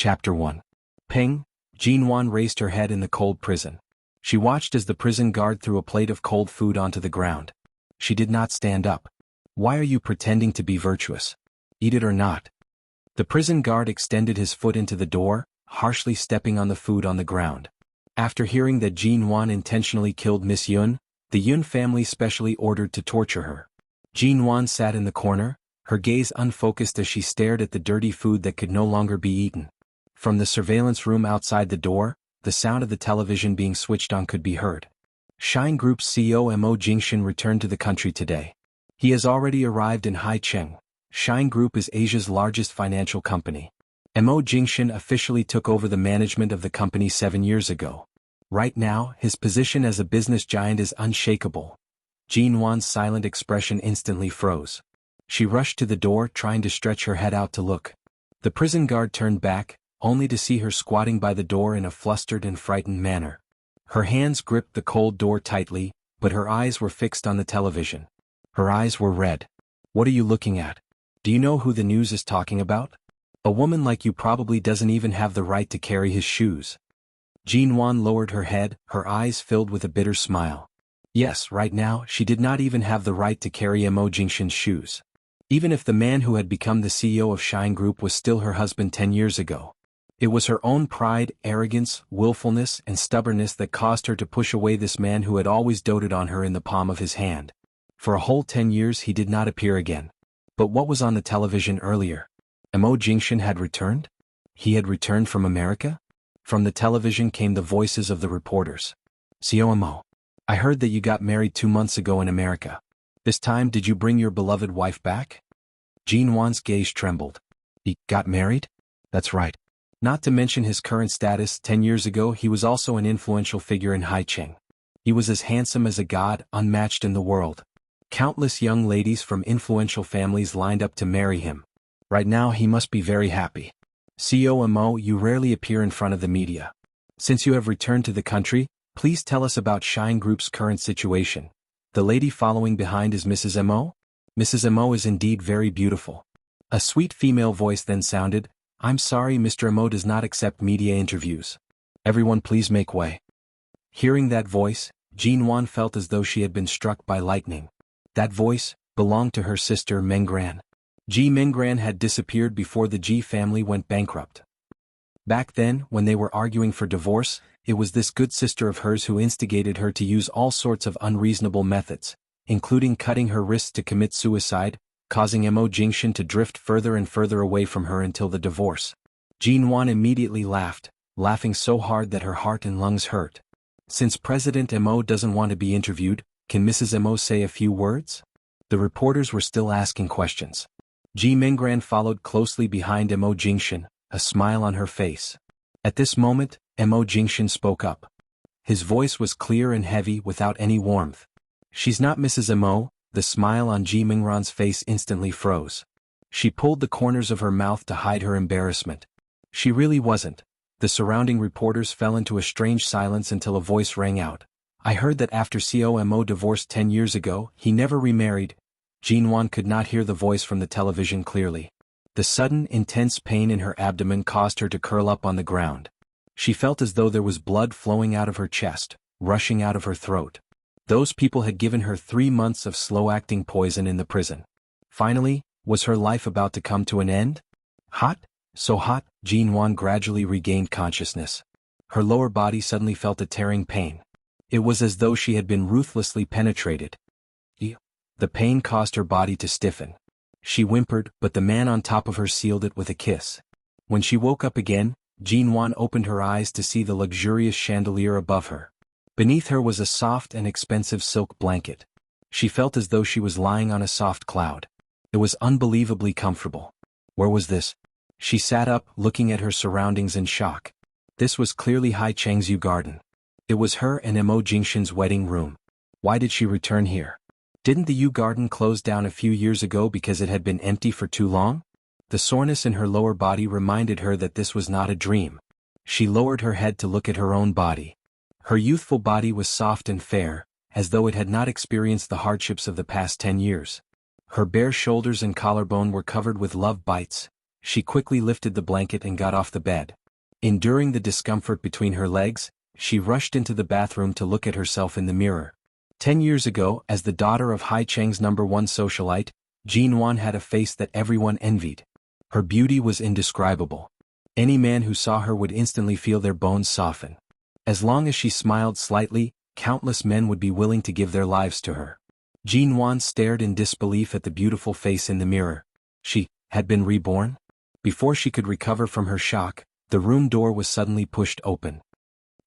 Chapter 1. Ping. Jinwan raised her head in the cold prison. She watched as the prison guard threw a plate of cold food onto the ground. She did not stand up. Why are you pretending to be virtuous? Eat it or not. The prison guard extended his foot into the door, harshly stepping on the food on the ground. After hearing that Jinwan intentionally killed Miss Yun, the Yun family specially ordered to torture her. Jinwan sat in the corner, her gaze unfocused as she stared at the dirty food that could no longer be eaten. From the surveillance room outside the door, the sound of the television being switched on could be heard. Shine Group's CEO Mo Jingshan returned to the country today. He has already arrived in Haicheng. Shine Group is Asia's largest financial company. Mo Jingshan officially took over the management of the company 7 years ago. Right now, his position as a business giant is unshakable. Jinwan's silent expression instantly froze. She rushed to the door, trying to stretch her head out to look. The prison guard turned back, only to see her squatting by the door in a flustered and frightened manner. Her hands gripped the cold door tightly, but her eyes were fixed on the television. Her eyes were red. What are you looking at? Do you know who the news is talking about? A woman like you probably doesn't even have the right to carry his shoes. Jinwan lowered her head, her eyes filled with a bitter smile. Yes, right now, she did not even have the right to carry Mo Jingshan's shoes. Even if the man who had become the CEO of Shine Group was still her husband 10 years ago. It was her own pride, arrogance, willfulness, and stubbornness that caused her to push away this man who had always doted on her in the palm of his hand. For a whole 10 years he did not appear again. But what was on the television earlier? Mo Jingshan had returned? He had returned from America? From the television came the voices of the reporters. CEO Mo, I heard that you got married 2 months ago in America. This time did you bring your beloved wife back? Jinwan's gaze trembled. He got married? That's right. Not to mention his current status, 10 years ago he was also an influential figure in Haicheng. He was as handsome as a god, unmatched in the world. Countless young ladies from influential families lined up to marry him. Right now he must be very happy. CEO Mo, you rarely appear in front of the media. Since you have returned to the country, please tell us about Shine Group's current situation. The lady following behind is Mrs. Mo? Mrs. Mo is indeed very beautiful. A sweet female voice then sounded, I'm sorry Mr. Mo does not accept media interviews. Everyone please make way. Hearing that voice, Jinwan felt as though she had been struck by lightning. That voice belonged to her sister Menggran. Ji Menggran had disappeared before the Ji family went bankrupt. Back then, when they were arguing for divorce, it was this good sister of hers who instigated her to use all sorts of unreasonable methods, including cutting her wrists to commit suicide, causing Mo Jingshan to drift further and further away from her until the divorce. Jinwan immediately laughed, laughing so hard that her heart and lungs hurt. Since President Mo doesn't want to be interviewed, can Mrs. Mo say a few words? The reporters were still asking questions. Ji Menggran followed closely behind Mo Jingshan, a smile on her face. At this moment, Mo Jingshan spoke up. His voice was clear and heavy without any warmth. She's not Mrs. Mo. The smile on Ji Menggran's face instantly froze. She pulled the corners of her mouth to hide her embarrassment. She really wasn't. The surrounding reporters fell into a strange silence until a voice rang out. I heard that after CEO Mo divorced 10 years ago, he never remarried. Jinwan could not hear the voice from the television clearly. The sudden, intense pain in her abdomen caused her to curl up on the ground. She felt as though there was blood flowing out of her chest, rushing out of her throat. Those people had given her 3 months of slow-acting poison in the prison. Finally, was her life about to come to an end? Hot? So hot, Jinwan gradually regained consciousness. Her lower body suddenly felt a tearing pain. It was as though she had been ruthlessly penetrated. The pain caused her body to stiffen. She whimpered, but the man on top of her sealed it with a kiss. When she woke up again, Jinwan opened her eyes to see the luxurious chandelier above her. Beneath her was a soft and expensive silk blanket. She felt as though she was lying on a soft cloud. It was unbelievably comfortable. Where was this? She sat up, looking at her surroundings in shock. This was clearly Haicheng's Yu Garden. It was her and Mo Jingshan's wedding room. Why did she return here? Didn't the Yu Garden close down a few years ago because it had been empty for too long? The soreness in her lower body reminded her that this was not a dream. She lowered her head to look at her own body. Her youthful body was soft and fair, as though it had not experienced the hardships of the past 10 years. Her bare shoulders and collarbone were covered with love bites, She quickly lifted the blanket and got off the bed. Enduring the discomfort between her legs, she rushed into the bathroom to look at herself in the mirror. 10 years ago, as the daughter of Hai Cheng's #1 socialite, Jin Wan had a face that everyone envied. Her beauty was indescribable. Any man who saw her would instantly feel their bones soften. As long as she smiled slightly, countless men would be willing to give their lives to her. Jin Wan stared in disbelief at the beautiful face in the mirror. She had been reborn? Before she could recover from her shock, the room door was suddenly pushed open.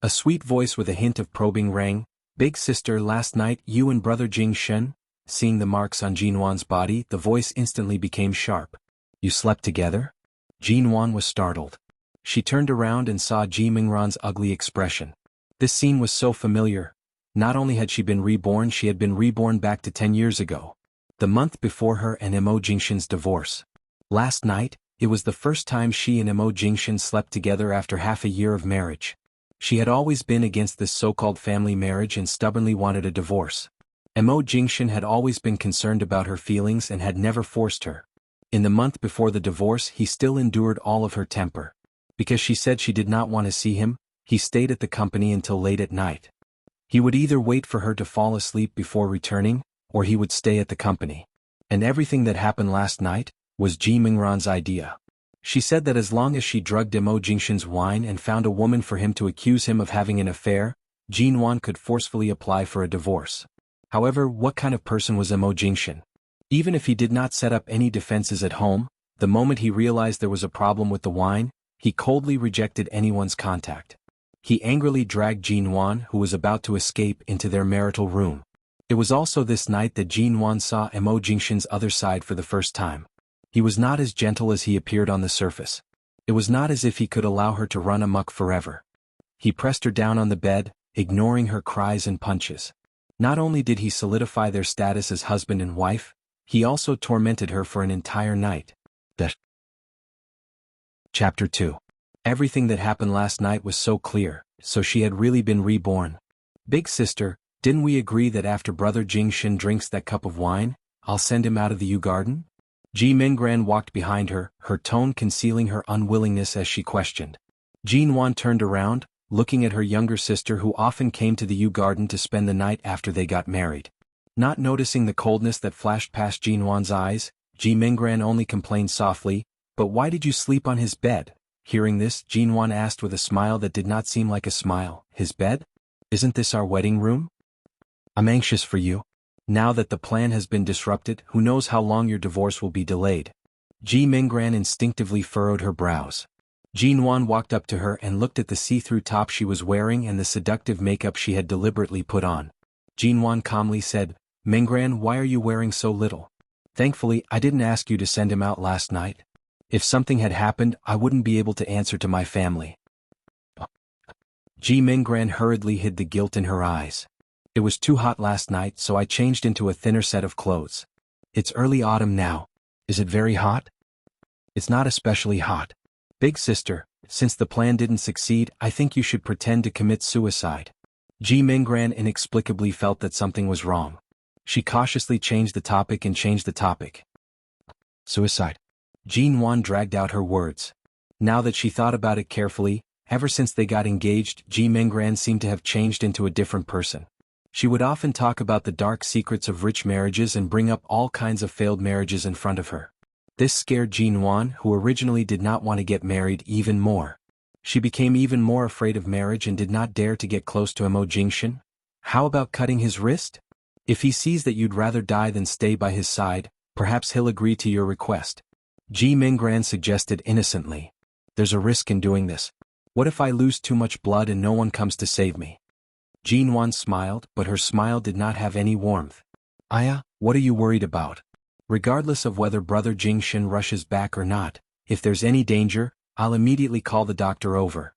A sweet voice with a hint of probing rang, "Big sister, last night you and brother Jing Shen?" Seeing the marks on Jin Wan's body, the voice instantly became sharp. "You slept together?" Jin Wan was startled. She turned around and saw Ji Mingran's ugly expression. This scene was so familiar. Not only had she been reborn back to 10 years ago. The month before her and Mo Jingshen's divorce. Last night, it was the first time she and Mo Jingshen slept together after half a year of marriage. She had always been against this so-called family marriage and stubbornly wanted a divorce. Mo Jingshen had always been concerned about her feelings and had never forced her. In the month before the divorce, he still endured all of her temper. Because she said she did not want to see him, he stayed at the company until late at night. He would either wait for her to fall asleep before returning, or he would stay at the company. And everything that happened last night was Ji Mingran's idea. She said that as long as she drugged Mo Jingshen's wine and found a woman for him to accuse him of having an affair, Jin Wan could forcefully apply for a divorce. However, what kind of person was Mo Jingshen? Even if he did not set up any defenses at home, the moment he realized there was a problem with the wine, he coldly rejected anyone's contact. He angrily dragged Jin Wan, who was about to escape, into their marital room. It was also this night that Jin Wan saw Mo Jingshen's other side for the first time. He was not as gentle as he appeared on the surface. It was not as if he could allow her to run amok forever. He pressed her down on the bed, ignoring her cries and punches. Not only did he solidify their status as husband and wife, he also tormented her for an entire night. Chapter 2. Everything that happened last night was so clear, so she had really been reborn. "Big sister, didn't we agree that after brother Jing Shen drinks that cup of wine, I'll send him out of the Yu Garden?" Ji Mingran walked behind her, her tone concealing her unwillingness as she questioned. Jin Wan turned around, looking at her younger sister who often came to the Yu Garden to spend the night after they got married. Not noticing the coldness that flashed past Jin Wan's eyes, Ji Mingran only complained softly, "But why did you sleep on his bed?" Hearing this, Jin Wan asked with a smile that did not seem like a smile, "His bed? Isn't this our wedding room? I'm anxious for you. Now that the plan has been disrupted, who knows how long your divorce will be delayed." Ji Mingran instinctively furrowed her brows. Jin Wan walked up to her and looked at the see-through top she was wearing and the seductive makeup she had deliberately put on. Jin Wan calmly said, "Mingran, why are you wearing so little? Thankfully, I didn't ask you to send him out last night. If something had happened, I wouldn't be able to answer to my family." Ji Mingran hurriedly hid the guilt in her eyes. "It was too hot last night, so I changed into a thinner set of clothes. It's early autumn now. Is it very hot?" "It's not especially hot. Big sister, since the plan didn't succeed, I think you should pretend to commit suicide." Ji Mingran inexplicably felt that something was wrong. She cautiously changed the topic. "Suicide?" Jin Wan dragged out her words. Now that she thought about it carefully, ever since they got engaged, Ji Mingran seemed to have changed into a different person. She would often talk about the dark secrets of rich marriages and bring up all kinds of failed marriages in front of her. This scared Jin Wan, who originally did not want to get married, even more. She became even more afraid of marriage and did not dare to get close to Mo Jingshen. "How about cutting his wrist? If he sees that you'd rather die than stay by his side, perhaps he'll agree to your request." Ji Mingran suggested innocently. "There's a risk in doing this. What if I lose too much blood and no one comes to save me?" Jin Wan smiled, but her smile did not have any warmth. "Aya, what are you worried about? Regardless of whether brother Jing Shen rushes back or not, if there's any danger, I'll immediately call the doctor over."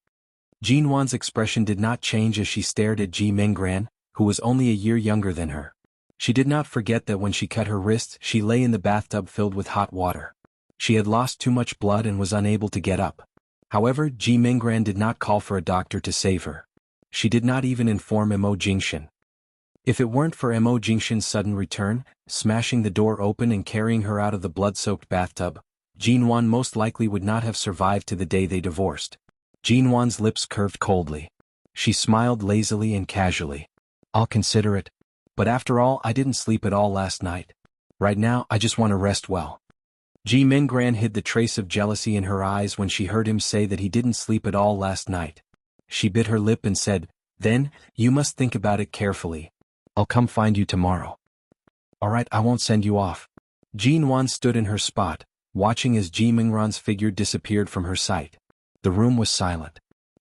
Jin Wan's expression did not change as she stared at Ji Mingran, who was only a year younger than her. She did not forget that when she cut her wrist, she lay in the bathtub filled with hot water. She had lost too much blood and was unable to get up. However, Ji Mingran did not call for a doctor to save her. She did not even inform Mo Jingshen. If it weren't for Mo Jingshen's sudden return, smashing the door open and carrying her out of the blood-soaked bathtub, Jinwan most likely would not have survived to the day they divorced. Jinwan's lips curved coldly. She smiled lazily and casually. I'll consider it. But after all, I didn't sleep at all last night. Right now, I just want to rest well. Ji Mingran hid the trace of jealousy in her eyes when she heard him say that he didn't sleep at all last night. She bit her lip and said, "Then, you must think about it carefully. I'll come find you tomorrow." "Alright, I won't send you off." Jinwan stood in her spot, watching as Ji Mingran's figure disappeared from her sight. The room was silent.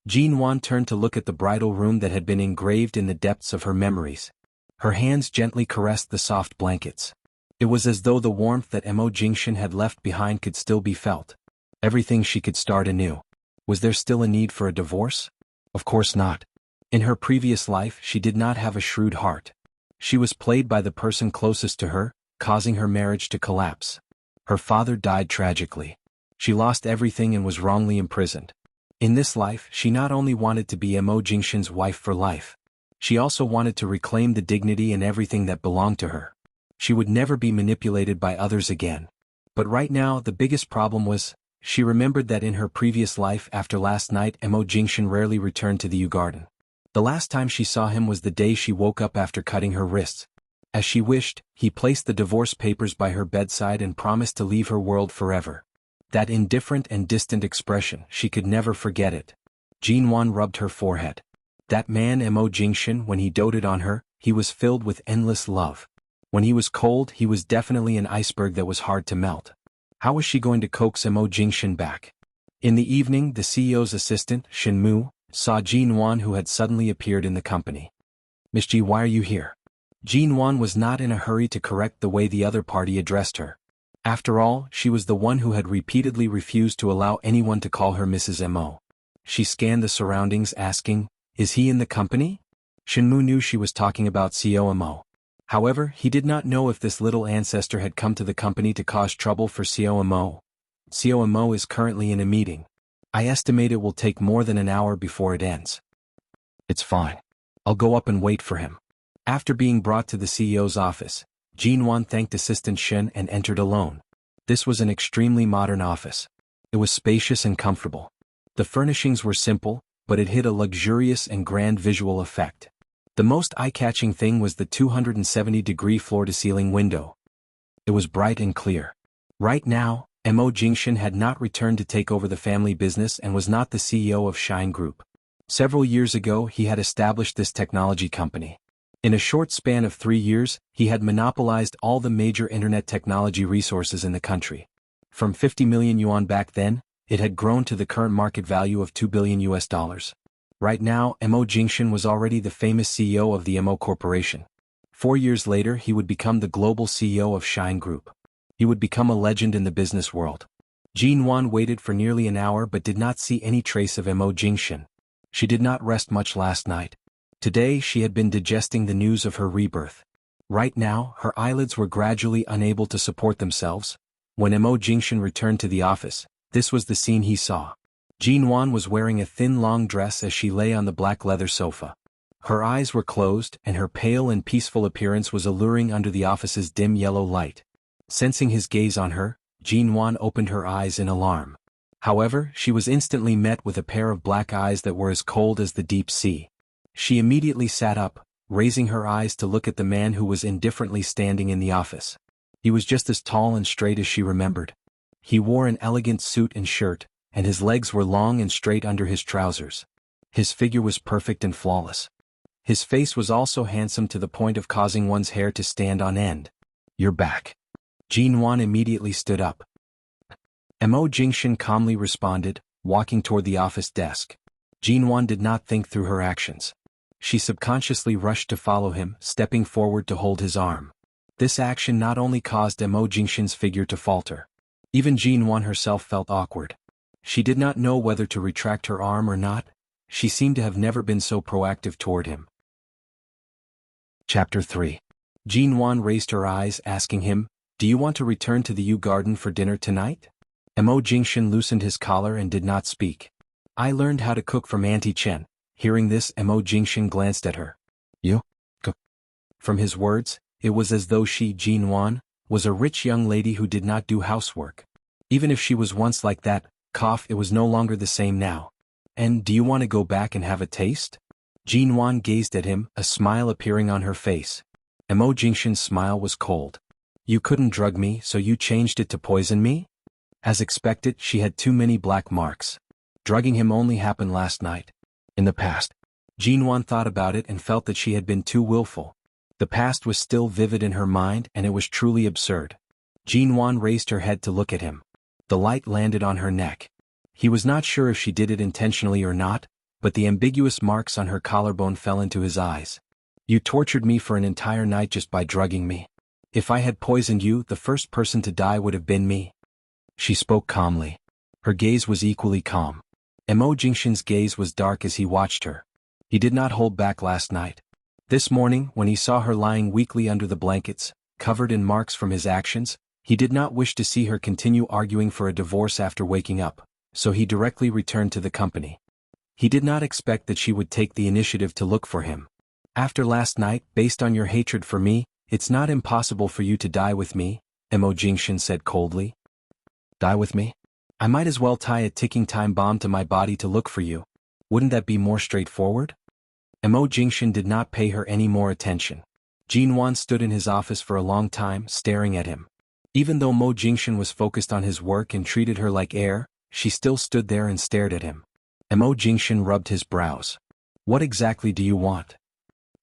Jinwan turned to look at the bridal room that had been engraved in the depths of her memories. Her hands gently caressed the soft blankets. It was as though the warmth that Mo Jingshan had left behind could still be felt. Everything she could start anew. Was there still a need for a divorce? Of course not. In her previous life, she did not have a shrewd heart. She was played by the person closest to her, causing her marriage to collapse. Her father died tragically. She lost everything and was wrongly imprisoned. In this life, she not only wanted to be Mo Jingshan's wife for life. She also wanted to reclaim the dignity and everything that belonged to her. She would never be manipulated by others again. But right now, the biggest problem was, she remembered that in her previous life after last night Mo Jingshan rarely returned to the Yu Garden. The last time she saw him was the day she woke up after cutting her wrists. As she wished, he placed the divorce papers by her bedside and promised to leave her world forever. That indifferent and distant expression, she could never forget it. Jinwan rubbed her forehead. That man Mo Jingshan, when he doted on her, he was filled with endless love. When he was cold, he was definitely an iceberg that was hard to melt. How was she going to coax Mo Jingshan back? In the evening, the CEO's assistant, Shinmu, saw Jinwan, who had suddenly appeared in the company. "Miss Ji, why are you here?" Jinwan was not in a hurry to correct the way the other party addressed her. After all, she was the one who had repeatedly refused to allow anyone to call her Mrs. Mo. She scanned the surroundings, asking, "Is he in the company?" Shinmu knew she was talking about CEO Mo. However, he did not know if this little ancestor had come to the company to cause trouble for CEO Mo. CEO Mo is currently in a meeting. I estimate it will take more than an hour before it ends. It's fine. I'll go up and wait for him. After being brought to the CEO's office, Jinwan thanked Assistant Shin and entered alone. This was an extremely modern office. It was spacious and comfortable. The furnishings were simple, but it hid a luxurious and grand visual effect. The most eye-catching thing was the 270-degree floor-to-ceiling window. It was bright and clear. Right now, Mo Jingshan had not returned to take over the family business and was not the CEO of Shine Group. Several years ago, he had established this technology company. In a short span of 3 years, he had monopolized all the major internet technology resources in the country. From 50 million yuan back then, it had grown to the current market value of $2 billion. Right now, Mo Jingshan was already the famous CEO of the Mo Corporation. 4 years later, he would become the global CEO of Shine Group. He would become a legend in the business world. Jinwan waited for nearly an hour but did not see any trace of Mo Jingshan. She did not rest much last night. Today she had been digesting the news of her rebirth. Right now, her eyelids were gradually unable to support themselves. When Mo Jingshan returned to the office, this was the scene he saw. Jinwan was wearing a thin long dress as she lay on the black leather sofa. Her eyes were closed and her pale and peaceful appearance was alluring under the office's dim yellow light. Sensing his gaze on her, Jinwan opened her eyes in alarm. However, she was instantly met with a pair of black eyes that were as cold as the deep sea. She immediately sat up, raising her eyes to look at the man who was indifferently standing in the office. He was just as tall and straight as she remembered. He wore an elegant suit and shirt, and his legs were long and straight under his trousers. His figure was perfect and flawless. His face was also handsome to the point of causing one's hair to stand on end. "You're back." Jinwan immediately stood up. Mo Jingshan calmly responded, walking toward the office desk. Jinwan did not think through her actions. She subconsciously rushed to follow him, stepping forward to hold his arm. This action not only caused Mo Jingshan's figure to falter. Even Jinwan herself felt awkward. She did not know whether to retract her arm or not. She seemed to have never been so proactive toward him. Chapter 3. Jinwan raised her eyes, asking him, "Do you want to return to the Yu Garden for dinner tonight?" Mo Jingshan loosened his collar and did not speak. "I learned how to cook from Auntie Chen." Hearing this, Mo Jingshan glanced at her. "You cook?" From his words, it was as though she, Jinwan, was a rich young lady who did not do housework. Even if she was once like that, it was no longer the same now. And do you want to go back and have a taste? Jinwan gazed at him, a smile appearing on her face. Mo Jingshan's smile was cold. You couldn't drug me, so you changed it to poison me? As expected, she had too many black marks. Drugging him only happened last night. In the past. Jinwan thought about it and felt that she had been too willful. The past was still vivid in her mind and it was truly absurd. Jinwan raised her head to look at him. The light landed on her neck. He was not sure if she did it intentionally or not, but the ambiguous marks on her collarbone fell into his eyes. You tortured me for an entire night just by drugging me. If I had poisoned you, the first person to die would have been me. She spoke calmly. Her gaze was equally calm. Mo Jingshan's gaze was dark as he watched her. He did not hold back last night. This morning, when he saw her lying weakly under the blankets, covered in marks from his actions, he did not wish to see her continue arguing for a divorce after waking up, so he directly returned to the company. He did not expect that she would take the initiative to look for him. After last night, based on your hatred for me, it's not impossible for you to die with me, Mo Jingshan said coldly. Die with me? I might as well tie a ticking time bomb to my body to look for you. Wouldn't that be more straightforward? Mo Jingshan did not pay her any more attention. Jinwan stood in his office for a long time, staring at him. Even though Mo Jingshan was focused on his work and treated her like air, she still stood there and stared at him. Mo Jingshan rubbed his brows. What exactly do you want?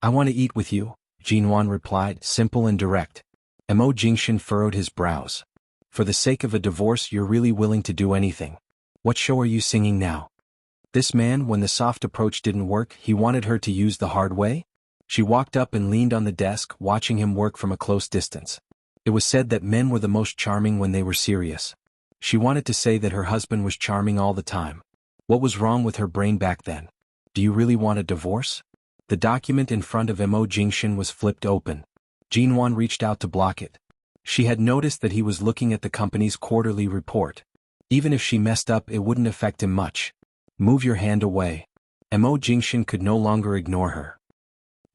I want to eat with you, Jinwan replied, simple and direct. Mo Jingshan furrowed his brows. For the sake of a divorce you're really willing to do anything. What show are you singing now? This man, when the soft approach didn't work, he wanted her to use the hard way? She walked up and leaned on the desk, watching him work from a close distance. It was said that men were the most charming when they were serious. She wanted to say that her husband was charming all the time. What was wrong with her brain back then? Do you really want a divorce? The document in front of Mo Jingshan was flipped open. Jinwan reached out to block it. She had noticed that he was looking at the company's quarterly report. Even if she messed up, it wouldn't affect him much. Move your hand away. Mo Jingshan could no longer ignore her.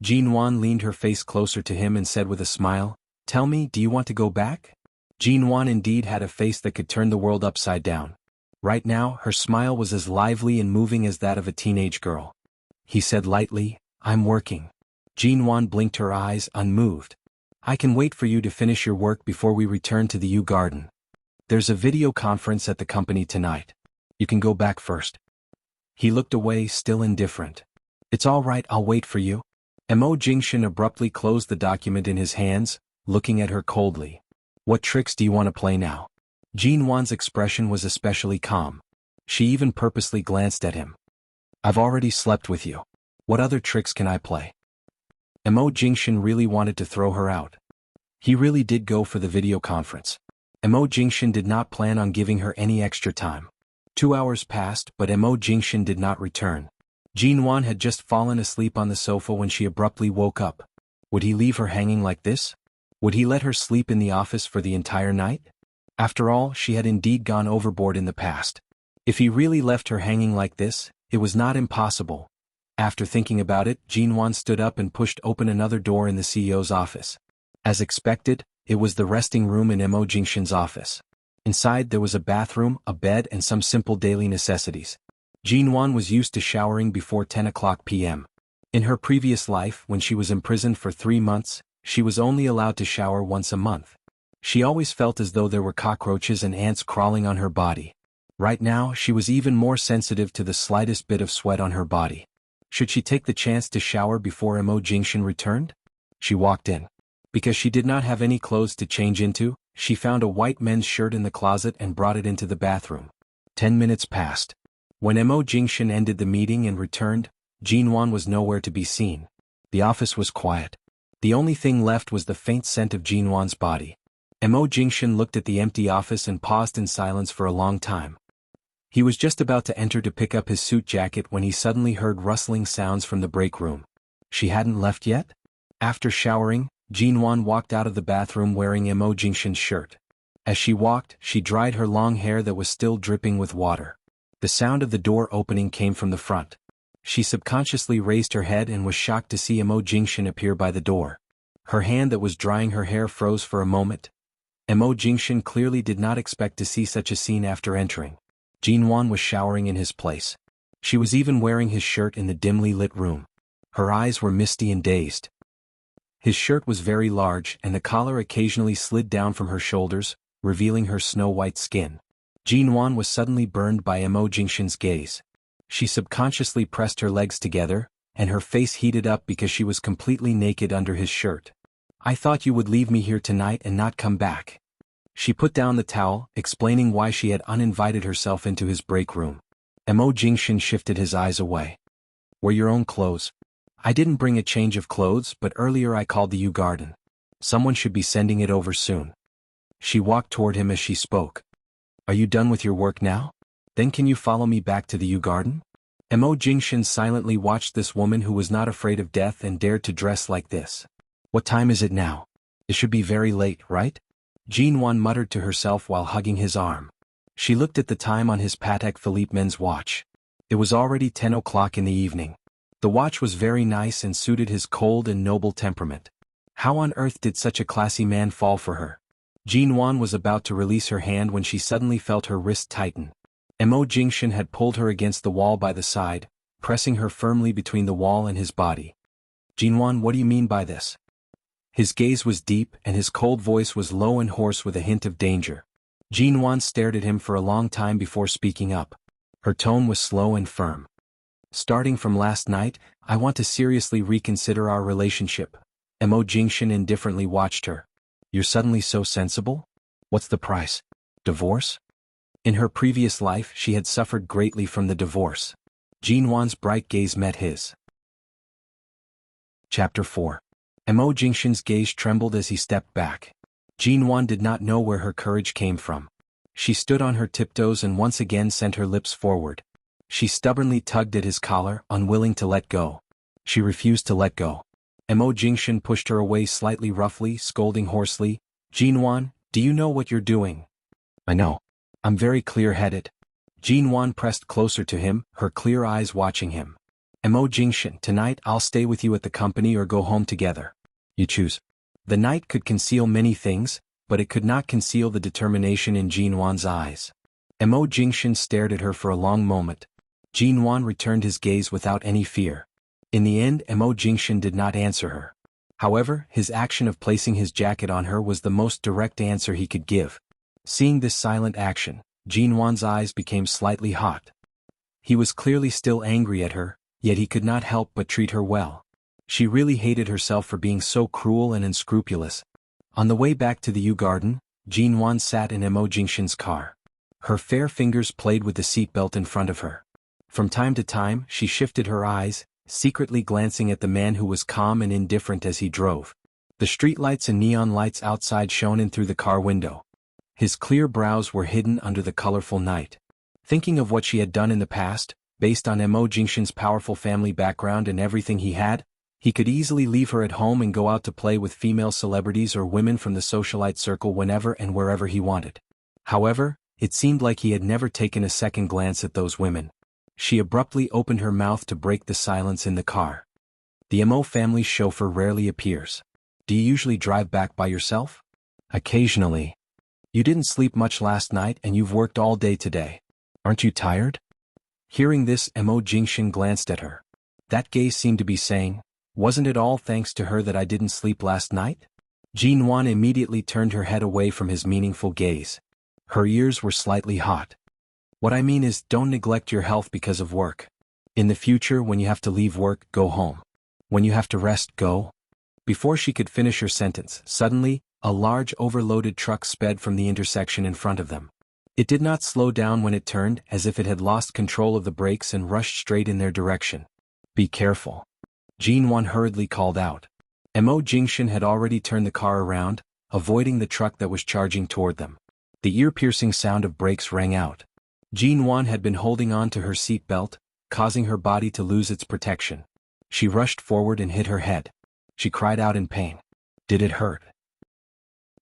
Jinwan leaned her face closer to him and said with a smile, Tell me, do you want to go back? Jinwan indeed had a face that could turn the world upside down. Right now, her smile was as lively and moving as that of a teenage girl. He said lightly, I'm working. Jinwan blinked her eyes, unmoved. I can wait for you to finish your work before we return to the U Garden. There's a video conference at the company tonight. You can go back first. He looked away, still indifferent. It's all right, I'll wait for you. Mo Jingshan abruptly closed the document in his hands, looking at her coldly. What tricks do you want to play now? Jinwan's expression was especially calm. She even purposely glanced at him. I've already slept with you. What other tricks can I play? Mo Jingshan really wanted to throw her out. He really did go for the video conference. Mo Jingshan did not plan on giving her any extra time. 2 hours passed, but Mo Jingshan did not return. Jinwan had just fallen asleep on the sofa when she abruptly woke up. Would he leave her hanging like this? Would he let her sleep in the office for the entire night? After all, she had indeed gone overboard in the past. If he really left her hanging like this, it was not impossible. After thinking about it, Jinwan stood up and pushed open another door in the CEO's office. As expected, it was the resting room in Mo Jingshan's office. Inside there was a bathroom, a bed and some simple daily necessities. Jinwan was used to showering before 10 o'clock p.m. In her previous life, when she was imprisoned for 3 months, she was only allowed to shower once a month. She always felt as though there were cockroaches and ants crawling on her body. Right now, she was even more sensitive to the slightest bit of sweat on her body. Should she take the chance to shower before Mo Jingshan returned? She walked in. Because she did not have any clothes to change into, she found a white men's shirt in the closet and brought it into the bathroom. 10 minutes passed. When Mo Jingshan ended the meeting and returned, Jinwan was nowhere to be seen. The office was quiet. The only thing left was the faint scent of Jinwan's body. Mo Jingshan looked at the empty office and paused in silence for a long time. He was just about to enter to pick up his suit jacket when he suddenly heard rustling sounds from the break room. She hadn't left yet? After showering, Jinwan walked out of the bathroom wearing Mo Jingshan's shirt. As she walked, she dried her long hair that was still dripping with water. The sound of the door opening came from the front. She subconsciously raised her head and was shocked to see Mo Jingshan appear by the door. Her hand that was drying her hair froze for a moment. Mo Jingshan clearly did not expect to see such a scene after entering. Jinwan was showering in his place. She was even wearing his shirt in the dimly lit room. Her eyes were misty and dazed. His shirt was very large and the collar occasionally slid down from her shoulders, revealing her snow-white skin. Jinwan was suddenly burned by Mo Jingshan's gaze. She subconsciously pressed her legs together, and her face heated up because she was completely naked under his shirt. "I thought you would leave me here tonight and not come back." She put down the towel, explaining why she had uninvited herself into his break room. Mo Jingshan shifted his eyes away. "Wear your own clothes." "I didn't bring a change of clothes, but earlier I called the U Garden. Someone should be sending it over soon." She walked toward him as she spoke. "Are you done with your work now? Then can you follow me back to the U Garden?" Mo Jingshan silently watched this woman who was not afraid of death and dared to dress like this. "What time is it now? It should be very late, right?" Jinwan muttered to herself while hugging his arm. She looked at the time on his Patek Philippe men's watch. It was already 10 o'clock in the evening. The watch was very nice and suited his cold and noble temperament. How on earth did such a classy man fall for her? Jinwan was about to release her hand when she suddenly felt her wrist tighten. Mo Jingshan had pulled her against the wall by the side, pressing her firmly between the wall and his body. "Jinwan, what do you mean by this?" His gaze was deep and his cold voice was low and hoarse with a hint of danger. Jinwan stared at him for a long time before speaking up. Her tone was slow and firm. "Starting from last night, I want to seriously reconsider our relationship." Mo Jingshan indifferently watched her. "You're suddenly so sensible? What's the price? Divorce?" In her previous life she had suffered greatly from the divorce. Jinwan's bright gaze met his. Chapter 4. Mo Jingshan's gaze trembled as he stepped back. Jinwan did not know where her courage came from. She stood on her tiptoes and once again sent her lips forward. She stubbornly tugged at his collar, unwilling to let go. She refused to let go. Mo Jingshan pushed her away slightly roughly, scolding hoarsely, "Jinwan, do you know what you're doing?" "I know. I'm very clear-headed." Jinwan pressed closer to him, her clear eyes watching him. "Mo Jingshan, tonight I'll stay with you at the company or go home together. You choose." The night could conceal many things, but it could not conceal the determination in Jinwan's eyes. Mo Jingshan stared at her for a long moment. Jinwan returned his gaze without any fear. In the end, Mo Jingshan did not answer her. However, his action of placing his jacket on her was the most direct answer he could give. Seeing this silent action, Jinwan's eyes became slightly hot. He was clearly still angry at her, yet he could not help but treat her well. She really hated herself for being so cruel and unscrupulous. On the way back to the U Garden, Jinwan sat in Mo Jingshan's car. Her fair fingers played with the seatbelt in front of her. From time to time, she shifted her eyes, secretly glancing at the man who was calm and indifferent as he drove. The streetlights and neon lights outside shone in through the car window. His clear brows were hidden under the colorful night. Thinking of what she had done in the past, based on Mo Jingshan's powerful family background and everything he had, he could easily leave her at home and go out to play with female celebrities or women from the socialite circle whenever and wherever he wanted. However, it seemed like he had never taken a second glance at those women. She abruptly opened her mouth to break the silence in the car. "The Mo family's chauffeur rarely appears. Do you usually drive back by yourself?" "Occasionally." "You didn't sleep much last night and you've worked all day today. Aren't you tired?" Hearing this, Mo Jingshan glanced at her. That gaze seemed to be saying, "Wasn't it all thanks to her that I didn't sleep last night?" Jinwan immediately turned her head away from his meaningful gaze. Her ears were slightly hot. "What I mean is, don't neglect your health because of work. In the future, when you have to leave work, go home. When you have to rest, go." Before she could finish her sentence, suddenly, a large overloaded truck sped from the intersection in front of them. It did not slow down when it turned, as if it had lost control of the brakes and rushed straight in their direction. "Be careful," Jinwan hurriedly called out. Mo Jingshan had already turned the car around, avoiding the truck that was charging toward them. The ear-piercing sound of brakes rang out. Jinwan had been holding on to her seat belt, causing her body to lose its protection. She rushed forward and hit her head. She cried out in pain. "Did it hurt?"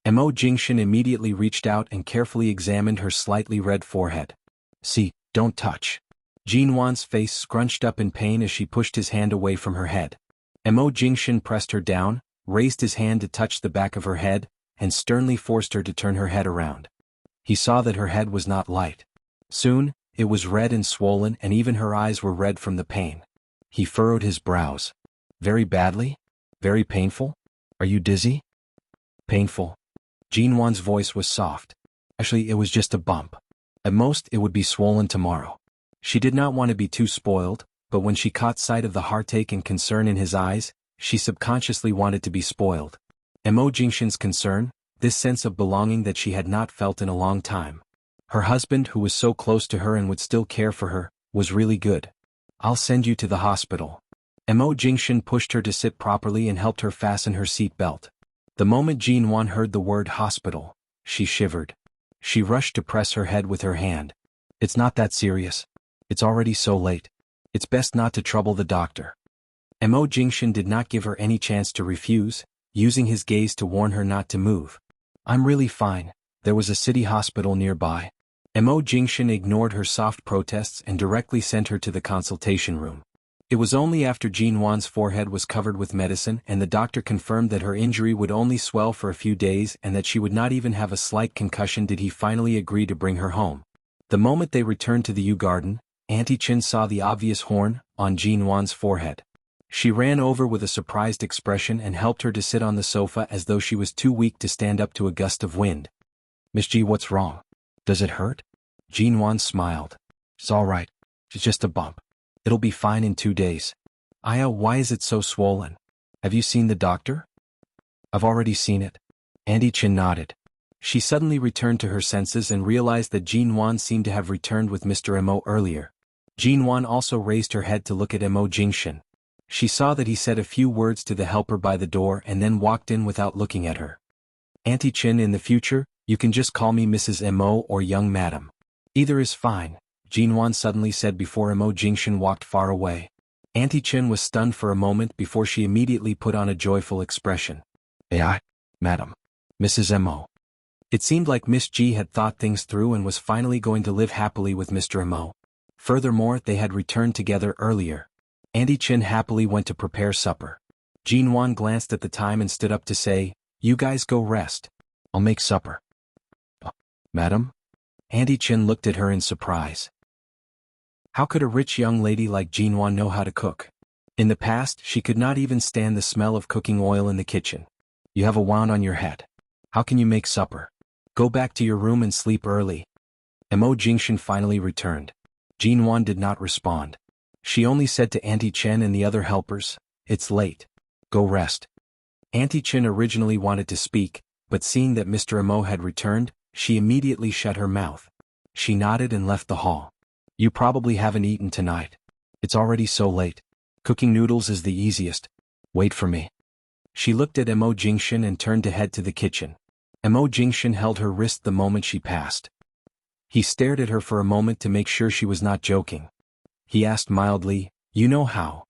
Mo Jingshan immediately reached out and carefully examined her slightly red forehead. "See, don't touch." Jinwan's face scrunched up in pain as she pushed his hand away from her head. Mo Jingshan pressed her down, raised his hand to touch the back of her head, and sternly forced her to turn her head around. He saw that her head was not light. Soon, it was red and swollen, and even her eyes were red from the pain. He furrowed his brows. Very badly? Very painful? Are you dizzy? Painful. Jinwan's voice was soft. Actually, it was just a bump. At most, it would be swollen tomorrow. She did not want to be too spoiled, but when she caught sight of the heartache and concern in his eyes, she subconsciously wanted to be spoiled. Mo Jingshan's concern, this sense of belonging that she had not felt in a long time. Her husband, who was so close to her and would still care for her, was really good. I'll send you to the hospital. Mo Jingshan pushed her to sit properly and helped her fasten her seat belt. The moment Jinwan heard the word hospital, she shivered. She rushed to press her head with her hand. It's not that serious. It's already so late. It's best not to trouble the doctor. Mo Jingshan did not give her any chance to refuse, using his gaze to warn her not to move. I'm really fine. There was a city hospital nearby. Mo Jingshan ignored her soft protests and directly sent her to the consultation room. It was only after Jinwan's forehead was covered with medicine and the doctor confirmed that her injury would only swell for a few days and that she would not even have a slight concussion did he finally agree to bring her home. The moment they returned to the Yew Garden, Auntie Chin saw the obvious horn on Jinwan's forehead. She ran over with a surprised expression and helped her to sit on the sofa as though she was too weak to stand up to a gust of wind. Miss Ji, what's wrong? Does it hurt? Jinwan smiled. It's all right. It's just a bump. It'll be fine in 2 days. Aya, why is it so swollen? Have you seen the doctor? I've already seen it. Auntie Chin nodded. She suddenly returned to her senses and realized that Jinwan seemed to have returned with Mr. Mo earlier. Jinwan also raised her head to look at Mo Jingshan. She saw that he said a few words to the helper by the door and then walked in without looking at her. Auntie Chin, in the future, you can just call me Mrs. Mo or young madam. Either is fine, Jinwan suddenly said before Mo Jingshan walked far away. Auntie Chin was stunned for a moment before she immediately put on a joyful expression. Aye, madam. Mrs. Mo. It seemed like Miss Ji had thought things through and was finally going to live happily with Mr. Mo. Furthermore, they had returned together earlier. Auntie Chin happily went to prepare supper. Jinwan glanced at the time and stood up to say, You guys go rest. I'll make supper. Madam? Auntie Chin looked at her in surprise. How could a rich young lady like Jinwan know how to cook? In the past, she could not even stand the smell of cooking oil in the kitchen. You have a wand on your head. How can you make supper? Go back to your room and sleep early. Mo Jingshan finally returned. Jinwan did not respond. She only said to Auntie Chen and the other helpers, It's late. Go rest. Auntie Chen originally wanted to speak, but seeing that Mr. Mo had returned, she immediately shut her mouth. She nodded and left the hall. You probably haven't eaten tonight. It's already so late. Cooking noodles is the easiest. Wait for me. She looked at Mo Jingshan and turned to head to the kitchen. Mo Jingshan held her wrist the moment she passed. He stared at her for a moment to make sure she was not joking. He asked mildly, You know how?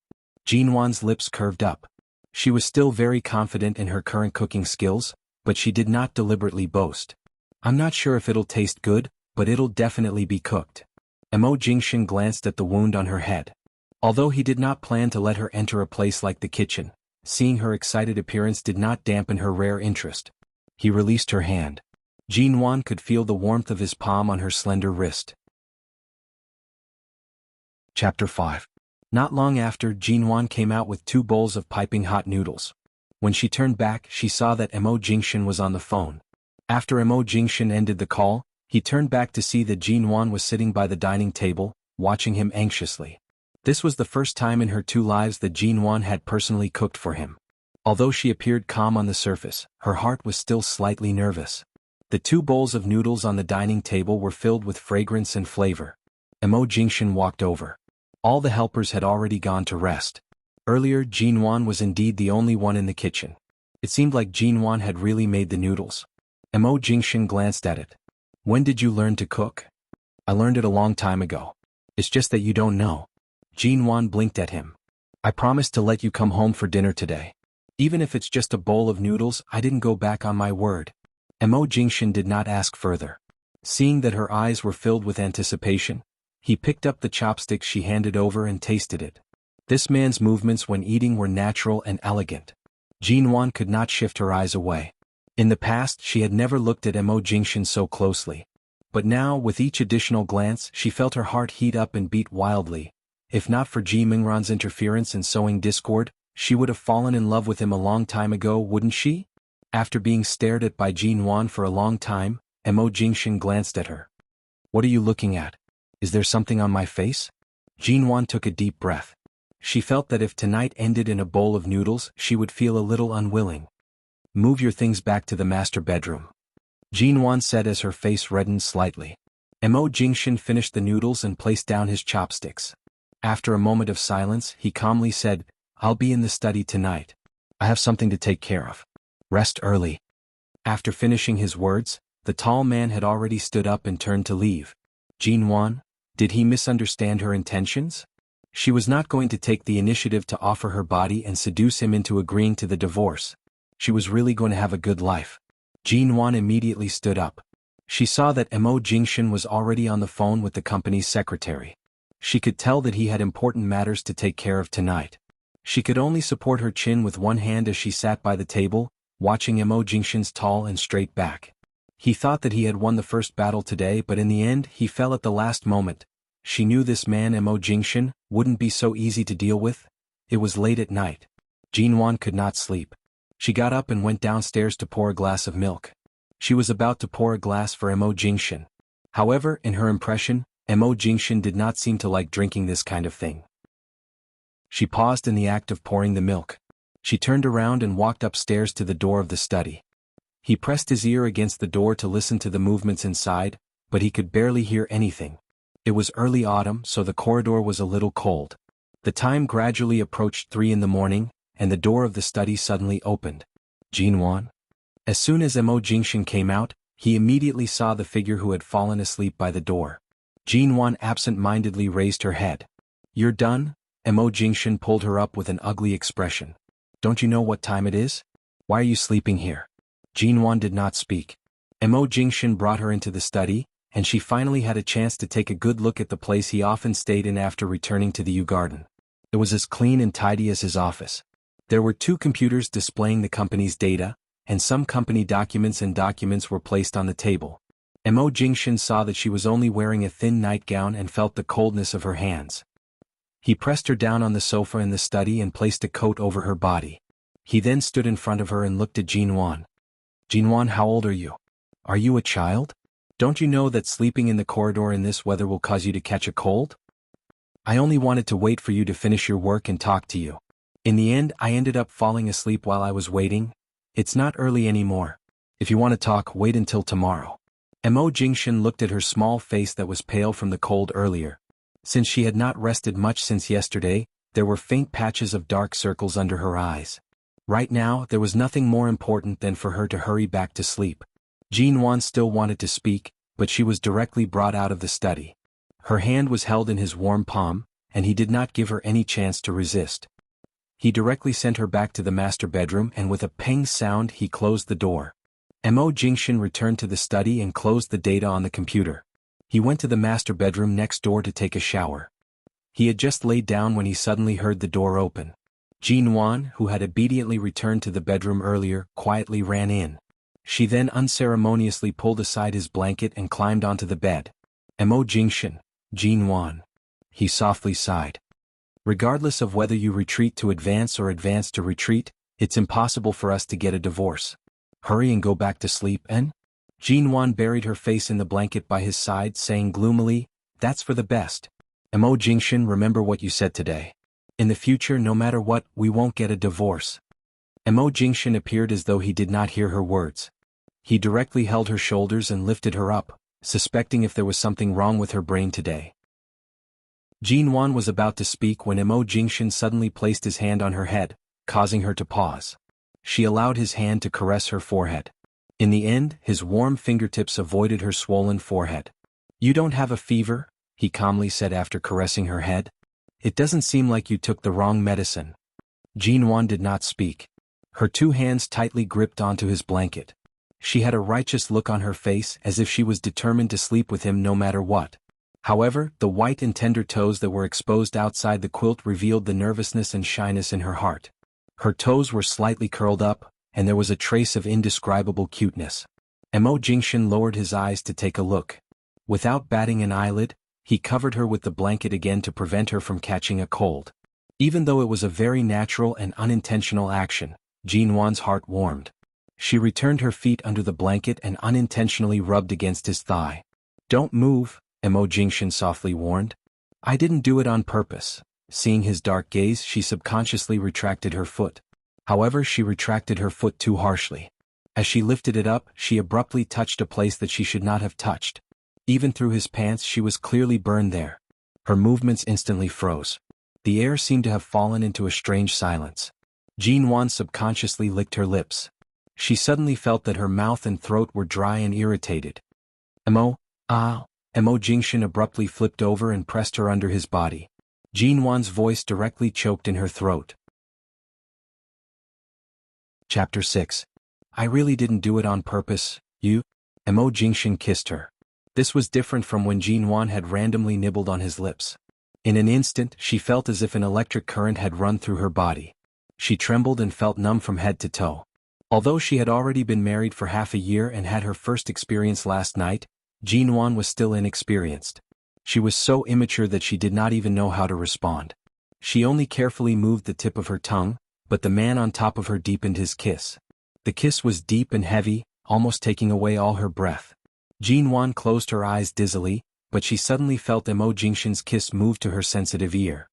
Jinwan's lips curved up. She was still very confident in her current cooking skills, but she did not deliberately boast. I'm not sure if it'll taste good, but it'll definitely be cooked. Mo Jingshan glanced at the wound on her head. Although he did not plan to let her enter a place like the kitchen, seeing her excited appearance did not dampen her rare interest. He released her hand. Jinwan could feel the warmth of his palm on her slender wrist. Chapter 5. Not long after, Jinwan came out with 2 bowls of piping hot noodles. When she turned back, she saw that Mo Jingshan was on the phone. After Mo Jingshan ended the call, he turned back to see that Jinwan was sitting by the dining table, watching him anxiously. This was the first time in her 2 lives that Jinwan had personally cooked for him. Although she appeared calm on the surface, her heart was still slightly nervous. The 2 bowls of noodles on the dining table were filled with fragrance and flavor. Mo Jingshan walked over. All the helpers had already gone to rest. Earlier, Jinwan was indeed the only one in the kitchen. It seemed like Jinwan had really made the noodles. Mo Jingshan glanced at it. When did you learn to cook? I learned it a long time ago. It's just that you don't know. Jinwan blinked at him. I promised to let you come home for dinner today. Even if it's just a bowl of noodles, I didn't go back on my word. Mo Jingshan did not ask further. Seeing that her eyes were filled with anticipation, he picked up the chopsticks she handed over and tasted it. This man's movements when eating were natural and elegant. Jinwan could not shift her eyes away. In the past she had never looked at Mo Jingshan so closely. But now, with each additional glance, she felt her heart heat up and beat wildly. If not for Ji Mingran's interference and sowing discord, she would have fallen in love with him a long time ago, wouldn't she? After being stared at by Jin Wan for a long time, Mo Jingshan glanced at her. "What are you looking at? Is there something on my face?" Jin Wan took a deep breath. She felt that if tonight ended in a bowl of noodles, she would feel a little unwilling. "Move your things back to the master bedroom," Jin Wan said as her face reddened slightly. Mo Jingshan finished the noodles and placed down his chopsticks. After a moment of silence, he calmly said, "I'll be in the study tonight. I have something to take care of. Rest early." After finishing his words, the tall man had already stood up and turned to leave. Jin Wan, did he misunderstand her intentions? She was not going to take the initiative to offer her body and seduce him into agreeing to the divorce. She was really going to have a good life. Jin Wan immediately stood up. She saw that Mo Jingshan was already on the phone with the company's secretary. She could tell that he had important matters to take care of tonight. She could only support her chin with one hand as she sat by the table, watching Mo Jingshan's tall and straight back. He thought that he had won the first battle today, but in the end he fell at the last moment. She knew this man Mo Jingshan wouldn't be so easy to deal with. It was late at night. Jin Wan could not sleep. She got up and went downstairs to pour a glass of milk. She was about to pour a glass for Mo Jingshan. However, in her impression, Mo Jingshan did not seem to like drinking this kind of thing. She paused in the act of pouring the milk. She turned around and walked upstairs to the door of the study. He pressed his ear against the door to listen to the movements inside, but he could barely hear anything. It was early autumn, so the corridor was a little cold. The time gradually approached 3 in the morning, and the door of the study suddenly opened. Jin Wan? As soon as Mo Jingshan came out, he immediately saw the figure who had fallen asleep by the door. Jin Wan absent-mindedly raised her head. "You're done?" Mo Jingshan pulled her up with an ugly expression. "Don't you know what time it is? Why are you sleeping here?" Jin Wan did not speak. Mo Jingshan brought her into the study, and she finally had a chance to take a good look at the place he often stayed in after returning to the Yew Garden. It was as clean and tidy as his office. There were 2 computers displaying the company's data, and some company documents were placed on the table. Mo Jingshan saw that she was only wearing a thin nightgown and felt the coldness of her hands. He pressed her down on the sofa in the study and placed a coat over her body. He then stood in front of her and looked at Jin Wan. "Jin Wan, how old are you? Are you a child? Don't you know that sleeping in the corridor in this weather will cause you to catch a cold? I only wanted to wait for you to finish your work and talk to you. In the end, I ended up falling asleep while I was waiting. It's not early anymore. If you want to talk, wait until tomorrow." Mo Jingshan looked at her small face that was pale from the cold earlier. Since she had not rested much since yesterday, there were faint patches of dark circles under her eyes. Right now, there was nothing more important than for her to hurry back to sleep. Jin Wan still wanted to speak, but she was directly brought out of the study. Her hand was held in his warm palm, and he did not give her any chance to resist. He directly sent her back to the master bedroom, and with a ping sound he closed the door. Mo Jingshan returned to the study and closed the data on the computer. He went to the master bedroom next door to take a shower. He had just laid down when he suddenly heard the door open. Jin Wan, who had obediently returned to the bedroom earlier, quietly ran in. She then unceremoniously pulled aside his blanket and climbed onto the bed. "Mo Jingshan, Jin Wan." He softly sighed. "Regardless of whether you retreat to advance or advance to retreat, it's impossible for us to get a divorce. Hurry and go back to sleep, en?" Jin Wan buried her face in the blanket by his side, saying gloomily, "That's for the best. Mo Jingshan, remember what you said today. In the future, no matter what, we won't get a divorce." Mo Jingshan appeared as though he did not hear her words. He directly held her shoulders and lifted her up, suspecting if there was something wrong with her brain today. Jin Wan was about to speak when Mo Jingshan suddenly placed his hand on her head, causing her to pause. She allowed his hand to caress her forehead. In the end, his warm fingertips avoided her swollen forehead. "You don't have a fever?" he calmly said after caressing her head. "It doesn't seem like you took the wrong medicine." Jin Wan did not speak. Her 2 hands tightly gripped onto his blanket. She had a righteous look on her face, as if she was determined to sleep with him no matter what. However, the white and tender toes that were exposed outside the quilt revealed the nervousness and shyness in her heart. Her toes were slightly curled up, and there was a trace of indescribable cuteness. Mo Jingshan lowered his eyes to take a look. Without batting an eyelid, he covered her with the blanket again to prevent her from catching a cold. Even though it was a very natural and unintentional action, Jinwan's heart warmed. She returned her feet under the blanket and unintentionally rubbed against his thigh. "Don't move," Mo Jingshan softly warned. "I didn't do it on purpose." Seeing his dark gaze, she subconsciously retracted her foot. However, she retracted her foot too harshly. As she lifted it up, she abruptly touched a place that she should not have touched. Even through his pants, she was clearly burned there. Her movements instantly froze. The air seemed to have fallen into a strange silence. Jinwan subconsciously licked her lips. She suddenly felt that her mouth and throat were dry and irritated. Mo Jingshan abruptly flipped over and pressed her under his body. Jinwan's voice directly choked in her throat. Chapter 6. I really didn't do it on purpose, you? Mo Jingshan kissed her. This was different from when Jinwan had randomly nibbled on his lips. In an instant, she felt as if an electric current had run through her body. She trembled and felt numb from head to toe. Although she had already been married for half a year and had her first experience last night, Jinwan was still inexperienced. She was so immature that she did not even know how to respond. She only carefully moved the tip of her tongue, but the man on top of her deepened his kiss. The kiss was deep and heavy, almost taking away all her breath. Jinwan closed her eyes dizzily, but she suddenly felt Mo Jingshan's kiss move to her sensitive ear.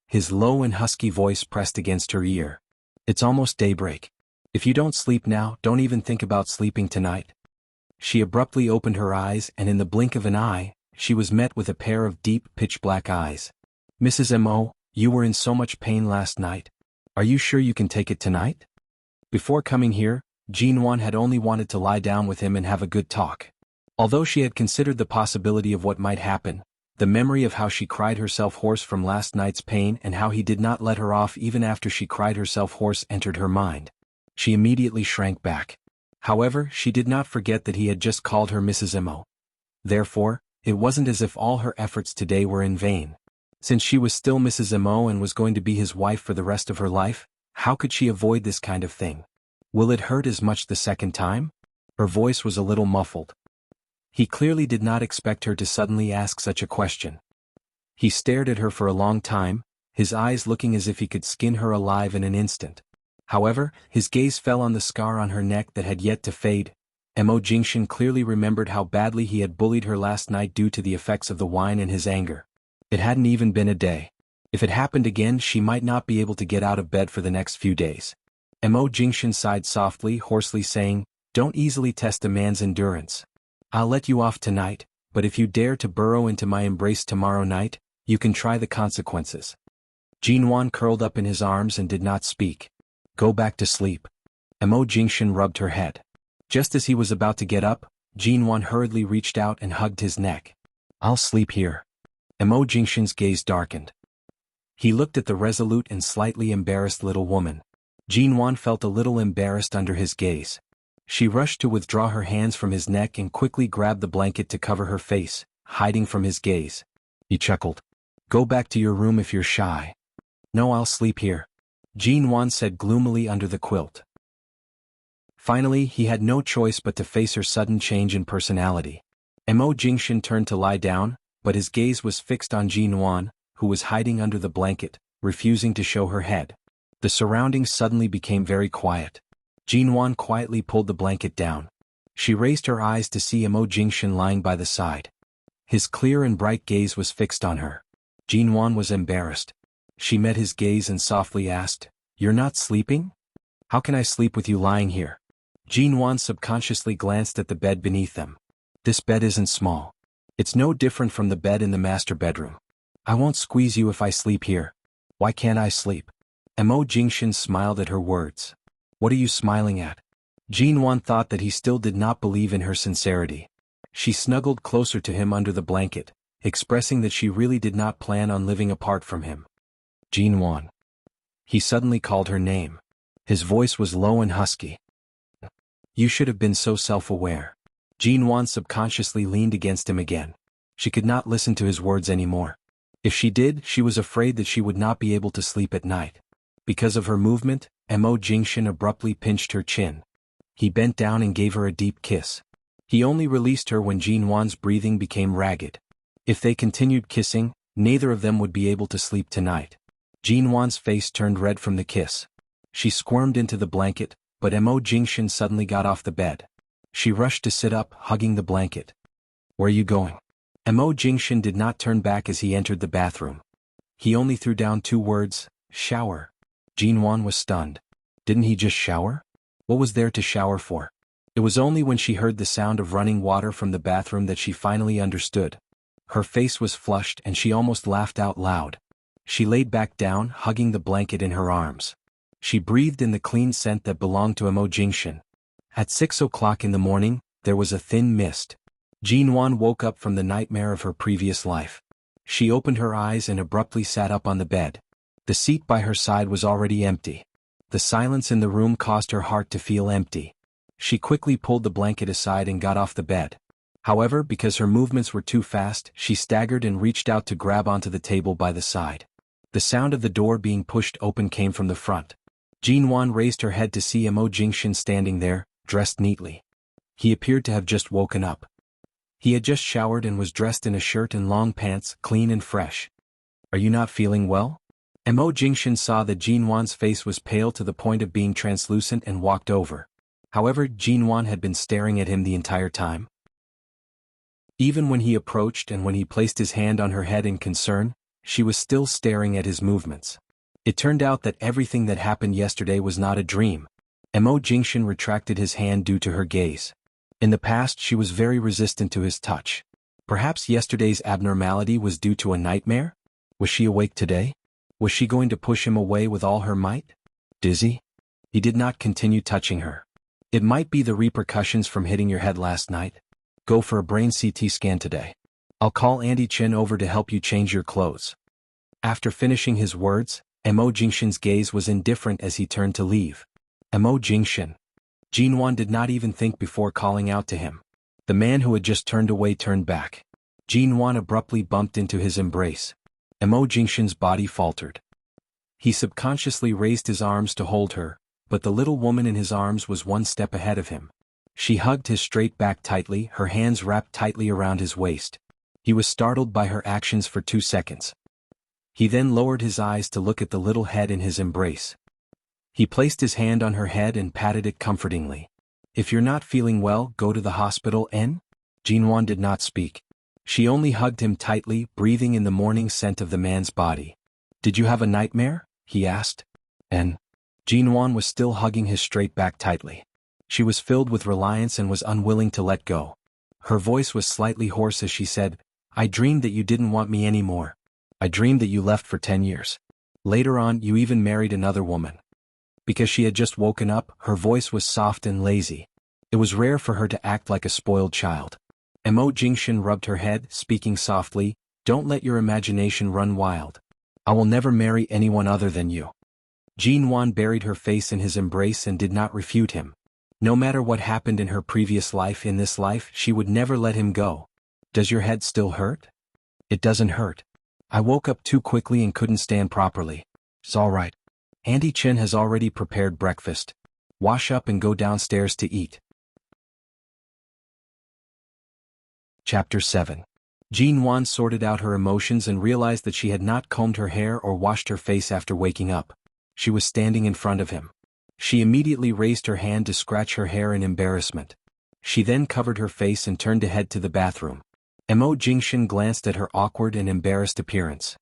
His low and husky voice pressed against her ear. "It's almost daybreak. If you don't sleep now, don't even think about sleeping tonight." She abruptly opened her eyes, and in the blink of an eye, she was met with a pair of deep, pitch-black eyes. "Mrs. Mo, you were in so much pain last night. Are you sure you can take it tonight?" Before coming here, Jinwan had only wanted to lie down with him and have a good talk. Although she had considered the possibility of what might happen, the memory of how she cried herself hoarse from last night's pain and how he did not let her off even after she cried herself hoarse entered her mind. She immediately shrank back. However, she did not forget that he had just called her Mrs. Mo. Therefore, it wasn't as if all her efforts today were in vain. Since she was still Mrs. Mo and was going to be his wife for the rest of her life, how could she avoid this kind of thing? Will it hurt as much the second time? Her voice was a little muffled. He clearly did not expect her to suddenly ask such a question. He stared at her for a long time, his eyes looking as if he could skin her alive in an instant. However, his gaze fell on the scar on her neck that had yet to fade. Mo Jingshan clearly remembered how badly he had bullied her last night due to the effects of the wine and his anger. It hadn't even been a day. If it happened again, she might not be able to get out of bed for the next few days. Mo Jingshan sighed softly, hoarsely saying, "Don't easily test a man's endurance. I'll let you off tonight, but if you dare to burrow into my embrace tomorrow night, you can try the consequences." Jinwan curled up in his arms and did not speak. "Go back to sleep." Mo Jingshan rubbed her head. Just as he was about to get up, Jinwan hurriedly reached out and hugged his neck. "I'll sleep here." Mo Jingshan's gaze darkened. He looked at the resolute and slightly embarrassed little woman. Jinwan felt a little embarrassed under his gaze. She rushed to withdraw her hands from his neck and quickly grabbed the blanket to cover her face, hiding from his gaze. He chuckled. "Go back to your room if you're shy." "No, I'll sleep here," Jinwan said gloomily under the quilt. Finally, he had no choice but to face her sudden change in personality. Mo Jingshan turned to lie down, but his gaze was fixed on Jinwan, who was hiding under the blanket, refusing to show her head. The surroundings suddenly became very quiet. Jinwan quietly pulled the blanket down. She raised her eyes to see Mo Jingshan lying by the side. His clear and bright gaze was fixed on her. Jinwan was embarrassed. She met his gaze and softly asked, "You're not sleeping? How can I sleep with you lying here?" Jinwan subconsciously glanced at the bed beneath them. "This bed isn't small. It's no different from the bed in the master bedroom. I won't squeeze you if I sleep here. Why can't I sleep?" Mo Jingshan smiled at her words. "What are you smiling at?" Jinwan thought that he still did not believe in her sincerity. She snuggled closer to him under the blanket, expressing that she really did not plan on living apart from him. "Jinwan." He suddenly called her name. His voice was low and husky. "You should have been so self-aware." Jinwan subconsciously leaned against him again. She could not listen to his words anymore. If she did, she was afraid that she would not be able to sleep at night. Because of her movement, Mo Jingshan abruptly pinched her chin. He bent down and gave her a deep kiss. He only released her when Jinwan's breathing became ragged. If they continued kissing, neither of them would be able to sleep tonight. Jinwan's face turned red from the kiss. She squirmed into the blanket, but Mo Jingshan suddenly got off the bed. She rushed to sit up, hugging the blanket. "Where are you going?" Mo Jingshan did not turn back as he entered the bathroom. He only threw down 2 words, "Shower." Jinwan was stunned. Didn't he just shower? What was there to shower for? It was only when she heard the sound of running water from the bathroom that she finally understood. Her face was flushed and she almost laughed out loud. She laid back down, hugging the blanket in her arms. She breathed in the clean scent that belonged to Mo Jingshan. At 6 o'clock in the morning, there was a thin mist. Jinwan woke up from the nightmare of her previous life. She opened her eyes and abruptly sat up on the bed. The seat by her side was already empty. The silence in the room caused her heart to feel empty. She quickly pulled the blanket aside and got off the bed. However, because her movements were too fast, she staggered and reached out to grab onto the table by the side. The sound of the door being pushed open came from the front. Jinwan raised her head to see Mo Jingshan standing there, dressed neatly. He appeared to have just woken up. He had just showered and was dressed in a shirt and long pants, clean and fresh. "Are you not feeling well?" Mo Jingshan saw that Jinwan's face was pale to the point of being translucent and walked over. However, Jinwan had been staring at him the entire time. Even when he approached and when he placed his hand on her head in concern, she was still staring at his movements. It turned out that everything that happened yesterday was not a dream. Mo Jingshan retracted his hand due to her gaze. In the past she was very resistant to his touch. Perhaps yesterday's abnormality was due to a nightmare? Was she awake today? Was she going to push him away with all her might? Dizzy? He did not continue touching her. "It might be the repercussions from hitting your head last night. Go for a brain CT scan today. I'll call Auntie Chin over to help you change your clothes." After finishing his words, Mo Jingshan's gaze was indifferent as he turned to leave. Mo Jingshan. Jinwan did not even think before calling out to him. The man who had just turned away turned back. Jinwan abruptly bumped into his embrace. Mo Jingshan's body faltered. He subconsciously raised his arms to hold her, but the little woman in his arms was 1 step ahead of him. She hugged his straight back tightly, her hands wrapped tightly around his waist. He was startled by her actions for 2 seconds. He then lowered his eyes to look at the little head in his embrace. He placed his hand on her head and patted it comfortingly. "If you're not feeling well, go to the hospital, N?" Jinwan did not speak. She only hugged him tightly, breathing in the morning scent of the man's body. "Did you have a nightmare?" he asked. "N?" Jinwan was still hugging his straight back tightly. She was filled with reliance and was unwilling to let go. Her voice was slightly hoarse as she said, "I dreamed that you didn't want me anymore. I dreamed that you left for 10 years. Later on, you even married another woman." Because she had just woken up, her voice was soft and lazy. It was rare for her to act like a spoiled child. Mo Jingshan rubbed her head, speaking softly, "Don't let your imagination run wild. I will never marry anyone other than you." Jinwan buried her face in his embrace and did not refute him. No matter what happened in her previous life, in this life she would never let him go. "Does your head still hurt?" "It doesn't hurt. I woke up too quickly and couldn't stand properly. It's all right. Auntie Chin has already prepared breakfast. Wash up and go downstairs to eat." Chapter 7. Jinwan sorted out her emotions and realized that she had not combed her hair or washed her face after waking up. She was standing in front of him. She immediately raised her hand to scratch her hair in embarrassment. She then covered her face and turned to head to the bathroom. Mo Jingshan glanced at her awkward and embarrassed appearance.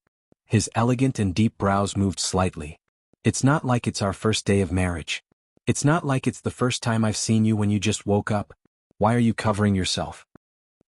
His elegant and deep brows moved slightly. "It's not like it's our first day of marriage. It's not like it's the first time I've seen you when you just woke up. Why are you covering yourself?"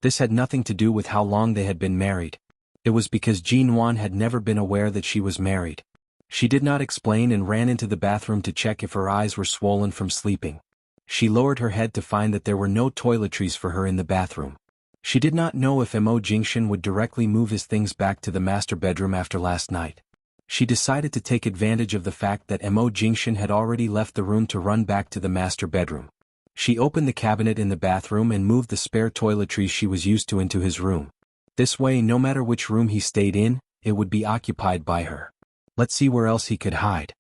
This had nothing to do with how long they had been married. It was because Jinwan had never been aware that she was married. She did not explain and ran into the bathroom to check if her eyes were swollen from sleeping. She lowered her head to find that there were no toiletries for her in the bathroom. She did not know if Mo Jingshan would directly move his things back to the master bedroom after last night. She decided to take advantage of the fact that Mo Jingshan had already left the room to run back to the master bedroom. She opened the cabinet in the bathroom and moved the spare toiletries she was used to into his room. This way, no matter which room he stayed in, it would be occupied by her. Let's see where else he could hide.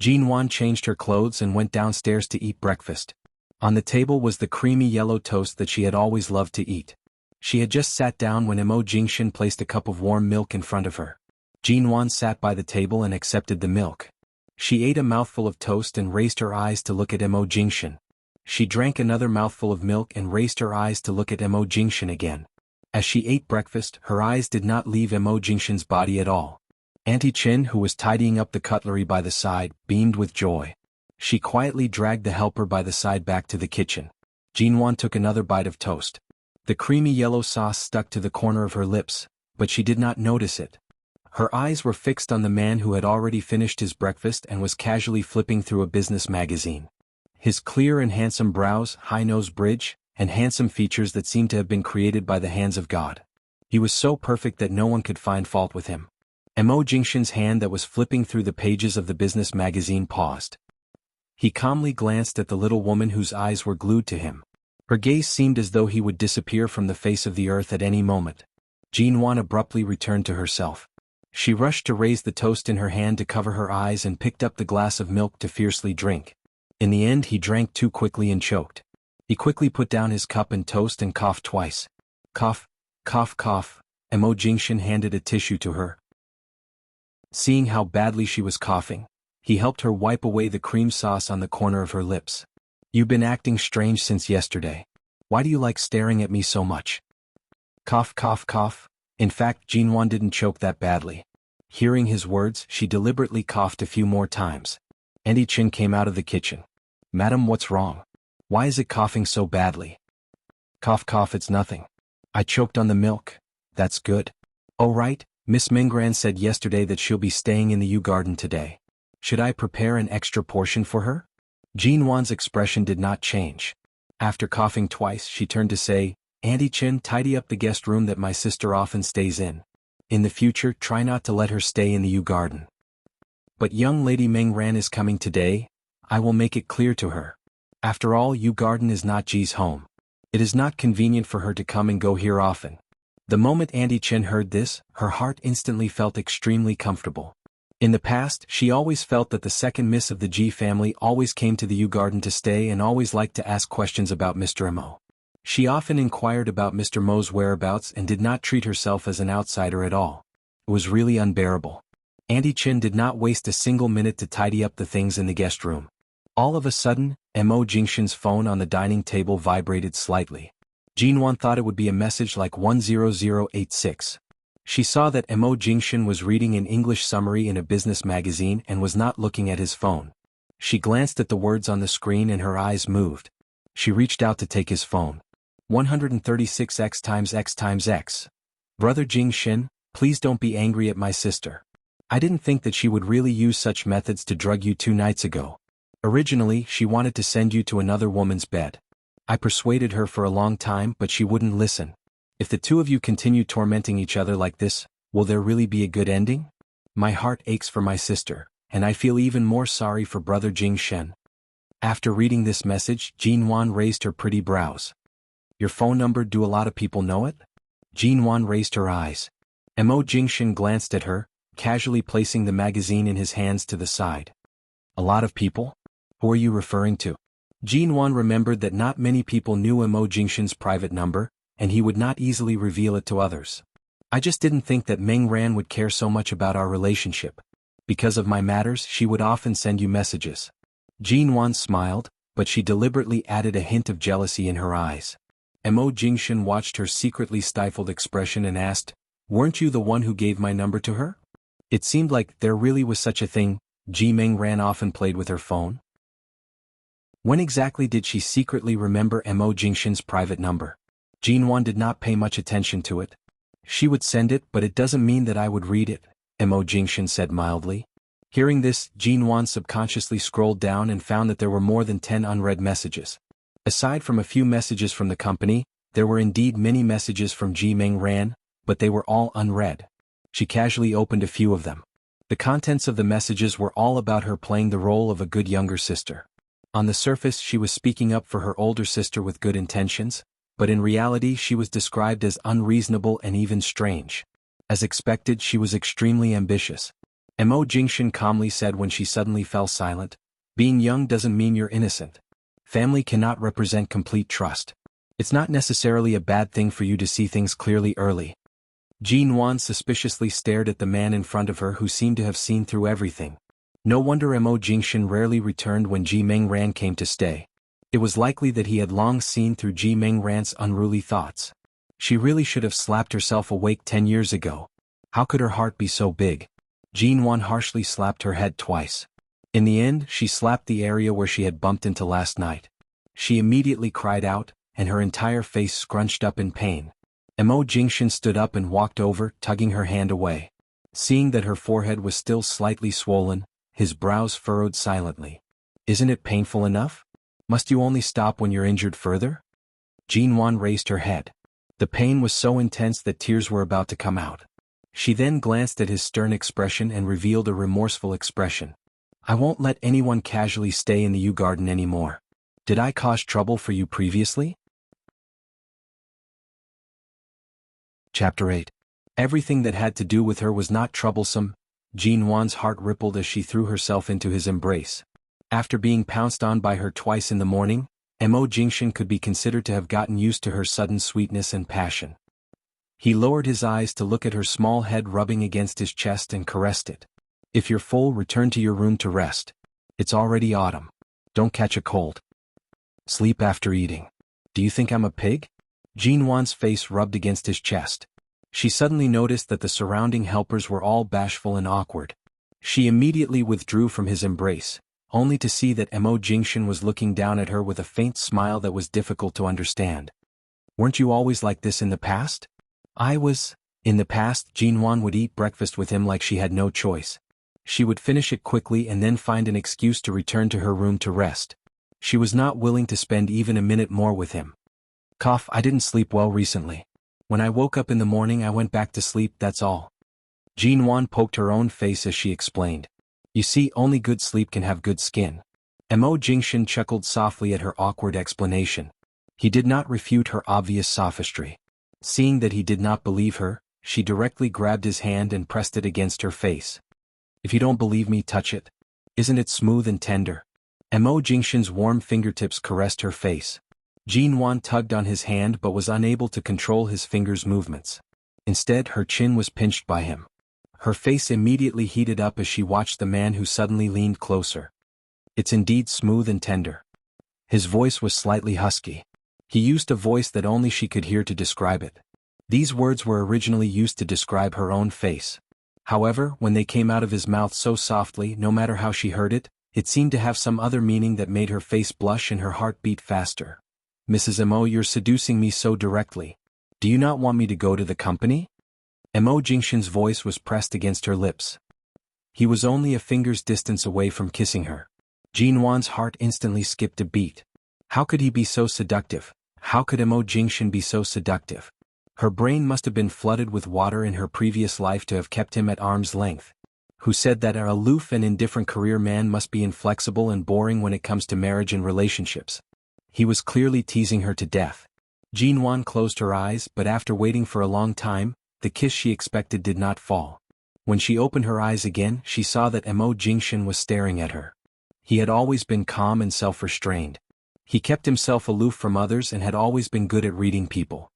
Jinwan changed her clothes and went downstairs to eat breakfast. On the table was the creamy yellow toast that she had always loved to eat. She had just sat down when Mo Jingshan placed a cup of warm milk in front of her. Jinwan sat by the table and accepted the milk. She ate a mouthful of toast and raised her eyes to look at Mo Jingshan. She drank another mouthful of milk and raised her eyes to look at Mo Jingshan again. As she ate breakfast, her eyes did not leave Mo Jingshan's body at all. Auntie Chin, who was tidying up the cutlery by the side, beamed with joy. She quietly dragged the helper by the side back to the kitchen. Jinwan took another bite of toast. The creamy yellow sauce stuck to the corner of her lips, but she did not notice it. Her eyes were fixed on the man who had already finished his breakfast and was casually flipping through a business magazine. His clear and handsome brows, high nose bridge, and handsome features that seemed to have been created by the hands of God. He was so perfect that no one could find fault with him. Mo Jingshan's hand that was flipping through the pages of the business magazine paused. He calmly glanced at the little woman whose eyes were glued to him. Her gaze seemed as though he would disappear from the face of the earth at any moment. Jinwan abruptly returned to herself. She rushed to raise the toast in her hand to cover her eyes and picked up the glass of milk to fiercely drink. In the end he drank too quickly and choked. He quickly put down his cup and toast and coughed twice. Cough, cough, cough. Mo Jingshan handed a tissue to her. Seeing how badly she was coughing, he helped her wipe away the cream sauce on the corner of her lips. You've been acting strange since yesterday. Why do you like staring at me so much? Cough, cough, cough. In fact, Jinwan didn't choke that badly. Hearing his words, she deliberately coughed a few more times. Auntie Chin came out of the kitchen. Madam, what's wrong? Why is it coughing so badly? Cough, cough, it's nothing. I choked on the milk. That's good. Oh right, Miss Minggran said yesterday that she'll be staying in the Yew Garden today. Should I prepare an extra portion for her? Jinwan's expression did not change. After coughing twice, she turned to say, Auntie Chin, tidy up the guest room that my sister often stays in. In the future, try not to let her stay in the Yew Garden. But young Lady Minggran is coming today. I will make it clear to her. After all, Yew Garden is not Ji's home. It is not convenient for her to come and go here often. The moment Auntie Chin heard this, her heart instantly felt extremely comfortable. In the past, she always felt that the second miss of the Ji family always came to the Yew Garden to stay and always liked to ask questions about Mr. Mo. She often inquired about Mr. Mo's whereabouts and did not treat herself as an outsider at all. It was really unbearable. Auntie Chin did not waste a single minute to tidy up the things in the guest room. All of a sudden, Mo Jingshan's phone on the dining table vibrated slightly. Jinwan thought it would be a message like 10086. She saw that Mo Jingshan was reading an English summary in a business magazine and was not looking at his phone. She glanced at the words on the screen and her eyes moved. She reached out to take his phone. 136x times x times x. Brother Jingshan, please don't be angry at my sister. I didn't think that she would really use such methods to drug you 2 nights ago. Originally, she wanted to send you to another woman's bed. I persuaded her for a long time, but she wouldn't listen. If the two of you continue tormenting each other like this, will there really be a good ending? My heart aches for my sister, and I feel even more sorry for Brother Jingshan. After reading this message, Jinwan raised her pretty brows. Your phone number, do a lot of people know it? Jinwan raised her eyes. Mo Jingshan glanced at her, casually placing the magazine in his hands to the side. A lot of people? Who are you referring to? Jinwan remembered that not many people knew Mo Jingshan's private number, and he would not easily reveal it to others. I just didn't think that Minggran would care so much about our relationship. Because of my matters, she would often send you messages. Jinwan smiled, but she deliberately added a hint of jealousy in her eyes. Mo Jingshan watched her secretly stifled expression and asked, weren't you the one who gave my number to her? It seemed like there really was such a thing. Ji Minggran often played with her phone. When exactly did she secretly remember Mo Jingshan's private number? Jinwan did not pay much attention to it. She would send it, but it doesn't mean that I would read it, Mo Jingshan said mildly. Hearing this, Jinwan subconsciously scrolled down and found that there were more than 10 unread messages. Aside from a few messages from the company, there were indeed many messages from Ji Minggran, but they were all unread. She casually opened a few of them. The contents of the messages were all about her playing the role of a good younger sister. On the surface, she was speaking up for her older sister with good intentions, but in reality she was described as unreasonable and even strange. As expected, she was extremely ambitious. Mo Jingshan calmly said when she suddenly fell silent. Being young doesn't mean you're innocent. Family cannot represent complete trust. It's not necessarily a bad thing for you to see things clearly early. Jin Wan suspiciously stared at the man in front of her who seemed to have seen through everything. No wonder Mo Jingshan rarely returned when Ji Mengran came to stay. It was likely that he had long seen through Ji Mengran's unruly thoughts. She really should have slapped herself awake 10 years ago. How could her heart be so big? Jin Wan harshly slapped her head twice. In the end, she slapped the area where she had bumped into last night. She immediately cried out, and her entire face scrunched up in pain. Mo Jingshan stood up and walked over, tugging her hand away. Seeing that her forehead was still slightly swollen, his brows furrowed silently. Isn't it painful enough? Must you only stop when you're injured further? Jin Wan raised her head. The pain was so intense that tears were about to come out. She then glanced at his stern expression and revealed a remorseful expression. I won't let anyone casually stay in the U Garden anymore. Did I cause trouble for you previously? Chapter 8. Everything that had to do with her was not troublesome. Jin Wan's heart rippled as she threw herself into his embrace. After being pounced on by her twice in the morning, Mo Jingshan could be considered to have gotten used to her sudden sweetness and passion. He lowered his eyes to look at her small head rubbing against his chest and caressed it. If you're full, return to your room to rest. It's already autumn. Don't catch a cold. Sleep after eating. Do you think I'm a pig? Jin Wan's face rubbed against his chest. She suddenly noticed that the surrounding helpers were all bashful and awkward. She immediately withdrew from his embrace, only to see that Mo Jingshan was looking down at her with a faint smile that was difficult to understand. Weren't you always like this in the past? I was. In the past, Jin Wan would eat breakfast with him like she had no choice. She would finish it quickly and then find an excuse to return to her room to rest. She was not willing to spend even a minute more with him. Cough, I didn't sleep well recently. When I woke up in the morning I went back to sleep, that's all. Jin Wan poked her own face as she explained. You see, only good sleep can have good skin. Mo Jingshan chuckled softly at her awkward explanation. He did not refute her obvious sophistry. Seeing that he did not believe her, she directly grabbed his hand and pressed it against her face. If you don't believe me, touch it. Isn't it smooth and tender? Mo Jingshan's warm fingertips caressed her face. Jin Wan tugged on his hand but was unable to control his fingers' movements. Instead, her chin was pinched by him. Her face immediately heated up as she watched the man who suddenly leaned closer. It's indeed smooth and tender. His voice was slightly husky. He used a voice that only she could hear to describe it. These words were originally used to describe her own face. However, when they came out of his mouth so softly, no matter how she heard it, it seemed to have some other meaning that made her face blush and her heart beat faster. Mrs. Mo, you're seducing me so directly. Do you not want me to go to the company? Mo Jingshan's voice was pressed against her lips. He was only a finger's distance away from kissing her. Jin Wan's heart instantly skipped a beat. How could he be so seductive? How could Mo Jingshan be so seductive? Her brain must have been flooded with water in her previous life to have kept him at arm's length. Who said that an aloof and indifferent career man must be inflexible and boring when it comes to marriage and relationships? He was clearly teasing her to death. Jin Wan closed her eyes, but after waiting for a long time, the kiss she expected did not fall. When she opened her eyes again, she saw that Mo Jingshan was staring at her. He had always been calm and self-restrained. He kept himself aloof from others and had always been good at reading people.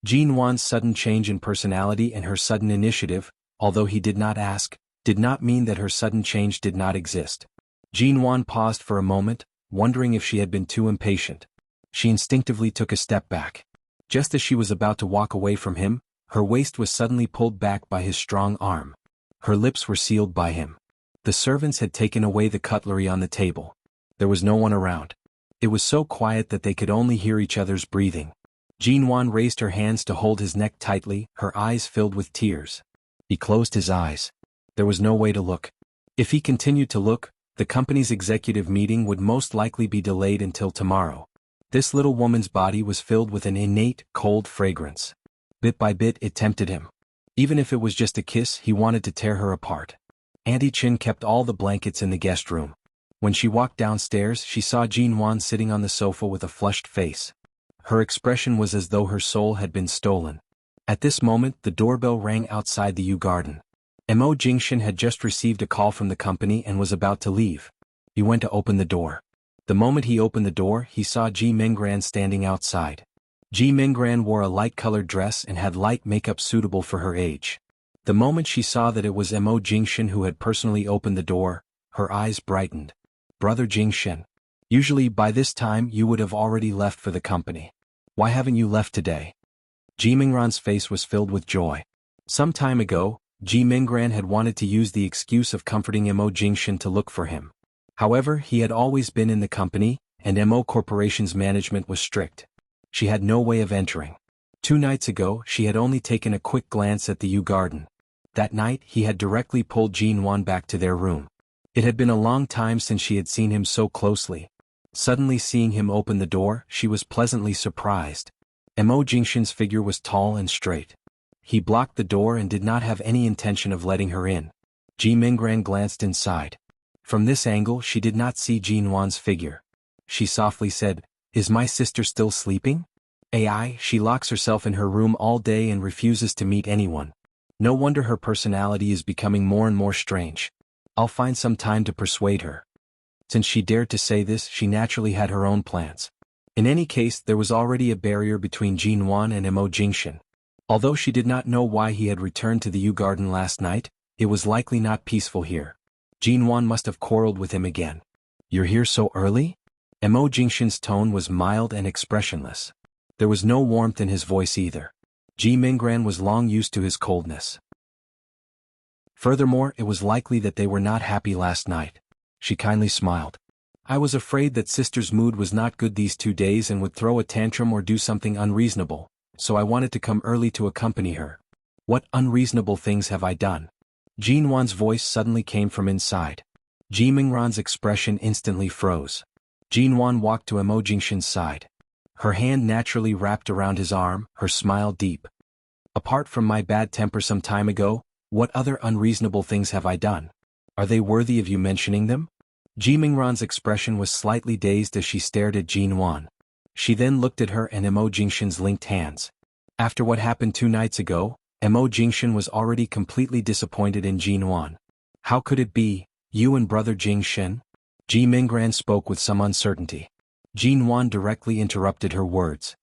Jin Wan's sudden change in personality and her sudden initiative, although he did not ask, did not mean that her sudden change did not exist. Jin Wan paused for a moment, wondering if she had been too impatient. She instinctively took a step back. Just as she was about to walk away from him, her waist was suddenly pulled back by his strong arm. Her lips were sealed by him. The servants had taken away the cutlery on the table. There was no one around. It was so quiet that they could only hear each other's breathing. Jin Wan raised her hands to hold his neck tightly, her eyes filled with tears. He closed his eyes. There was no way to look. If he continued to look, the company's executive meeting would most likely be delayed until tomorrow. This little woman's body was filled with an innate, cold fragrance. Bit by bit it tempted him. Even if it was just a kiss, he wanted to tear her apart. Auntie Chin kept all the blankets in the guest room. When she walked downstairs, she saw Jin Wan sitting on the sofa with a flushed face. Her expression was as though her soul had been stolen. At this moment, the doorbell rang outside the U Garden. Mo Jingshin had just received a call from the company and was about to leave. He went to open the door. The moment he opened the door, he saw Ji Minggran standing outside. Ji Minggran wore a light-colored dress and had light makeup suitable for her age. The moment she saw that it was Mo Jingshin who had personally opened the door, her eyes brightened. "Brother Jingshin. Usually by this time you would have already left for the company. Why haven't you left today?" Ji Minggran's face was filled with joy. Some time ago, Ji Minggran had wanted to use the excuse of comforting Mo Jingshin to look for him. However, he had always been in the company, and Mo Corporation's management was strict. She had no way of entering. 2 nights ago, she had only taken a quick glance at the U Garden. That night, he had directly pulled Jinwan back to their room. It had been a long time since she had seen him so closely. Suddenly seeing him open the door, she was pleasantly surprised. Mo Jingshin's figure was tall and straight. He blocked the door and did not have any intention of letting her in. Ji Minggran glanced inside. From this angle she did not see Jinwan's figure. She softly said, "Is my sister still sleeping? She locks herself in her room all day and refuses to meet anyone. No wonder her personality is becoming more and more strange. I'll find some time to persuade her." Since she dared to say this, she naturally had her own plans. In any case, there was already a barrier between Jinwan and Mo Jingshin. Although she did not know why he had returned to the U Garden last night, it was likely not peaceful here. Jinwan must have quarreled with him again. "You're here so early?" Mo Jingshin's tone was mild and expressionless. There was no warmth in his voice either. Ji Minggran was long used to his coldness. Furthermore, it was likely that they were not happy last night. She kindly smiled. "I was afraid that sister's mood was not good these 2 days and would throw a tantrum or do something unreasonable, so I wanted to come early to accompany her." "What unreasonable things have I done?" Jinwan's voice suddenly came from inside. Ji Minggran's expression instantly froze. Jinwan walked to Mo Jingshin's side. Her hand naturally wrapped around his arm, her smile deep. "Apart from my bad temper some time ago, what other unreasonable things have I done? Are they worthy of you mentioning them?" Ji Minggran's expression was slightly dazed as she stared at Jinwan. She then looked at her and Mo Jingshin's linked hands. After what happened 2 nights ago, Mo Jingshin was already completely disappointed in Jinwan. "How could it be, you and brother Jingshin?" Ji Minggran spoke with some uncertainty. Jinwan directly interrupted her words.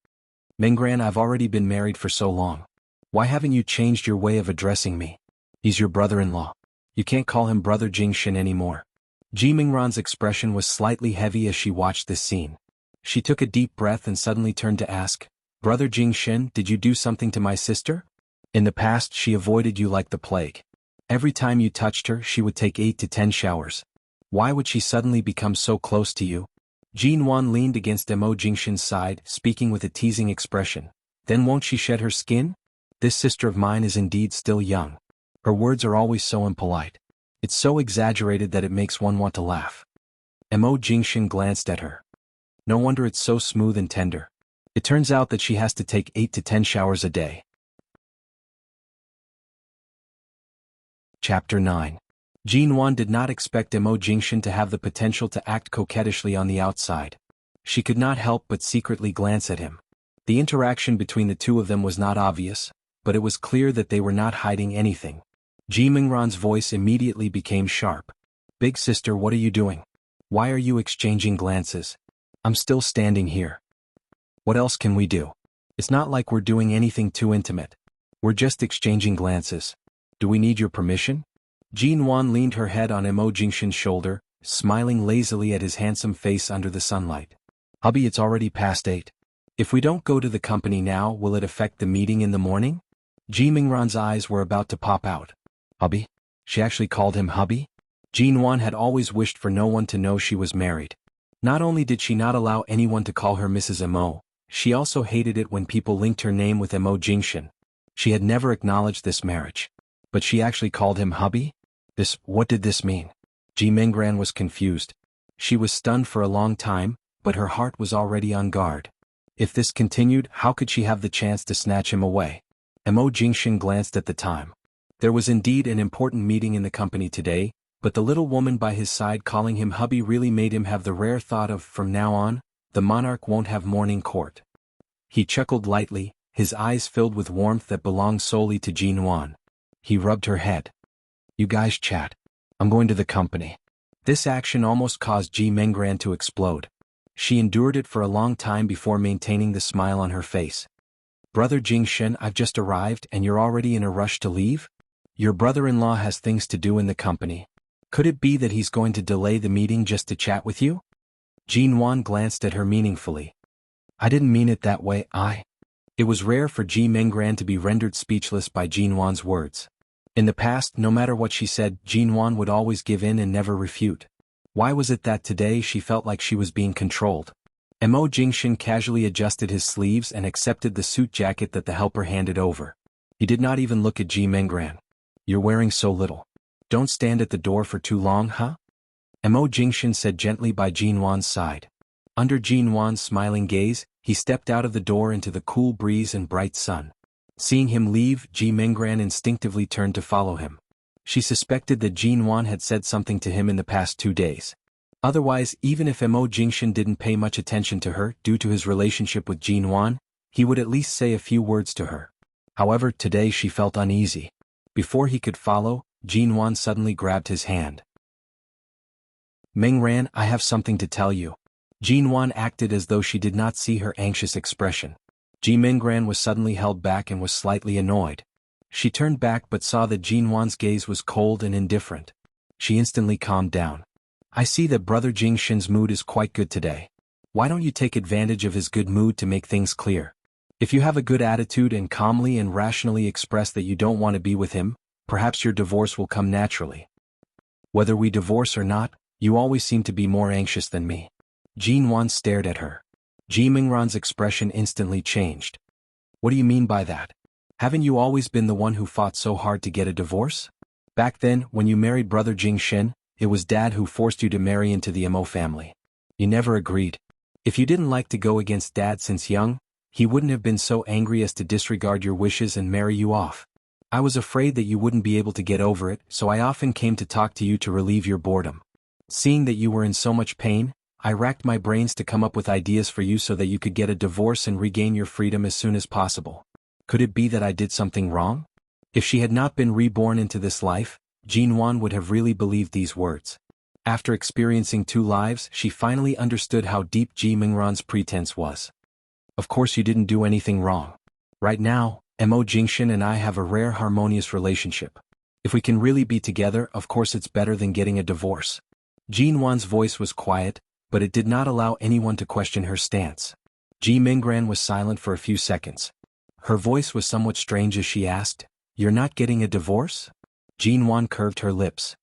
"Minggran, I've already been married for so long. Why haven't you changed your way of addressing me? He's your brother-in-law. You can't call him brother Jingshin anymore." Ji Minggran's expression was slightly heavy as she watched this scene. She took a deep breath and suddenly turned to ask, "Brother Jingshin, did you do something to my sister? In the past she avoided you like the plague. Every time you touched her she would take 8 to 10 showers. Why would she suddenly become so close to you?" Jinwan leaned against Mo Jingshin's side, speaking with a teasing expression. "Then won't she shed her skin? This sister of mine is indeed still young. Her words are always so impolite. It's so exaggerated that it makes one want to laugh." Mo Jingshin glanced at her. "No wonder it's so smooth and tender. It turns out that she has to take 8 to 10 showers a day." Chapter 9. Jinwan did not expect Mo Jingshin to have the potential to act coquettishly on the outside. She could not help but secretly glance at him. The interaction between the two of them was not obvious, but it was clear that they were not hiding anything. Ji Minggran's voice immediately became sharp. "Big sister, what are you doing? Why are you exchanging glances? I'm still standing here. What else can we do? It's not like we're doing anything too intimate. We're just exchanging glances. Do we need your permission?" Jinwan leaned her head on Mo Jingshin's shoulder, smiling lazily at his handsome face under the sunlight. "Hubby, it's already past 8. If we don't go to the company now, will it affect the meeting in the morning?" Ji Minggran's eyes were about to pop out. "Hubby?" She actually called him hubby? Jinwan had always wished for no one to know she was married. Not only did she not allow anyone to call her Mrs. Mo, she also hated it when people linked her name with Mo Jingshin. She had never acknowledged this marriage. But she actually called him hubby? What did this mean? Ji Minggran was confused. She was stunned for a long time, but her heart was already on guard. If this continued, how could she have the chance to snatch him away? Mo Jingshin glanced at the time. There was indeed an important meeting in the company today, but the little woman by his side calling him hubby really made him have the rare thought of, from now on, the monarch won't have morning court. He chuckled lightly, his eyes filled with warmth that belonged solely to Jinwan. He rubbed her head. You guys chat. I'm going to the company. This action almost caused Ji Mengran to explode. She endured it for a long time before maintaining the smile on her face. Brother Jingshen, I've just arrived and you're already in a rush to leave? Your brother-in-law has things to do in the company. Could it be that he's going to delay the meeting just to chat with you? Jinwan glanced at her meaningfully. I didn't mean it that way, It was rare for Ji Mengran to be rendered speechless by Jinwan's words. In the past, no matter what she said, Jinwan would always give in and never refute. Why was it that today she felt like she was being controlled? Mo Jingshin casually adjusted his sleeves and accepted the suit jacket that the helper handed over. He did not even look at Ji Mengran. You're wearing so little. Don't stand at the door for too long, huh? Mo Jingshin said gently by Jinwan's side. Under Jinwan's smiling gaze, he stepped out of the door into the cool breeze and bright sun. Seeing him leave, Ji Mengran instinctively turned to follow him. She suspected that Jinwan had said something to him in the past 2 days. Otherwise, even if Mo Jingshin didn't pay much attention to her due to his relationship with Jinwan, he would at least say a few words to her. However, today she felt uneasy. Before he could follow, Jinwan suddenly grabbed his hand. Mengran, I have something to tell you. Jinwan acted as though she did not see her anxious expression. Ji Mengran was suddenly held back and was slightly annoyed. She turned back but saw that Jinwan's gaze was cold and indifferent. She instantly calmed down. I see that Brother Jingshin's mood is quite good today. Why don't you take advantage of his good mood to make things clear? If you have a good attitude and calmly and rationally express that you don't want to be with him, perhaps your divorce will come naturally. Whether we divorce or not, you always seem to be more anxious than me. Jinwan stared at her. Ji Mengran's expression instantly changed. What do you mean by that? Haven't you always been the one who fought so hard to get a divorce? Back then, when you married Brother Jingshin, it was Dad who forced you to marry into the Mo family. You never agreed. If you didn't like to go against Dad since young, he wouldn't have been so angry as to disregard your wishes and marry you off. I was afraid that you wouldn't be able to get over it, so I often came to talk to you to relieve your boredom. Seeing that you were in so much pain, I racked my brains to come up with ideas for you so that you could get a divorce and regain your freedom as soon as possible. Could it be that I did something wrong? If she had not been reborn into this life, Jinwan would have really believed these words. After experiencing 2 lives, she finally understood how deep Ji Mengran's pretense was. Of course you didn't do anything wrong. Right now, Mo Jingshin and I have a rare harmonious relationship. If we can really be together, of course it's better than getting a divorce. Jinwan's voice was quiet, but it did not allow anyone to question her stance. Ji Mengran was silent for a few seconds. Her voice was somewhat strange as she asked, You're not getting a divorce? Jinwan curved her lips.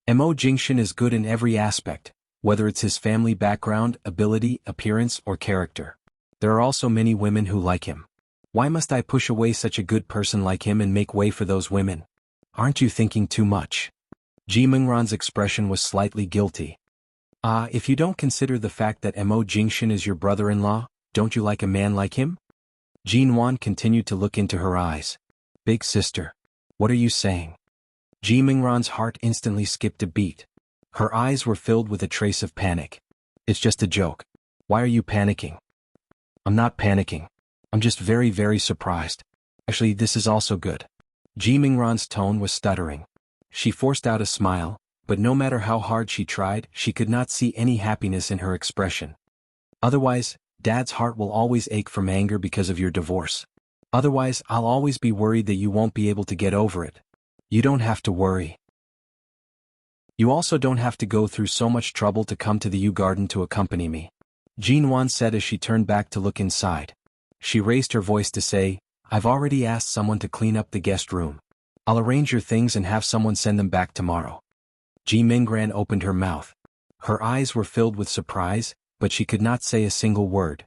Mo Jingshin is good in every aspect, whether it's his family background, ability, appearance, or character. There are also many women who like him. Why must I push away such a good person like him and make way for those women? Aren't you thinking too much? Ji Mengran's expression was slightly guilty. If you don't consider the fact that Mo Jingshin is your brother-in-law, don't you like a man like him? Jinwan continued to look into her eyes. Big sister, what are you saying? Ji Mengran's heart instantly skipped a beat. Her eyes were filled with a trace of panic. It's just a joke. Why are you panicking? I'm not panicking. I'm just very, very surprised. Actually, this is also good. Ji Mengran's tone was stuttering. She forced out a smile, but no matter how hard she tried, she could not see any happiness in her expression. Otherwise, Dad's heart will always ache from anger because of your divorce. Otherwise, I'll always be worried that you won't be able to get over it. You don't have to worry. You also don't have to go through so much trouble to come to the U Garden to accompany me. Jinwan said as she turned back to look inside. She raised her voice to say, I've already asked someone to clean up the guest room. I'll arrange your things and have someone send them back tomorrow. Ji Mengran opened her mouth. Her eyes were filled with surprise, but she could not say a single word.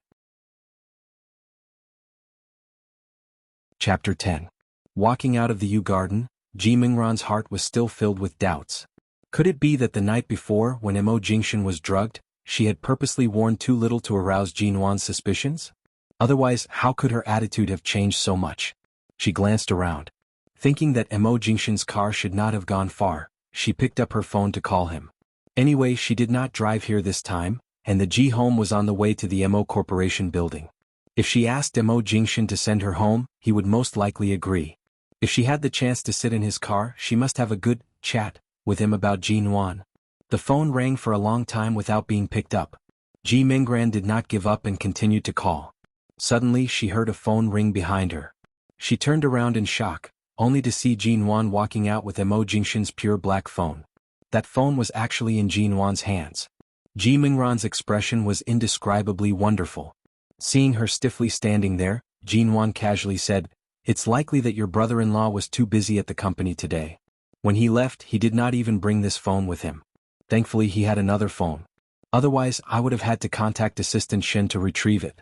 Chapter 10. Walking out of the U Garden, Ji Mengran's heart was still filled with doubts. Could it be that the night before, when Mo Jingshin was drugged, she had purposely worn too little to arouse Jinwan's suspicions? Otherwise, how could her attitude have changed so much? She glanced around. Thinking that Mo Jingshin's car should not have gone far, she picked up her phone to call him. Anyway, she did not drive here this time, and the Ji home was on the way to the Mo Corporation building. If she asked Mo Jingshin to send her home, he would most likely agree. If she had the chance to sit in his car, she must have a good chat with him about Jinwan. The phone rang for a long time without being picked up. Ji Minggran did not give up and continued to call. Suddenly she heard a phone ring behind her. She turned around in shock, only to see Jinwan walking out with Mo Jingshan's pure black phone. That phone was actually in Jinwan's hands. Ji Minggran's expression was indescribably wonderful. Seeing her stiffly standing there, Jinwan casually said, "It's likely that your brother-in-law was too busy at the company today. When he left, he did not even bring this phone with him. Thankfully he had another phone. Otherwise I would have had to contact Assistant Shen to retrieve it."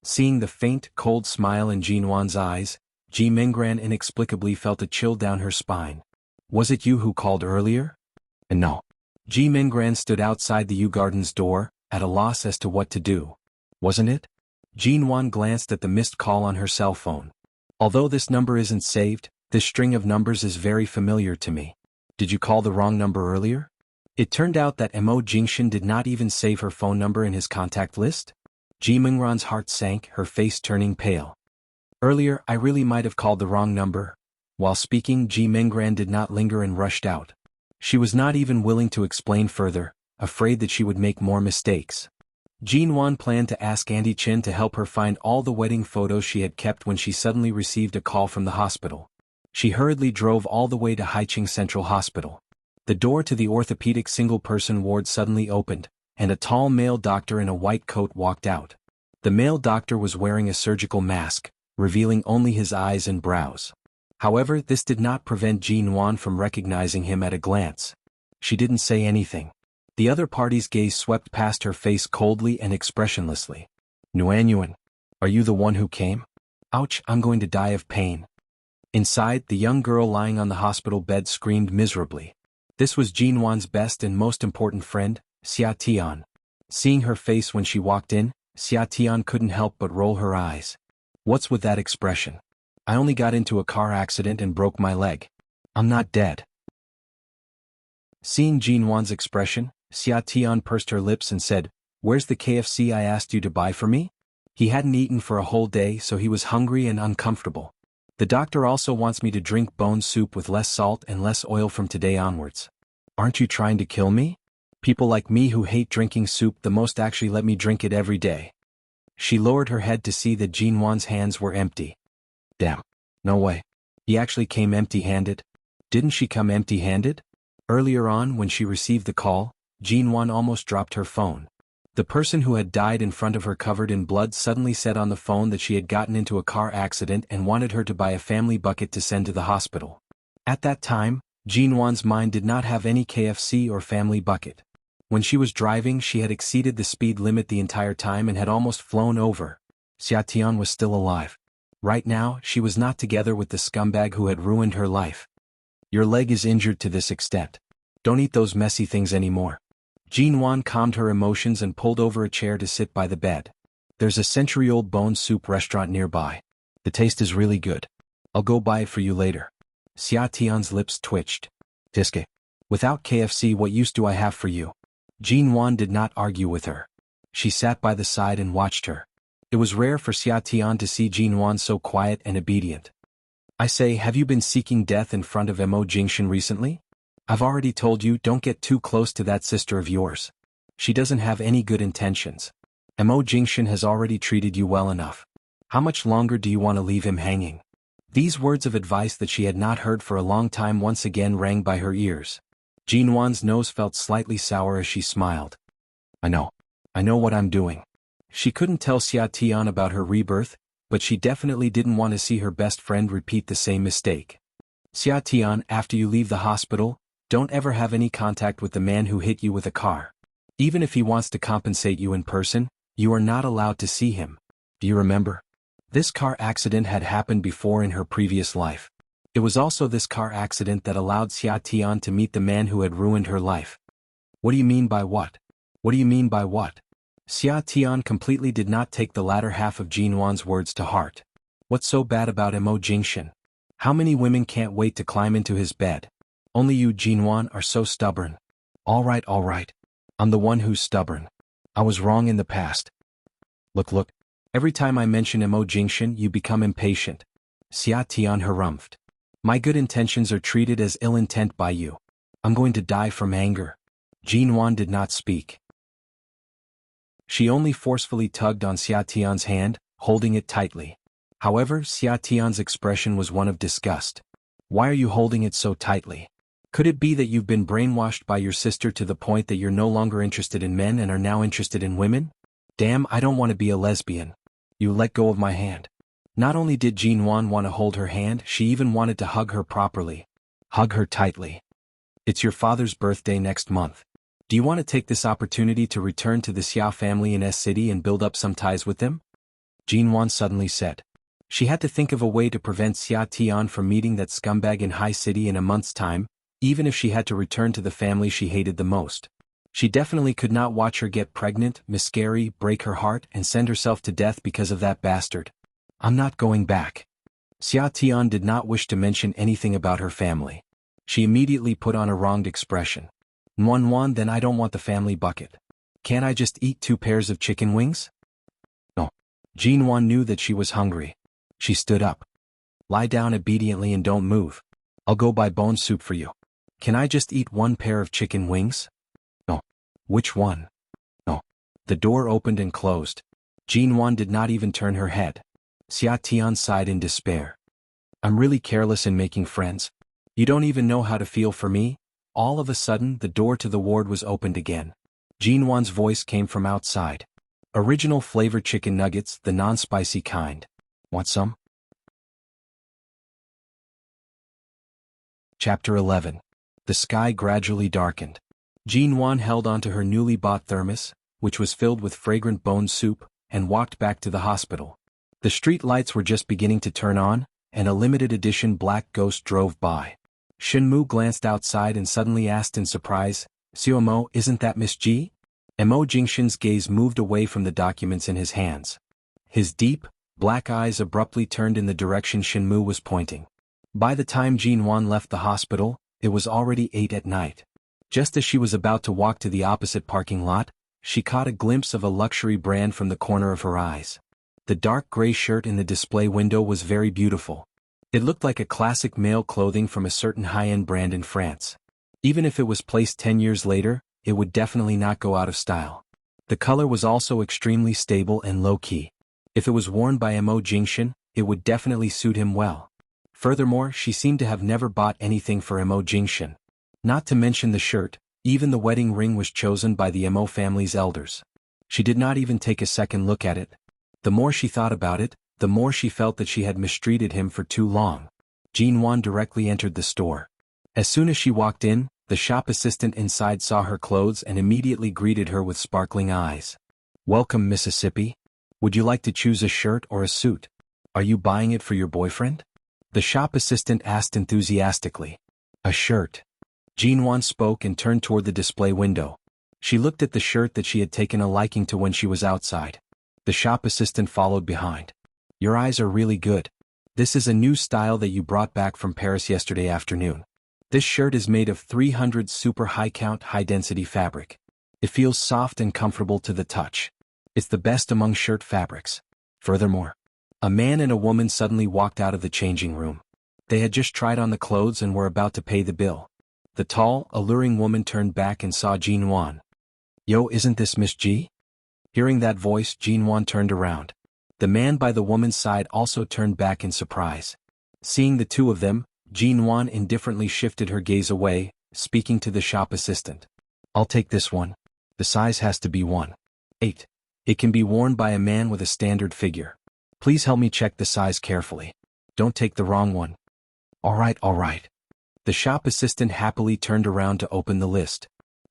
Seeing the faint, cold smile in Jinwan's eyes, Ji Minggran inexplicably felt a chill down her spine. "Was it you who called earlier?" "No." Ji Minggran stood outside the Yu Garden's door, at a loss as to what to do. "Wasn't it?" Jinwan glanced at the missed call on her cell phone. "Although this number isn't saved, this string of numbers is very familiar to me. Did you call the wrong number earlier?" It turned out that Mo Jingshan did not even save her phone number in his contact list. Ji Minggran's heart sank, her face turning pale. "Earlier I really might have called the wrong number." While speaking, Ji Minggran did not linger and rushed out. She was not even willing to explain further, afraid that she would make more mistakes. Jinwan planned to ask Auntie Chin to help her find all the wedding photos she had kept when she suddenly received a call from the hospital. She hurriedly drove all the way to Haicheng Central Hospital. The door to the orthopedic single-person ward suddenly opened, and a tall male doctor in a white coat walked out. The male doctor was wearing a surgical mask, revealing only his eyes and brows. However, this did not prevent Jinwan from recognizing him at a glance. She didn't say anything. The other party's gaze swept past her face coldly and expressionlessly. "Nuanyuan, are you the one who came? Ouch, I'm going to die of pain." Inside, the young girl lying on the hospital bed screamed miserably. This was Jinwan's best and most important friend, Xia Tian. Seeing her face when she walked in, Xia Tian couldn't help but roll her eyes. "What's with that expression? I only got into a car accident and broke my leg. I'm not dead." Seeing Jinwan's expression, Xia Tian pursed her lips and said, "Where's the KFC I asked you to buy for me?" He hadn't eaten for a whole day, so he was hungry and uncomfortable. "The doctor also wants me to drink bone soup with less salt and less oil from today onwards." "Aren't you trying to kill me? People like me who hate drinking soup the most actually let me drink it every day." She lowered her head to see that Jinwan's hands were empty. Damn. No way. He actually came empty-handed? Didn't she come empty-handed? Earlier on, when she received the call, Jinwan almost dropped her phone. The person who had died in front of her covered in blood suddenly said on the phone that she had gotten into a car accident and wanted her to buy a family bucket to send to the hospital. At that time, Jinwan's mind did not have any KFC or family bucket. When she was driving, she had exceeded the speed limit the entire time and had almost flown over. Xia Tian was still alive. Right now, she was not together with the scumbag who had ruined her life. "Your leg is injured to this extent. Don't eat those messy things anymore." Jinwan calmed her emotions and pulled over a chair to sit by the bed. "There's a century-old bone soup restaurant nearby. The taste is really good. I'll go buy it for you later." Xia Tian's lips twitched. "Tiske. Without KFC, what use do I have for you?" Jinwan did not argue with her. She sat by the side and watched her. It was rare for Xia Tian to see Jinwan so quiet and obedient. "I say, have you been seeking death in front of Mo Jingshan recently? I've already told you, don't get too close to that sister of yours. She doesn't have any good intentions. Mo Jingshan has already treated you well enough. How much longer do you want to leave him hanging?" These words of advice that she had not heard for a long time once again rang by her ears. Jinwan's nose felt slightly sour as she smiled. I know what I'm doing." She couldn't tell Xia Tian about her rebirth, but she definitely didn't want to see her best friend repeat the same mistake. "Xia Tian, after you leave the hospital, don't ever have any contact with the man who hit you with a car. Even if he wants to compensate you in person, you are not allowed to see him. Do you remember? This car accident had happened before in her previous life. It was also this car accident that allowed Xia Tian to meet the man who had ruined her life." "What do you mean by what? What do you mean by what?" Xia Tian completely did not take the latter half of Jinwan's words to heart. "What's so bad about Mo Jingshan? How many women can't wait to climb into his bed? Only you, Jinwan, are so stubborn." All right. I'm the one who's stubborn. I was wrong in the past. Look. Every time I mention Mo Jingshan, you become impatient." Xia Tian harumphed. "My good intentions are treated as ill intent by you. I'm going to die from anger. Jinwan did not speak. She only forcefully tugged on Xia Tian's hand, holding it tightly. However, Xia Tian's expression was one of disgust. Why are you holding it so tightly? Could it be that you've been brainwashed by your sister to the point that you're no longer interested in men and are now interested in women? Damn, I don't want to be a lesbian. You let go of my hand. Not only did Jinwan want to hold her hand, she even wanted to hug her properly. Hug her tightly. It's your father's birthday next month. Do you want to take this opportunity to return to the Xia family in S City and build up some ties with them? Jinwan suddenly said. She had to think of a way to prevent Xia Tian from meeting that scumbag in High City in a month's time, even if she had to return to the family she hated the most. She definitely could not watch her get pregnant, miscarry, break her heart, and send herself to death because of that bastard. I'm not going back. Xia Tian did not wish to mention anything about her family. She immediately put on a wronged expression. Nuan, then I don't want the family bucket. Can't I just eat 2 pairs of chicken wings? No. Jinwan knew that she was hungry. She stood up. Lie down obediently and don't move. I'll go buy bone soup for you. Can I just eat 1 pair of chicken wings? No. Which one? No. The door opened and closed. Jinwan did not even turn her head. Xia Tian sighed in despair. I'm really careless in making friends. You don't even know how to feel for me? All of a sudden, the door to the ward was opened again. Jinwan's voice came from outside. Original flavor chicken nuggets, the non-spicy kind. Want some? Chapter 11. The sky gradually darkened. Jinwan held onto her newly bought thermos, which was filled with fragrant bone soup, and walked back to the hospital. The street lights were just beginning to turn on, and a limited edition black ghost drove by. Shenmu glanced outside and suddenly asked in surprise, Xiaomo, isn't that Miss Ji? Mo Jingshan's gaze moved away from the documents in his hands. His deep, black eyes abruptly turned in the direction Shenmu was pointing. By the time Jinwan left the hospital, it was already 8 at night. Just as she was about to walk to the opposite parking lot, she caught a glimpse of a luxury brand from the corner of her eyes. The dark gray shirt in the display window was very beautiful. It looked like a classic male clothing from a certain high-end brand in France. Even if it was placed 10 years later, it would definitely not go out of style. The color was also extremely stable and low-key. If it was worn by Mo Jingshan, it would definitely suit him well. Furthermore, she seemed to have never bought anything for Mo Jingshan. Not to mention the shirt, even the wedding ring was chosen by the Mo family's elders. She did not even take a second look at it. The more she thought about it, the more she felt that she had mistreated him for too long. Jinwan directly entered the store. As soon as she walked in, the shop assistant inside saw her clothes and immediately greeted her with sparkling eyes. Welcome, Mississippi. Would you like to choose a shirt or a suit? Are you buying it for your boyfriend? The shop assistant asked enthusiastically. A shirt. Jinwan spoke and turned toward the display window. She looked at the shirt that she had taken a liking to when she was outside. The shop assistant followed behind. Your eyes are really good. This is a new style that you brought back from Paris yesterday afternoon. This shirt is made of 300 super high-count high-density fabric. It feels soft and comfortable to the touch. It's the best among shirt fabrics. Furthermore, a man and a woman suddenly walked out of the changing room. They had just tried on the clothes and were about to pay the bill. The tall, alluring woman turned back and saw Jinwan. Yo, isn't this Miss Ji? Hearing that voice, Jinwan turned around. The man by the woman's side also turned back in surprise. Seeing the two of them, Jinwan indifferently shifted her gaze away, speaking to the shop assistant. I'll take this one. The size has to be 1/8. It can be worn by a man with a standard figure. Please help me check the size carefully. Don't take the wrong one. All right. The shop assistant happily turned around to open the list.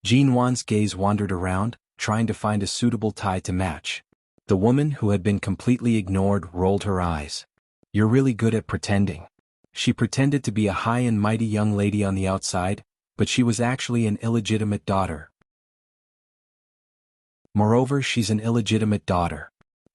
Jinwan's gaze wandered around, trying to find a suitable tie to match. The woman, who had been completely ignored, rolled her eyes. You're really good at pretending. She pretended to be a high and mighty young lady on the outside, but she was actually an illegitimate daughter. Moreover, she's an illegitimate daughter.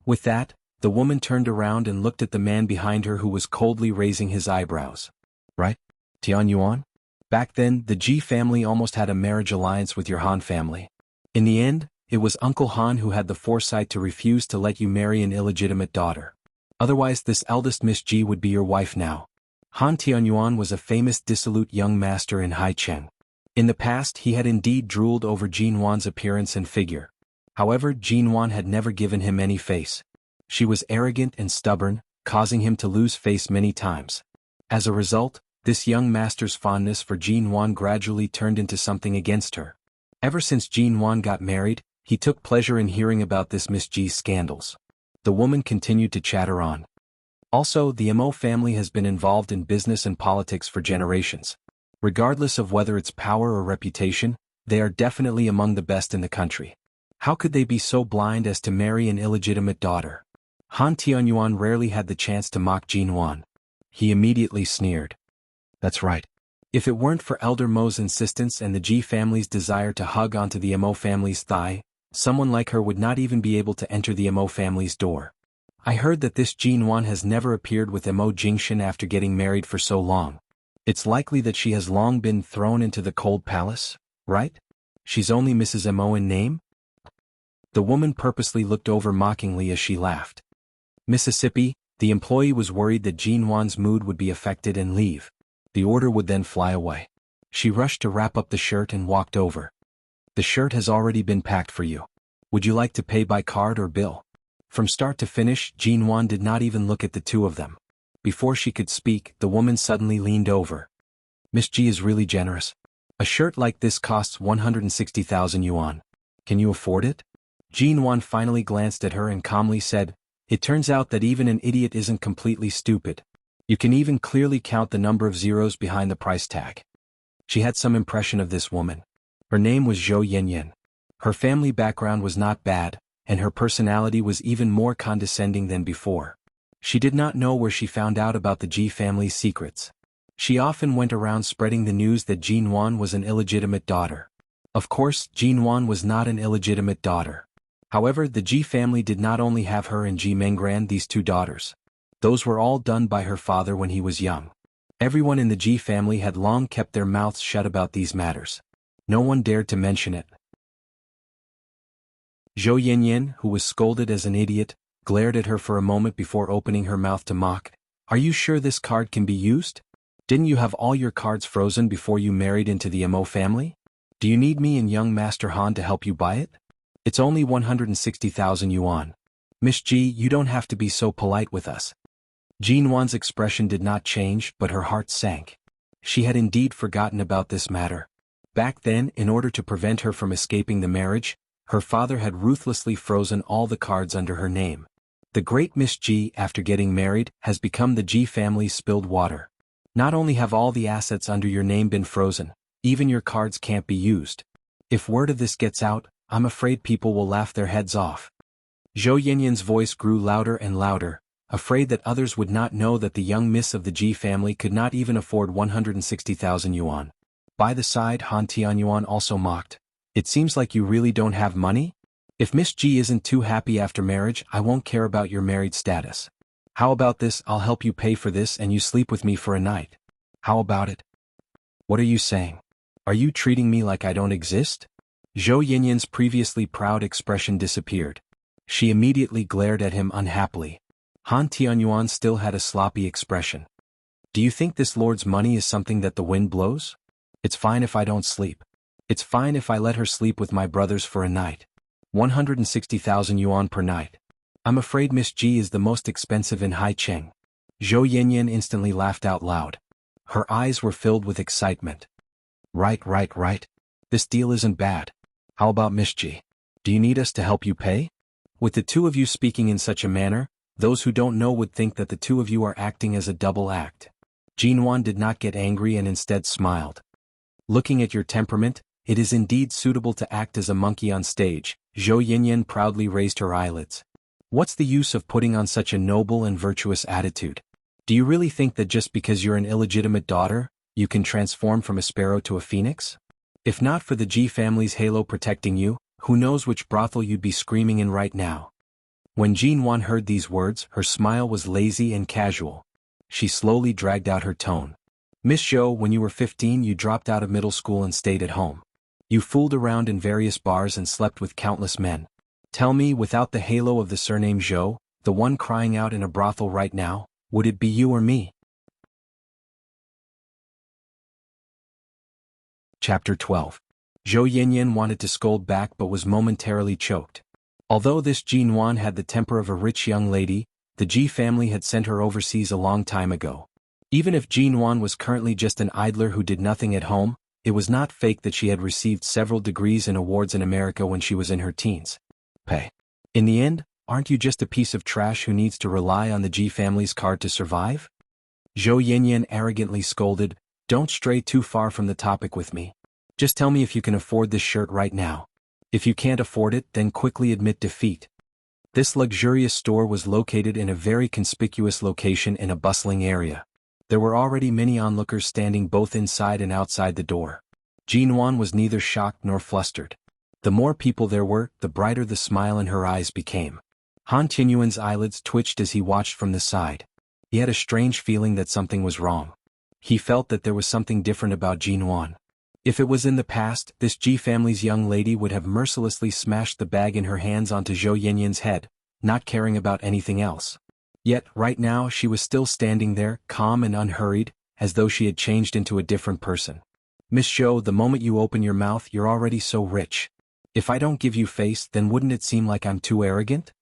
With that, the woman turned around and looked at the man behind her who was coldly raising his eyebrows. Right? Tian Yuan? Back then, the Ji family almost had a marriage alliance with your Han family. In the end, it was Uncle Han who had the foresight to refuse to let you marry an illegitimate daughter. Otherwise, this eldest Miss Ji would be your wife now. Han Tianyuan was a famous dissolute young master in Haichen. In the past he had indeed drooled over Jinwan's appearance and figure. However, Jinwan had never given him any face. She was arrogant and stubborn, causing him to lose face many times. As a result, this young master's fondness for Jinwan gradually turned into something against her. Ever since Jinwan got married, he took pleasure in hearing about this Miss G's scandals. The woman continued to chatter on. Also, the Mo family has been involved in business and politics for generations. Regardless of whether it's power or reputation, they are definitely among the best in the country. How could they be so blind as to marry an illegitimate daughter? Han Tianyuan rarely had the chance to mock Jinwan. He immediately sneered. That's right. If it weren't for Elder Mo's insistence and the Ji family's desire to hug onto the Mo family's thigh, someone like her would not even be able to enter the Mo family's door. I heard that this Jinwan has never appeared with Mo Jingshan after getting married for so long. It's likely that she has long been thrown into the cold palace, right? She's only Mrs. Mo in name? The woman purposely looked over mockingly as she laughed. Mississippi, the employee was worried that Jinwan's mood would be affected and leave. The order would then fly away. She rushed to wrap up the shirt and walked over. The shirt has already been packed for you. Would you like to pay by card or bill? From start to finish, Jinwan did not even look at the two of them. Before she could speak, the woman suddenly leaned over. Miss G is really generous. A shirt like this costs 160,000 yuan. Can you afford it? Jinwan finally glanced at her and calmly said, It turns out that even an idiot isn't completely stupid. You can even clearly count the number of zeros behind the price tag. She had some impression of this woman. Her name was Zhou Yanyan. Her family background was not bad, and her personality was even more condescending than before. She did not know where she found out about the Ji family's secrets. She often went around spreading the news that Jinwan was an illegitimate daughter. Of course, Jinwan was not an illegitimate daughter. However, the Ji family did not only have her and Ji Menggran, these two daughters. Those were all done by her father when he was young. Everyone in the Ji family had long kept their mouths shut about these matters. No one dared to mention it. Zhou Yanyan, who was scolded as an idiot, glared at her for a moment before opening her mouth to mock. Are you sure this card can be used? Didn't you have all your cards frozen before you married into the Mo family? Do you need me and young Master Han to help you buy it? It's only 160,000 yuan. Miss G, you don't have to be so polite with us. Jinwan's expression did not change, but her heart sank. She had indeed forgotten about this matter. Back then, in order to prevent her from escaping the marriage, her father had ruthlessly frozen all the cards under her name. The great Miss G, after getting married, has become the Ji family's spilled water. Not only have all the assets under your name been frozen, even your cards can't be used. If word of this gets out, I'm afraid people will laugh their heads off. Zhou Yanyan's voice grew louder and louder, afraid that others would not know that the young miss of the Ji family could not even afford 160,000 yuan. By the side, Han Tianyuan also mocked. It seems like you really don't have money? If Miss G isn't too happy after marriage, I won't care about your married status. How about this? I'll help you pay for this and you sleep with me for a night. How about it? What are you saying? Are you treating me like I don't exist? Zhou Yanyan's previously proud expression disappeared. She immediately glared at him unhappily. Han Tianyuan still had a sloppy expression. Do you think this lord's money is something that the wind blows? It's fine if I don't sleep. It's fine if I let her sleep with my brothers for a night. 160,000 yuan per night. I'm afraid Miss G is the most expensive in Haicheng. Zhou Yanyan instantly laughed out loud. Her eyes were filled with excitement. Right. This deal isn't bad. How about Miss G? Do you need us to help you pay? With the two of you speaking in such a manner, those who don't know would think that the two of you are acting as a double act. Jinwan did not get angry and instead smiled. Looking at your temperament, it is indeed suitable to act as a monkey on stage. Zhou Yanyan proudly raised her eyelids. What's the use of putting on such a noble and virtuous attitude? Do you really think that just because you're an illegitimate daughter, you can transform from a sparrow to a phoenix? If not for the Ji family's halo protecting you, who knows which brothel you'd be screaming in right now? When Jinwan heard these words, her smile was lazy and casual. She slowly dragged out her tone. Miss Zhou, when you were 15 you dropped out of middle school and stayed at home. You fooled around in various bars and slept with countless men. Tell me, without the halo of the surname Zhou, the one crying out in a brothel right now, would it be you or me? Chapter 12. Zhou Yanyan wanted to scold back but was momentarily choked. Although this Jinwan had the temper of a rich young lady, the Ji family had sent her overseas a long time ago. Even if Jinwan was currently just an idler who did nothing at home, it was not fake that she had received several degrees and awards in America when she was in her teens. Pay. In the end, aren't you just a piece of trash who needs to rely on the Ji family's card to survive? Zhou Yanyan arrogantly scolded, "Don't stray too far from the topic with me. Just tell me if you can afford this shirt right now. If you can't afford it, then quickly admit defeat." This luxurious store was located in a very conspicuous location in a bustling area. There were already many onlookers standing both inside and outside the door. Jinwan was neither shocked nor flustered. The more people there were, the brighter the smile in her eyes became. Han Tianyuan's eyelids twitched as he watched from the side. He had a strange feeling that something was wrong. He felt that there was something different about Jinwan. If it was in the past, this Ji family's young lady would have mercilessly smashed the bag in her hands onto Zhou Yanyan's head, not caring about anything else. Yet, right now she was still standing there, calm and unhurried, as though she had changed into a different person. "Miss Zhou, the moment you open your mouth you're already so rich. If I don't give you face, then wouldn't it seem like I'm too arrogant?"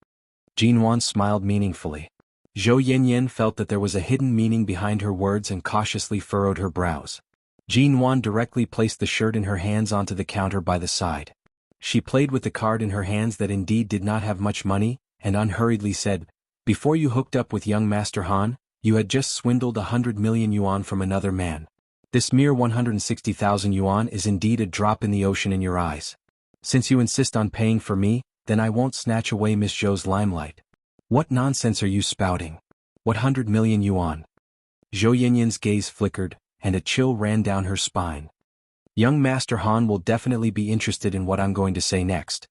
Jinwan smiled meaningfully. Zhou Yanyan felt that there was a hidden meaning behind her words and cautiously furrowed her brows. Jinwan directly placed the shirt in her hands onto the counter by the side. She played with the card in her hands that indeed did not have much money, and unhurriedly said, "Before you hooked up with young Master Han, you had just swindled 100 million yuan from another man. This mere 160,000 yuan is indeed a drop in the ocean in your eyes. Since you insist on paying for me, then I won't snatch away Miss Zhou's limelight. What nonsense are you spouting? What 100 million yuan?" Zhou Yanyan's gaze flickered, and a chill ran down her spine. Young Master Han will definitely be interested in what I'm going to say next.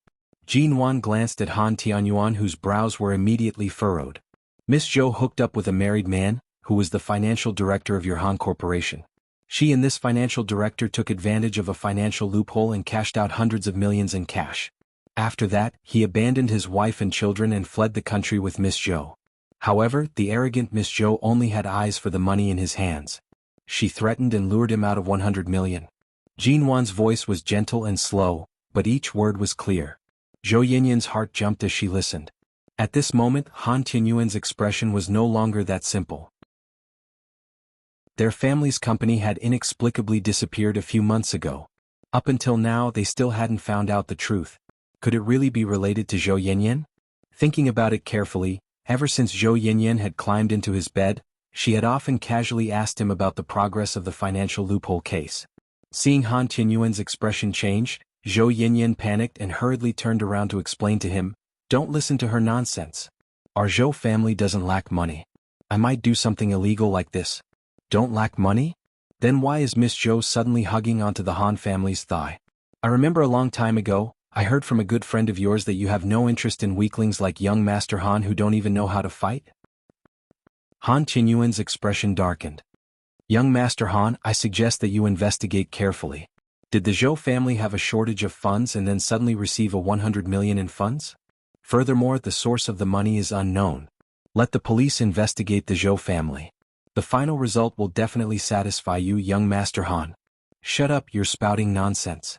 Jinwan glanced at Han Tianyuan, whose brows were immediately furrowed. "Miss Zhou hooked up with a married man, who was the financial director of your Han Corporation. She and this financial director took advantage of a financial loophole and cashed out hundreds of millions in cash. After that, he abandoned his wife and children and fled the country with Miss Zhou. However, the arrogant Miss Zhou only had eyes for the money in his hands. She threatened and lured him out of 100 million. Jinwan's voice was gentle and slow, but each word was clear. Zhou Yanyan's heart jumped as she listened. At this moment, Han Tianyuan's expression was no longer that simple. Their family's company had inexplicably disappeared a few months ago. Up until now, they still hadn't found out the truth. Could it really be related to Zhou Yanyan? Thinking about it carefully, ever since Zhou Yanyan had climbed into his bed, she had often casually asked him about the progress of the financial loophole case. Seeing Han Tianyuan's expression change, Zhou Yanyan panicked and hurriedly turned around to explain to him, "Don't listen to her nonsense. Our Zhou family doesn't lack money. I might do something illegal like this." "Don't lack money? Then why is Miss Zhou suddenly hugging onto the Han family's thigh? I remember a long time ago, I heard from a good friend of yours that you have no interest in weaklings like young Master Han who don't even know how to fight?" Han Tianyuan's expression darkened. "Young Master Han, I suggest that you investigate carefully. Did the Zhou family have a shortage of funds and then suddenly receive a 100 million in funds? Furthermore, the source of the money is unknown. Let the police investigate the Zhou family. The final result will definitely satisfy you, young Master Han." "Shut up, you're spouting nonsense."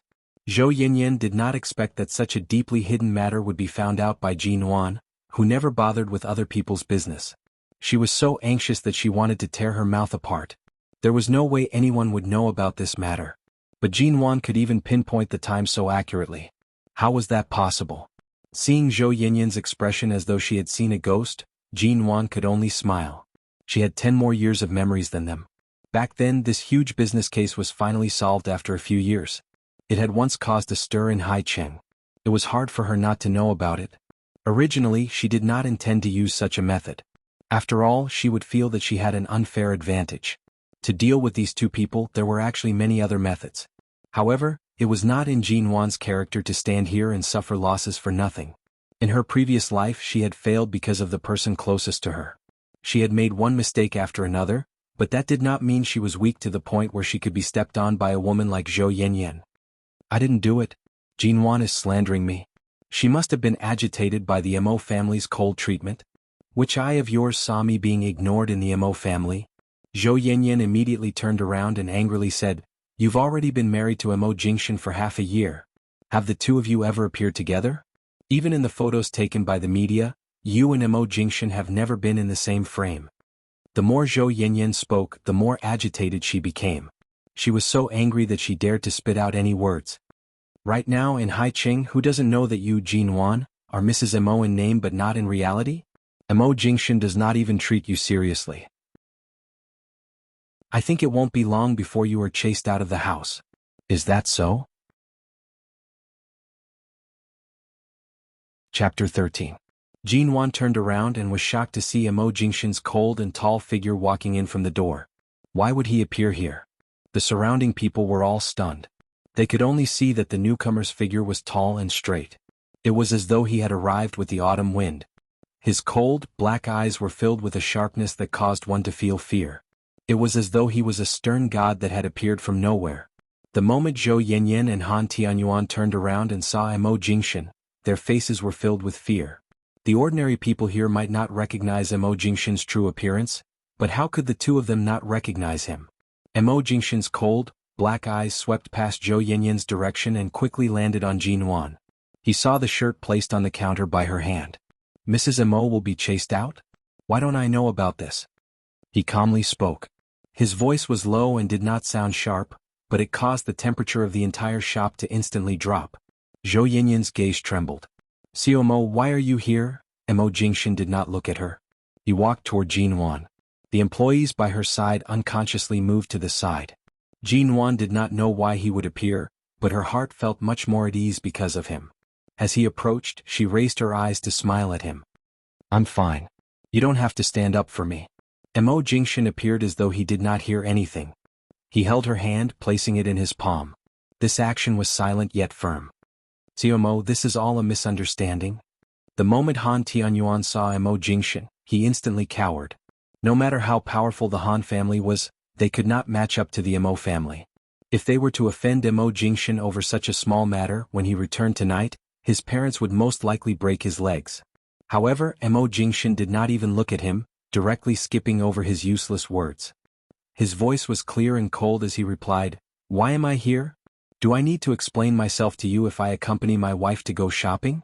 Zhou Yanyan did not expect that such a deeply hidden matter would be found out by Jinwan, who never bothered with other people's business. She was so anxious that she wanted to tear her mouth apart. There was no way anyone would know about this matter. But Jinwan could even pinpoint the time so accurately. How was that possible? Seeing Zhou Yanyan's expression as though she had seen a ghost, Jinwan could only smile. She had 10 more years of memories than them. Back then, this huge business case was finally solved after a few years. It had once caused a stir in Haicheng. It was hard for her not to know about it. Originally, she did not intend to use such a method. After all, she would feel that she had an unfair advantage. To deal with these two people, there were actually many other methods. However, it was not in Jinwan's character to stand here and suffer losses for nothing. In her previous life, she had failed because of the person closest to her. She had made one mistake after another, but that did not mean she was weak to the point where she could be stepped on by a woman like Zhou Yanyan. "I didn't do it. Jinwan is slandering me. She must have been agitated by the Mo family's cold treatment. Which eye of yours saw me being ignored in the Mo family?" Zhou Yanyan immediately turned around and angrily said, You've already been married to Mo Jingxian for half a year. Have the two of you ever appeared together? Even in the photos taken by the media, you and Mo Jingxian have never been in the same frame. The more Zhou Yanyan spoke, the more agitated she became. She was so angry that she dared to spit out any words. Right now in Haiqing, who doesn't know that you, Jinwan, are Mrs. Mo in name but not in reality? Mo Jingxian does not even treat you seriously. I think it won't be long before you are chased out of the house. Is that so? Chapter 13. Jinwan turned around and was shocked to see Mo Jingxian's cold and tall figure walking in from the door. Why would he appear here? The surrounding people were all stunned. They could only see that the newcomer's figure was tall and straight. It was as though he had arrived with the autumn wind. His cold, black eyes were filled with a sharpness that caused one to feel fear. It was as though he was a stern god that had appeared from nowhere. The moment Zhou Yanyan and Han Tianyuan turned around and saw Mo Jingxian, their faces were filled with fear. The ordinary people here might not recognize Mo Jingxian's true appearance, but how could the two of them not recognize him? Mo Jingxian's cold, black eyes swept past Zhou Yanyan's direction and quickly landed on Jinwan. He saw the shirt placed on the counter by her hand. Mrs. Mo will be chased out? Why don't I know about this? He calmly spoke. His voice was low and did not sound sharp, but it caused the temperature of the entire shop to instantly drop. Zhou Yanyan's gaze trembled. Mo, why are you here? Mo Jingxian did not look at her. He walked toward Jinwan. The employees by her side unconsciously moved to the side. Jinwan did not know why he would appear, but her heart felt much more at ease because of him. As he approached, she raised her eyes to smile at him. I'm fine. You don't have to stand up for me. Mo Jingxian appeared as though he did not hear anything. He held her hand, placing it in his palm. This action was silent yet firm. Mo, this is all a misunderstanding. The moment Han Tianyuan saw Mo Jingxian, he instantly cowered. No matter how powerful the Han family was, they could not match up to the Mo family. If they were to offend Mo Jingxian over such a small matter when he returned tonight, his parents would most likely break his legs. However, Mo Jingxian did not even look at him, directly skipping over his useless words. His voice was clear and cold as he replied, Why am I here? Do I need to explain myself to you if I accompany my wife to go shopping?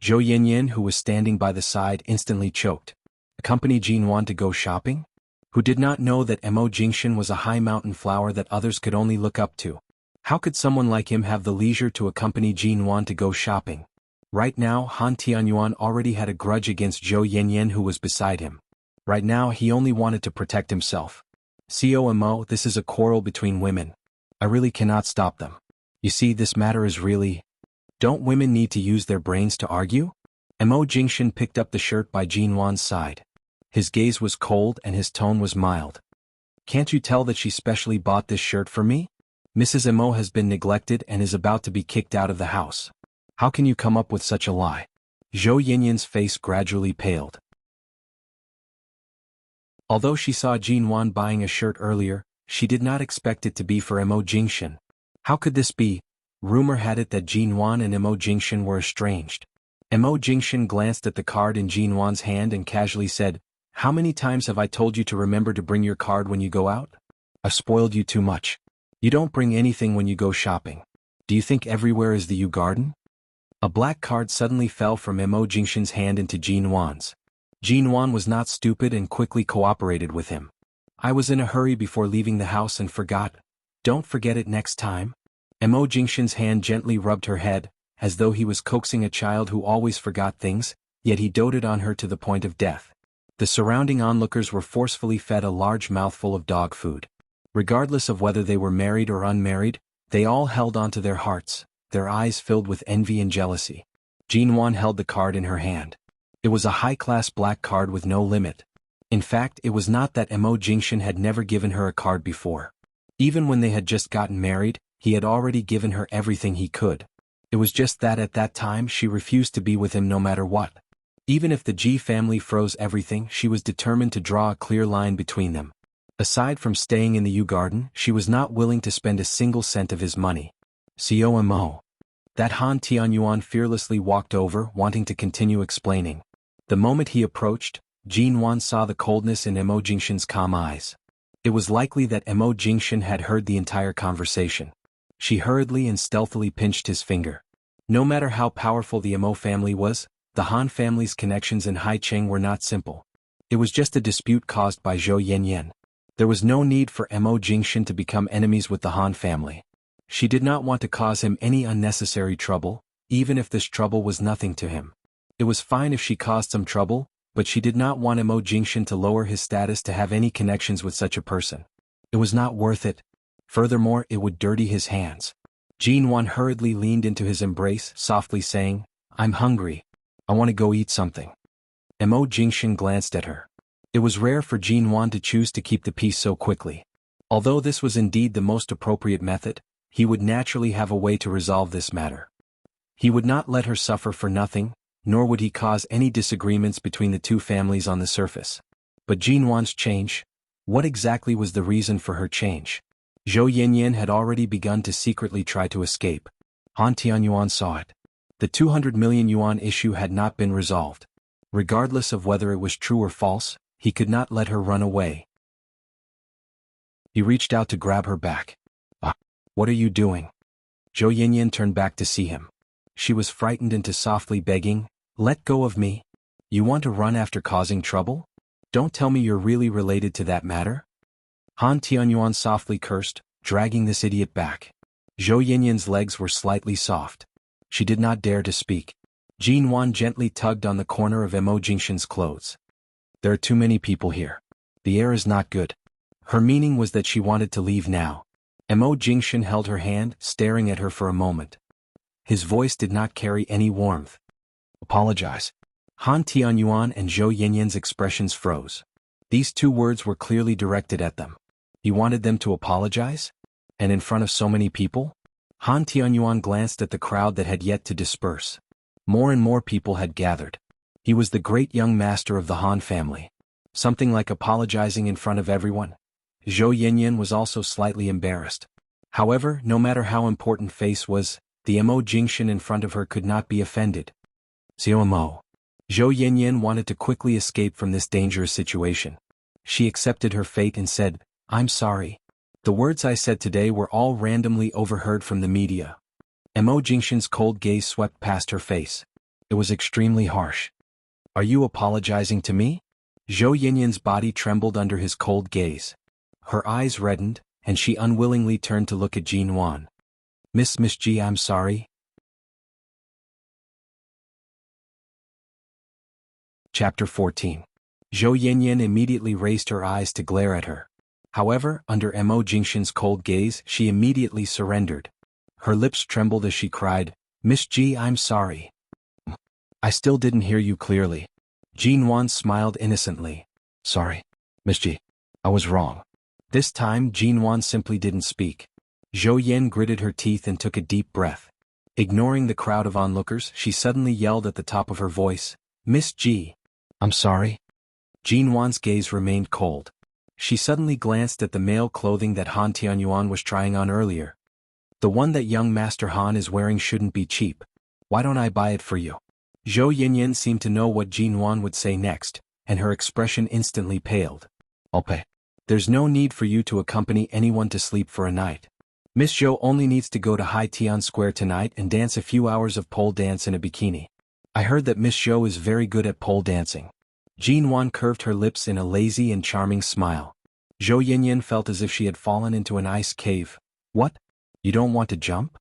Zhou Yanyan, who was standing by the side, instantly choked. Accompany Jinwan to go shopping? Who did not know that Mo Jingxian was a high mountain flower that others could only look up to? How could someone like him have the leisure to accompany Jinwan to go shopping? Right now, Han Tianyuan already had a grudge against Zhou Yanyan who was beside him. Right now he only wanted to protect himself. Mo, this is a quarrel between women. I really cannot stop them. You see, this matter is really... Don't women need to use their brains to argue? Mo Jingxian picked up the shirt by Jinwan's side. His gaze was cold and his tone was mild. Can't you tell that she specially bought this shirt for me? Mrs. Mo has been neglected and is about to be kicked out of the house. How can you come up with such a lie? Zhou Yanyan's face gradually paled. Although she saw Jinwan buying a shirt earlier, she did not expect it to be for Mo Jingxian. How could this be? Rumor had it that Jinwan and Mo Jingxian were estranged. Mo Jingxian glanced at the card in Jinwan's hand and casually said, How many times have I told you to remember to bring your card when you go out? I've spoiled you too much. You don't bring anything when you go shopping. Do you think everywhere is the Yu Garden? A black card suddenly fell from Mo Jingxian's hand into Jinwan's. Jinwan was not stupid and quickly cooperated with him. I was in a hurry before leaving the house and forgot. Don't forget it next time. Mo Jingxian's hand gently rubbed her head, as though he was coaxing a child who always forgot things, yet he doted on her to the point of death. The surrounding onlookers were forcefully fed a large mouthful of dog food. Regardless of whether they were married or unmarried, they all held onto their hearts, their eyes filled with envy and jealousy. Jinwan held the card in her hand. It was a high-class black card with no limit. In fact, it was not that Mo Jingxian had never given her a card before. Even when they had just gotten married, he had already given her everything he could. It was just that at that time she refused to be with him no matter what. Even if the Ji family froze everything, she was determined to draw a clear line between them. Aside from staying in the Yu Garden, she was not willing to spend a single cent of his money. Mo. That Han Tianyuan fearlessly walked over, wanting to continue explaining. The moment he approached, Jinwan saw the coldness in Mo Jingxian's calm eyes. It was likely that Mo Jingshan had heard the entire conversation. She hurriedly and stealthily pinched his finger. No matter how powerful the Mo family was, the Han family's connections in Haicheng were not simple. It was just a dispute caused by Zhou Yanyan. There was no need for Mo Jingshan to become enemies with the Han family. She did not want to cause him any unnecessary trouble, even if this trouble was nothing to him. It was fine if she caused some trouble, but she did not want Mo Jingshan to lower his status to have any connections with such a person. It was not worth it. Furthermore, it would dirty his hands. Jinwan hurriedly leaned into his embrace, softly saying, "I'm hungry. I want to go eat something." Mo Jingshan glanced at her. It was rare for Jinwan to choose to keep the peace so quickly. Although this was indeed the most appropriate method, he would naturally have a way to resolve this matter. He would not let her suffer for nothing, nor would he cause any disagreements between the two families on the surface. But Jinwan's change? What exactly was the reason for her change? Zhou Yanyan had already begun to secretly try to escape. Han Tianyuan saw it. The 200 million yuan issue had not been resolved. Regardless of whether it was true or false, he could not let her run away. He reached out to grab her back. What are you doing?" Zhou Yanyan turned back to see him. She was frightened into softly begging, "Let go of me. You want to run after causing trouble? Don't tell me you're really related to that matter?" Han Tianyuan softly cursed, dragging this idiot back. Zhou Yanyan's legs were slightly soft. She did not dare to speak. Jinwan gently tugged on the corner of Mo Jingshan's clothes. "There are too many people here. The air is not good." Her meaning was that she wanted to leave now. Mo Jingshan held her hand, staring at her for a moment. His voice did not carry any warmth. "Apologize." Han Tianyuan and Zhou Yanyan's expressions froze. These two words were clearly directed at them. He wanted them to apologize? And in front of so many people? Han Tianyuan glanced at the crowd that had yet to disperse. More and more people had gathered. He was the great young master of the Han family. Something like apologizing in front of everyone. Zhou Yanyan was also slightly embarrassed. However, no matter how important Face was, the Mo Jingshan in front of her could not be offended. "Xiao Mo." Zhou Yanyan wanted to quickly escape from this dangerous situation. She accepted her fate and said, "I'm sorry. The words I said today were all randomly overheard from the media." Mo Jingshan's cold gaze swept past her face. It was extremely harsh. "Are you apologizing to me?" Zhou Yanyan's body trembled under his cold gaze. Her eyes reddened, and she unwillingly turned to look at Jinwan. Miss Ji, I'm sorry." Chapter 14. Zhou Yanyan immediately raised her eyes to glare at her. However, under Mo Jingshan's cold gaze, she immediately surrendered. Her lips trembled as she cried, "Miss Ji, I'm sorry." "I still didn't hear you clearly." Jinwan smiled innocently. "Sorry, Miss Ji. I was wrong." This time Jinwan simply didn't speak. Zhou Yan gritted her teeth and took a deep breath. Ignoring the crowd of onlookers, she suddenly yelled at the top of her voice, "Miss Ji, I'm sorry." Jinwan's gaze remained cold. She suddenly glanced at the male clothing that Han Tianyuan was trying on earlier. "The one that young Master Han is wearing shouldn't be cheap. Why don't I buy it for you?" Zhou Yanyan seemed to know what Jinwan would say next, and her expression instantly paled. "I'll pay. There's no need for you to accompany anyone to sleep for a night. Miss Zhou only needs to go to Haitian Square tonight and dance a few hours of pole dance in a bikini. I heard that Miss Zhou is very good at pole dancing." Jinwan curved her lips in a lazy and charming smile. Zhou Yanyan felt as if she had fallen into an ice cave. "What? You don't want to jump?"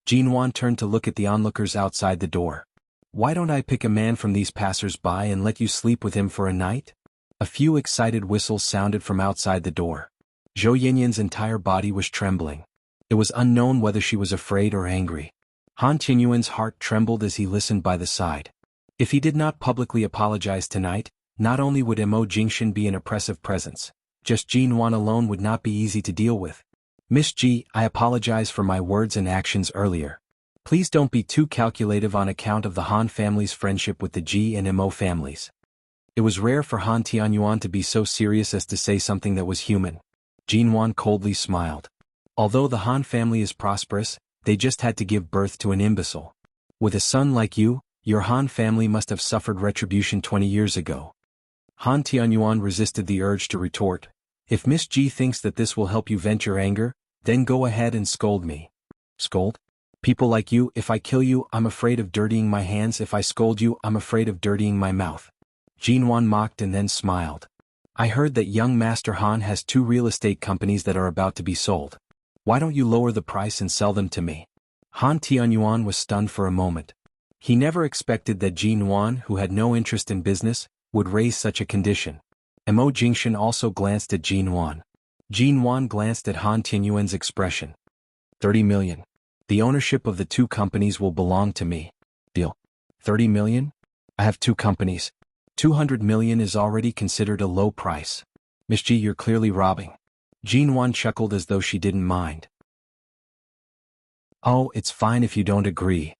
Jinwan turned to look at the onlookers outside the door. "Why don't I pick a man from these passers-by and let you sleep with him for a night?" A few excited whistles sounded from outside the door. Zhou Yanyan's entire body was trembling. It was unknown whether she was afraid or angry. Han Tianyuan's heart trembled as he listened by the side. If he did not publicly apologize tonight, not only would Mo Jingshan be an oppressive presence, just Jinwan alone would not be easy to deal with. "Miss Ji, I apologize for my words and actions earlier. Please don't be too calculative on account of the Han family's friendship with the Ji and Mo families." It was rare for Han Tianyuan to be so serious as to say something that was human. Jinwan coldly smiled. Although the Han family is prosperous, they just had to give birth to an imbecile. With a son like you, your Han family must have suffered retribution 20 years ago. Han Tianyuan resisted the urge to retort, If Miss G thinks that this will help you vent your anger, then go ahead and scold me. Scold? People like you, if I kill you, I'm afraid of dirtying my hands. If I scold you, I'm afraid of dirtying my mouth. Jinwan mocked and then smiled. I heard that young Master Han has 2 real estate companies that are about to be sold. Why don't you lower the price and sell them to me? Han Tianyuan was stunned for a moment. He never expected that Jinwan, who had no interest in business, would raise such a condition. Mo Jingshan also glanced at Jinwan. Jinwan glanced at Han Tianyuan's expression. 30 million. The ownership of the 2 companies will belong to me. Deal. 30 million? I have 2 companies. 200 million is already considered a low price. Miss G, you're clearly robbing. Jinwan chuckled as though she didn't mind. Oh, it's fine if you don't agree.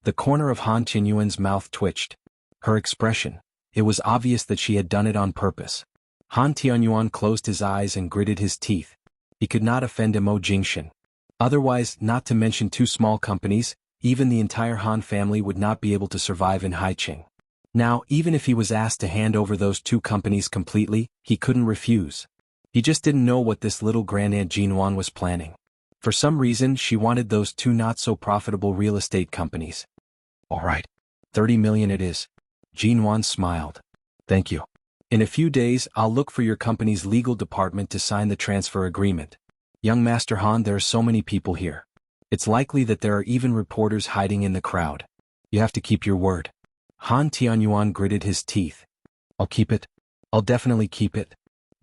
The corner of Han Tianyuan's mouth twitched. Her expression. It was obvious that she had done it on purpose. Han Tianyuan closed his eyes and gritted his teeth. He could not offend Mo Jingshan. Otherwise, not to mention 2 small companies, even the entire Han family would not be able to survive in Haiqing. Now, even if he was asked to hand over those 2 companies completely, he couldn't refuse. He just didn't know what this little Grandaunt Jinwan was planning. For some reason, she wanted those 2 not-so-profitable real estate companies. All right. 30 million it is. Jinwan smiled. Thank you. In a few days, I'll look for your company's legal department to sign the transfer agreement. Young Master Han, there are so many people here. It's likely that there are even reporters hiding in the crowd. You have to keep your word. Han Tianyuan gritted his teeth. I'll keep it. I'll definitely keep it.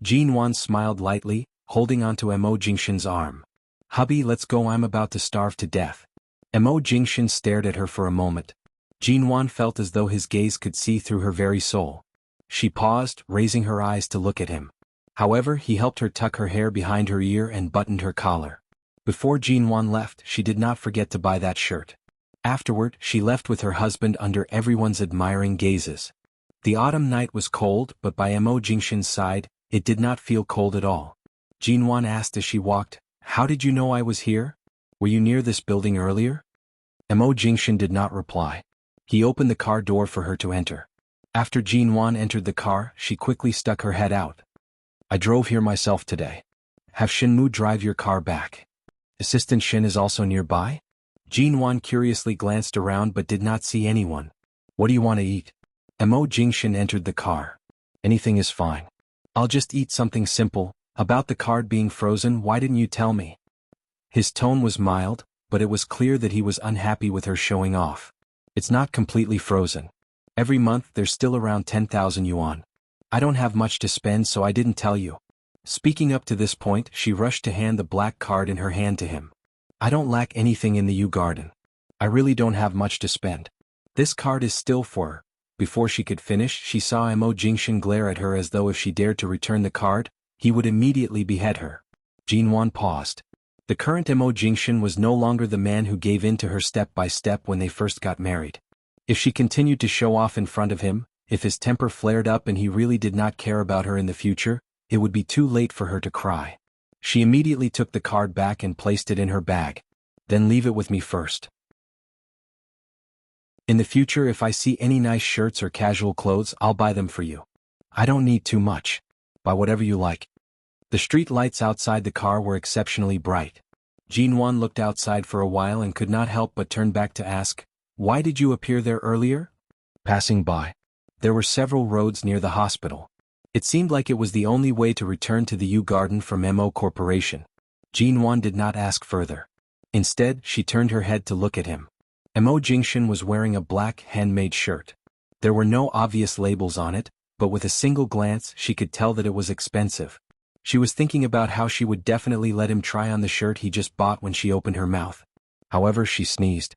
Jinwan smiled lightly, holding onto Mo Jingshan's arm. Hubby, let's go, I'm about to starve to death. Mo Jingshan stared at her for a moment. Jinwan felt as though his gaze could see through her very soul. She paused, raising her eyes to look at him. However, he helped her tuck her hair behind her ear and buttoned her collar. Before Jinwan left, she did not forget to buy that shirt. Afterward, she left with her husband under everyone's admiring gazes. The autumn night was cold, but by Mo Jingshan's side, it did not feel cold at all. Jinwan asked as she walked, "How did you know I was here? Were you near this building earlier?" Mo Jingshan did not reply. He opened the car door for her to enter. After Jinwan entered the car, she quickly stuck her head out. I drove here myself today. Have Shinmu drive your car back. Assistant Shin is also nearby? Jinwan curiously glanced around but did not see anyone. What do you want to eat? Mo Jingshan entered the car. Anything is fine. I'll just eat something simple. About the card being frozen, why didn't you tell me? His tone was mild, but it was clear that he was unhappy with her showing off. It's not completely frozen. Every month there's still around 10,000 yuan. I don't have much to spend, so I didn't tell you. Speaking up to this point, she rushed to hand the black card in her hand to him. I don't lack anything in the Yu Garden. I really don't have much to spend. This card is still for her. Before she could finish, she saw Mo Jingshan glare at her as though if she dared to return the card, he would immediately behead her. Jinwan paused. The current Mo Jingshan was no longer the man who gave in to her step by step when they first got married. If she continued to show off in front of him, if his temper flared up and he really did not care about her in the future, it would be too late for her to cry. She immediately took the card back and placed it in her bag. Then leave it with me first. In the future, if I see any nice shirts or casual clothes, I'll buy them for you. I don't need too much. Buy whatever you like. The street lights outside the car were exceptionally bright. Jinwan looked outside for a while and could not help but turn back to ask, "Why did you appear there earlier?" Passing by. There were several roads near the hospital. It seemed like it was the only way to return to the Yu Garden from Mo Corporation. Jinwan did not ask further. Instead, she turned her head to look at him. Mo Jingshan was wearing a black, handmade shirt. There were no obvious labels on it, but with a single glance she could tell that it was expensive. She was thinking about how she would definitely let him try on the shirt he just bought when she opened her mouth. However, she sneezed.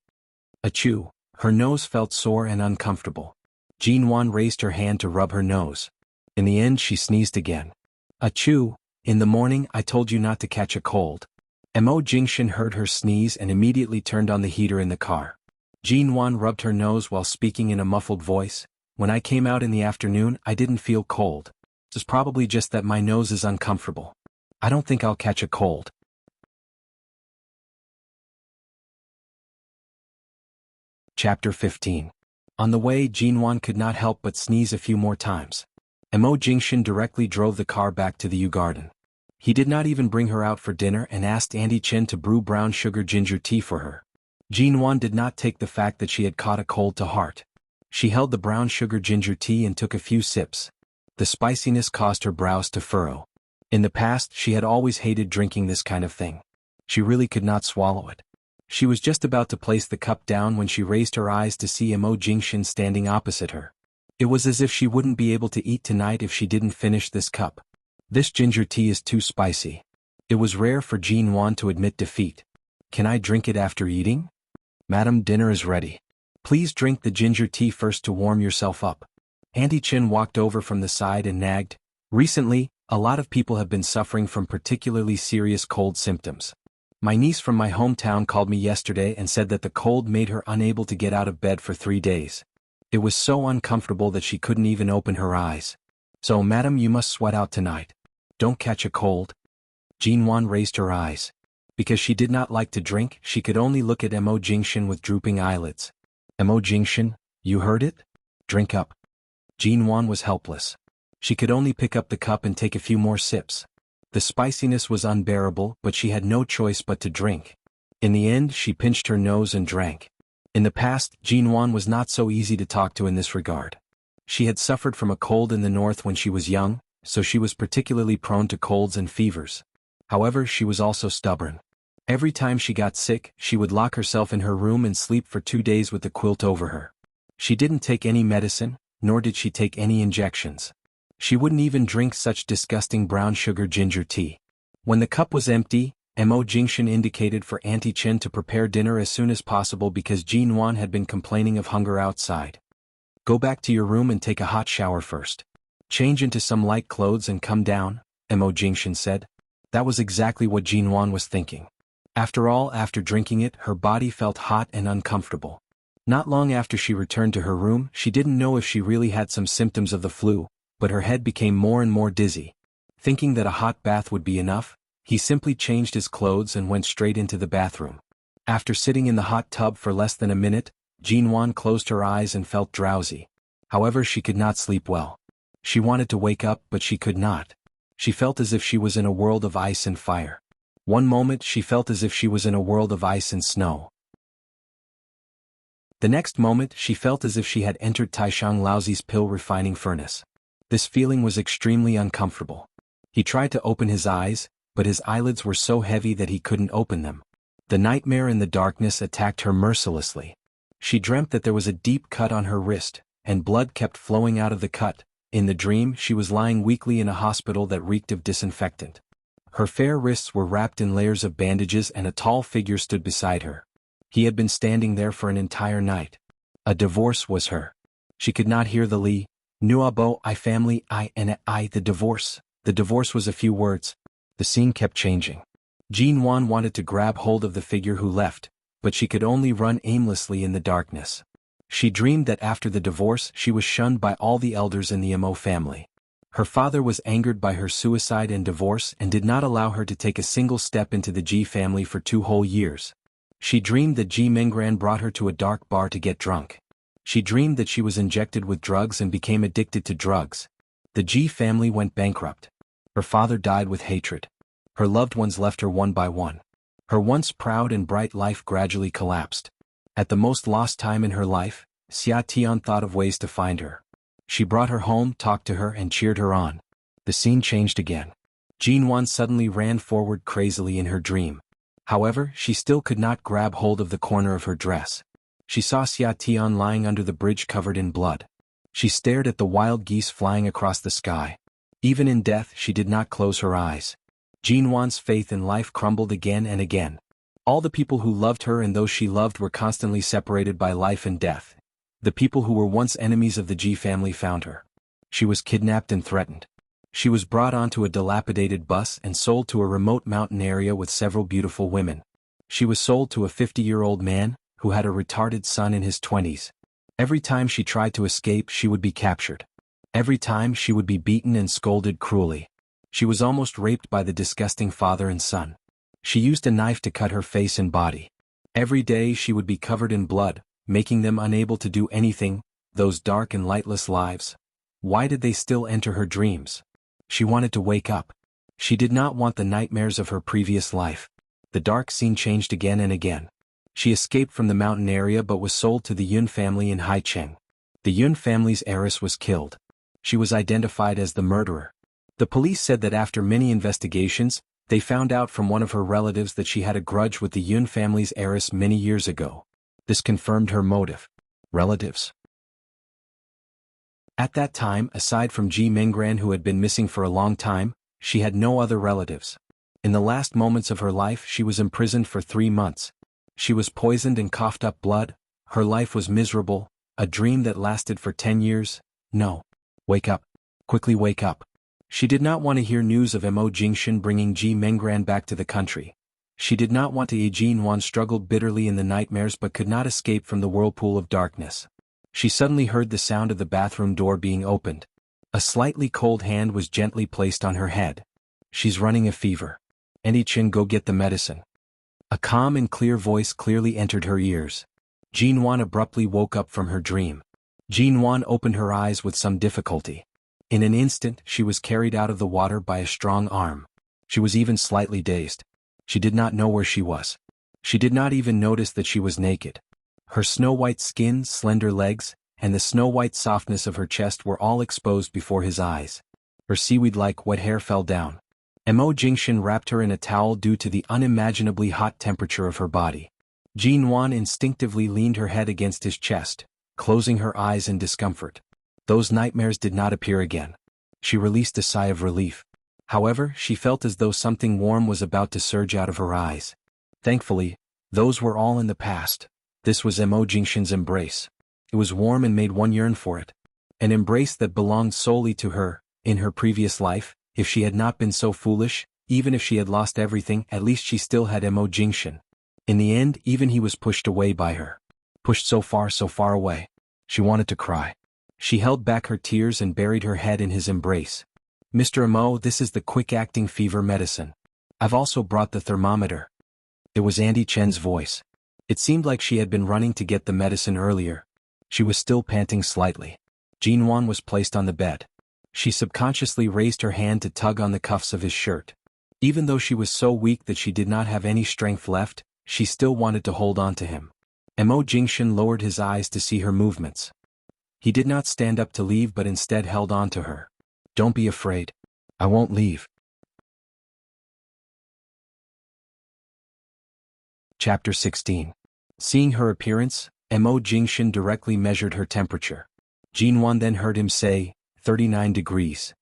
Achoo! Her nose felt sore and uncomfortable. Jinwan raised her hand to rub her nose. In the end, she sneezed again. Achoo! In the morning I told you not to catch a cold. Mo Jingshan heard her sneeze and immediately turned on the heater in the car. Jinwan rubbed her nose while speaking in a muffled voice. When I came out in the afternoon, I didn't feel cold. It's probably just that my nose is uncomfortable. I don't think I'll catch a cold. Chapter 15. On the way, Jinwan could not help but sneeze a few more times. Mo Jingshan directly drove the car back to the Yu Garden. He did not even bring her out for dinner and asked Auntie Chen to brew brown sugar ginger tea for her. Jinwan did not take the fact that she had caught a cold to heart. She held the brown sugar ginger tea and took a few sips. The spiciness caused her brows to furrow. In the past, she had always hated drinking this kind of thing. She really could not swallow it. She was just about to place the cup down when she raised her eyes to see Mo Jingshan standing opposite her. It was as if she wouldn't be able to eat tonight if she didn't finish this cup. This ginger tea is too spicy. It was rare for Jinwan to admit defeat. Can I drink it after eating? Madam, dinner is ready. Please drink the ginger tea first to warm yourself up. Auntie Chen walked over from the side and nagged. Recently, a lot of people have been suffering from particularly serious cold symptoms. My niece from my hometown called me yesterday and said that the cold made her unable to get out of bed for 3 days. It was so uncomfortable that she couldn't even open her eyes. So, madam, you must sweat out tonight. Don't catch a cold. Jinwan raised her eyes. Because she did not like to drink, she could only look at Mo Jingshan with drooping eyelids. Mo Jingshan, you heard it? Drink up. Jinwan was helpless. She could only pick up the cup and take a few more sips. The spiciness was unbearable, but she had no choice but to drink. In the end, she pinched her nose and drank. In the past, Jinwan was not so easy to talk to in this regard. She had suffered from a cold in the north when she was young, so she was particularly prone to colds and fevers. However, she was also stubborn. Every time she got sick, she would lock herself in her room and sleep for 2 days with the quilt over her. She didn't take any medicine, nor did she take any injections. She wouldn't even drink such disgusting brown sugar ginger tea. When the cup was empty, Mo Jingshan indicated for Auntie Chen to prepare dinner as soon as possible because Jinwan had been complaining of hunger outside. Go back to your room and take a hot shower first. Change into some light clothes and come down, Mo Jingshan said. That was exactly what Jinwan was thinking. After all, after drinking it, her body felt hot and uncomfortable. Not long after she returned to her room, she didn't know if she really had some symptoms of the flu, but her head became more and more dizzy. Thinking that a hot bath would be enough, he simply changed his clothes and went straight into the bathroom. After sitting in the hot tub for less than a minute, Jinwan closed her eyes and felt drowsy. However, she could not sleep well. She wanted to wake up, but she could not. She felt as if she was in a world of ice and fire. One moment she felt as if she was in a world of ice and snow. The next moment she felt as if she had entered Taishang Laozi's pill refining furnace. This feeling was extremely uncomfortable. He tried to open his eyes, but his eyelids were so heavy that he couldn't open them. The nightmare in the darkness attacked her mercilessly. She dreamt that there was a deep cut on her wrist, and blood kept flowing out of the cut. In the dream, she was lying weakly in a hospital that reeked of disinfectant. Her fair wrists were wrapped in layers of bandages and a tall figure stood beside her. He had been standing there for an entire night. A divorce was her. She could not hear the Li, Nuabo, I family, I, the divorce. The divorce was a few words. The scene kept changing. Jinwan wanted to grab hold of the figure who left, but she could only run aimlessly in the darkness. She dreamed that after the divorce she was shunned by all the elders in the Mo family. Her father was angered by her suicide and divorce and did not allow her to take a single step into the Ji family for 2 whole years. She dreamed that Ji Menggran brought her to a dark bar to get drunk. She dreamed that she was injected with drugs and became addicted to drugs. The Ji family went bankrupt. Her father died with hatred. Her loved ones left her one by one. Her once proud and bright life gradually collapsed. At the most lost time in her life, Xia Tian thought of ways to find her. She brought her home, talked to her and cheered her on. The scene changed again. Jinwan suddenly ran forward crazily in her dream. However, she still could not grab hold of the corner of her dress. She saw Xia Tian lying under the bridge covered in blood. She stared at the wild geese flying across the sky. Even in death she did not close her eyes. Jinwan's faith in life crumbled again and again. All the people who loved her and those she loved were constantly separated by life and death. The people who were once enemies of the Ji family found her. She was kidnapped and threatened. She was brought onto a dilapidated bus and sold to a remote mountain area with several beautiful women. She was sold to a 50-year-old man, who had a retarded son in his 20s. Every time she tried to escape she would be captured. Every time she would be beaten and scolded cruelly. She was almost raped by the disgusting father and son. She used a knife to cut her face and body. Every day she would be covered in blood, making them unable to do anything, those dark and lightless lives. Why did they still enter her dreams? She wanted to wake up. She did not want the nightmares of her previous life. The dark scene changed again and again. She escaped from the mountain area but was sold to the Yun family in Haicheng. The Yun family's heiress was killed. She was identified as the murderer. The police said that after many investigations, they found out from one of her relatives that she had a grudge with the Yun family's heiress many years ago. This confirmed her motive. Relatives. At that time, aside from Ji Minggran, who had been missing for a long time, she had no other relatives. In the last moments of her life, she was imprisoned for 3 months. She was poisoned and coughed up blood. Her life was miserable, a dream that lasted for 10 years. No. Wake up. Quickly wake up. She did not want to hear news of Mo Jingshan bringing Ji Minggran back to the country. She did not want to. Jinwan struggled bitterly in the nightmares but could not escape from the whirlpool of darkness. She suddenly heard the sound of the bathroom door being opened. A slightly cold hand was gently placed on her head. She's running a fever. Andy Chin, go get the medicine. A calm and clear voice clearly entered her ears. Jinwan abruptly woke up from her dream. Jinwan opened her eyes with some difficulty. In an instant, she was carried out of the water by a strong arm. She was even slightly dazed. She did not know where she was. She did not even notice that she was naked. Her snow-white skin, slender legs, and the snow-white softness of her chest were all exposed before his eyes. Her seaweed-like wet hair fell down. Mo Jingshan wrapped her in a towel due to the unimaginably hot temperature of her body. Jinwan instinctively leaned her head against his chest, closing her eyes in discomfort. Those nightmares did not appear again. She released a sigh of relief. However, she felt as though something warm was about to surge out of her eyes. Thankfully, those were all in the past. This was Mo Jingshan's embrace. It was warm and made one yearn for it. An embrace that belonged solely to her. In her previous life, if she had not been so foolish, even if she had lost everything, at least she still had Mo Jingshan. In the end, even he was pushed away by her. Pushed so far away. She wanted to cry. She held back her tears and buried her head in his embrace. Mr. Mo, this is the quick-acting fever medicine. I've also brought the thermometer. It was Andy Chen's voice. It seemed like she had been running to get the medicine earlier. She was still panting slightly. Jinwan was placed on the bed. She subconsciously raised her hand to tug on the cuffs of his shirt. Even though she was so weak that she did not have any strength left, she still wanted to hold on to him. Mo Jingshan lowered his eyes to see her movements. He did not stand up to leave but instead held on to her. Don't be afraid. I won't leave. Chapter 16. Seeing her appearance, Mo Jingshan directly measured her temperature. Jinwan then heard him say, 39 degrees.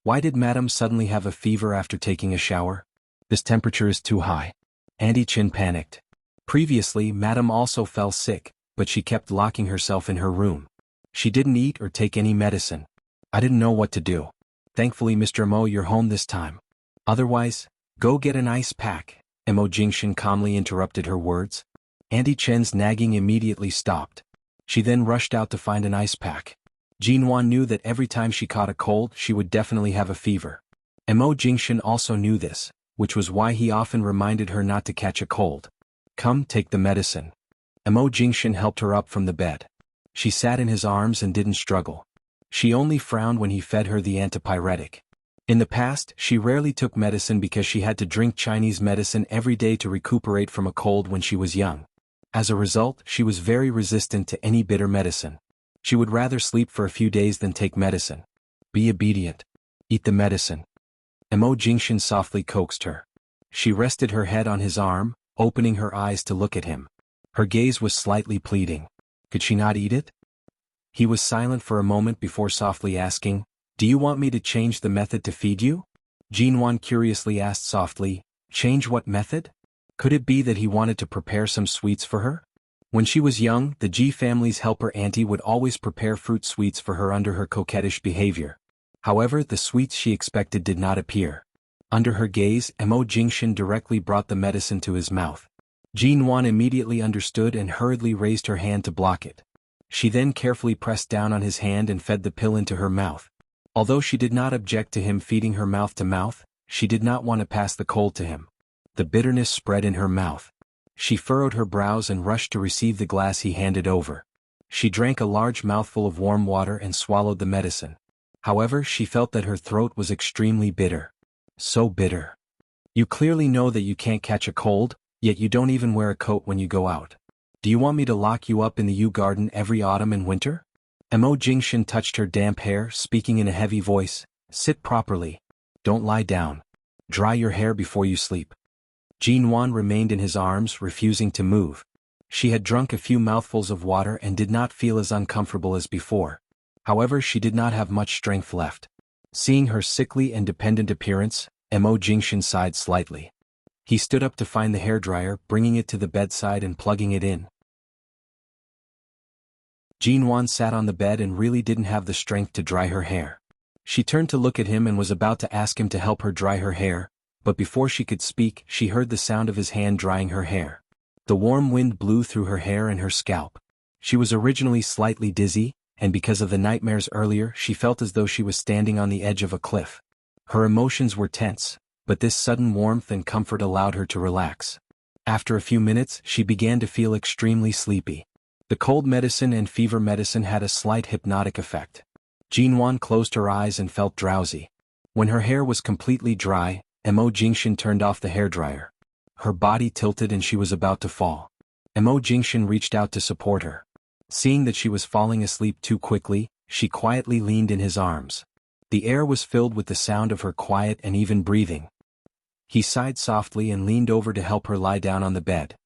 Why did Madam suddenly have a fever after taking a shower? This temperature is too high. Andy Chin panicked. Previously, Madam also fell sick, but she kept locking herself in her room. She didn't eat or take any medicine. I didn't know what to do. Thankfully, Mr. Mo, you're home this time. Otherwise, go get an ice pack. Mo Jingshan calmly interrupted her words. Andy Chen's nagging immediately stopped. She then rushed out to find an ice pack. Jinwan knew that every time she caught a cold, she would definitely have a fever. Mo Jingshan also knew this, which was why he often reminded her not to catch a cold. Come, take the medicine. Mo Jingshan helped her up from the bed. She sat in his arms and didn't struggle. She only frowned when he fed her the antipyretic. In the past, she rarely took medicine because she had to drink Chinese medicine every day to recuperate from a cold when she was young. As a result, she was very resistant to any bitter medicine. She would rather sleep for a few days than take medicine. Be obedient. Eat the medicine. Mo Jingshan softly coaxed her. She rested her head on his arm, opening her eyes to look at him. Her gaze was slightly pleading. Could she not eat it? He was silent for a moment before softly asking, Do you want me to change the method to feed you? Jinwan curiously asked softly, Change what method? Could it be that he wanted to prepare some sweets for her? When she was young, the Ji family's helper auntie would always prepare fruit sweets for her under her coquettish behavior. However, the sweets she expected did not appear. Under her gaze, Mo Jingshan directly brought the medicine to his mouth. Jinwan immediately understood and hurriedly raised her hand to block it. She then carefully pressed down on his hand and fed the pill into her mouth. Although she did not object to him feeding her mouth to mouth, she did not want to pass the cold to him. The bitterness spread in her mouth. She furrowed her brows and rushed to receive the glass he handed over. She drank a large mouthful of warm water and swallowed the medicine. However, she felt that her throat was extremely bitter. So bitter. You clearly know that you can't catch a cold, yet you don't even wear a coat when you go out. Do you want me to lock you up in the U garden every autumn and winter? Mo Jingshin touched her damp hair, speaking in a heavy voice. Sit properly. Don't lie down. Dry your hair before you sleep. Jinwan remained in his arms, refusing to move. She had drunk a few mouthfuls of water and did not feel as uncomfortable as before. However, she did not have much strength left. Seeing her sickly and dependent appearance, Mo Jingshin sighed slightly. He stood up to find the hairdryer, bringing it to the bedside and plugging it in. Jinwan sat on the bed and really didn't have the strength to dry her hair. She turned to look at him and was about to ask him to help her dry her hair, but before she could speak, she heard the sound of his hand drying her hair. The warm wind blew through her hair and her scalp. She was originally slightly dizzy, and because of the nightmares earlier, she felt as though she was standing on the edge of a cliff. Her emotions were tense, but this sudden warmth and comfort allowed her to relax. After a few minutes, she began to feel extremely sleepy. The cold medicine and fever medicine had a slight hypnotic effect. Jinwan closed her eyes and felt drowsy. When her hair was completely dry, Mo Jingshin turned off the hairdryer. Her body tilted and she was about to fall. Mo Jingshin reached out to support her. Seeing that she was falling asleep too quickly, she quietly leaned in his arms. The air was filled with the sound of her quiet and even breathing. He sighed softly and leaned over to help her lie down on the bed.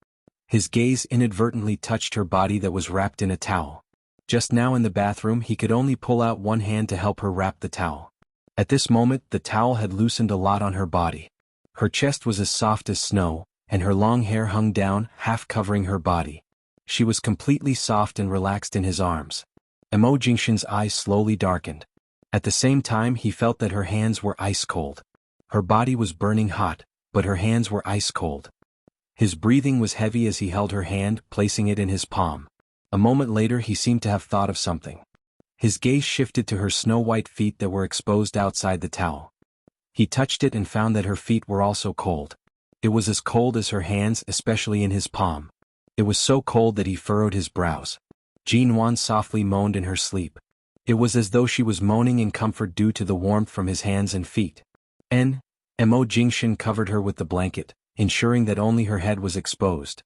His gaze inadvertently touched her body that was wrapped in a towel. Just now in the bathroom he could only pull out one hand to help her wrap the towel. At this moment the towel had loosened a lot on her body. Her chest was as soft as snow, and her long hair hung down, half covering her body. She was completely soft and relaxed in his arms. Mo Jingshin's eyes slowly darkened. At the same time he felt that her hands were ice cold. Her body was burning hot, but her hands were ice cold. His breathing was heavy as he held her hand, placing it in his palm. A moment later he seemed to have thought of something. His gaze shifted to her snow-white feet that were exposed outside the towel. He touched it and found that her feet were also cold. It was as cold as her hands, especially in his palm. It was so cold that he furrowed his brows. Jinwan softly moaned in her sleep. It was as though she was moaning in comfort due to the warmth from his hands and feet. Mo Jingshin covered her with the blanket, ensuring that only her head was exposed.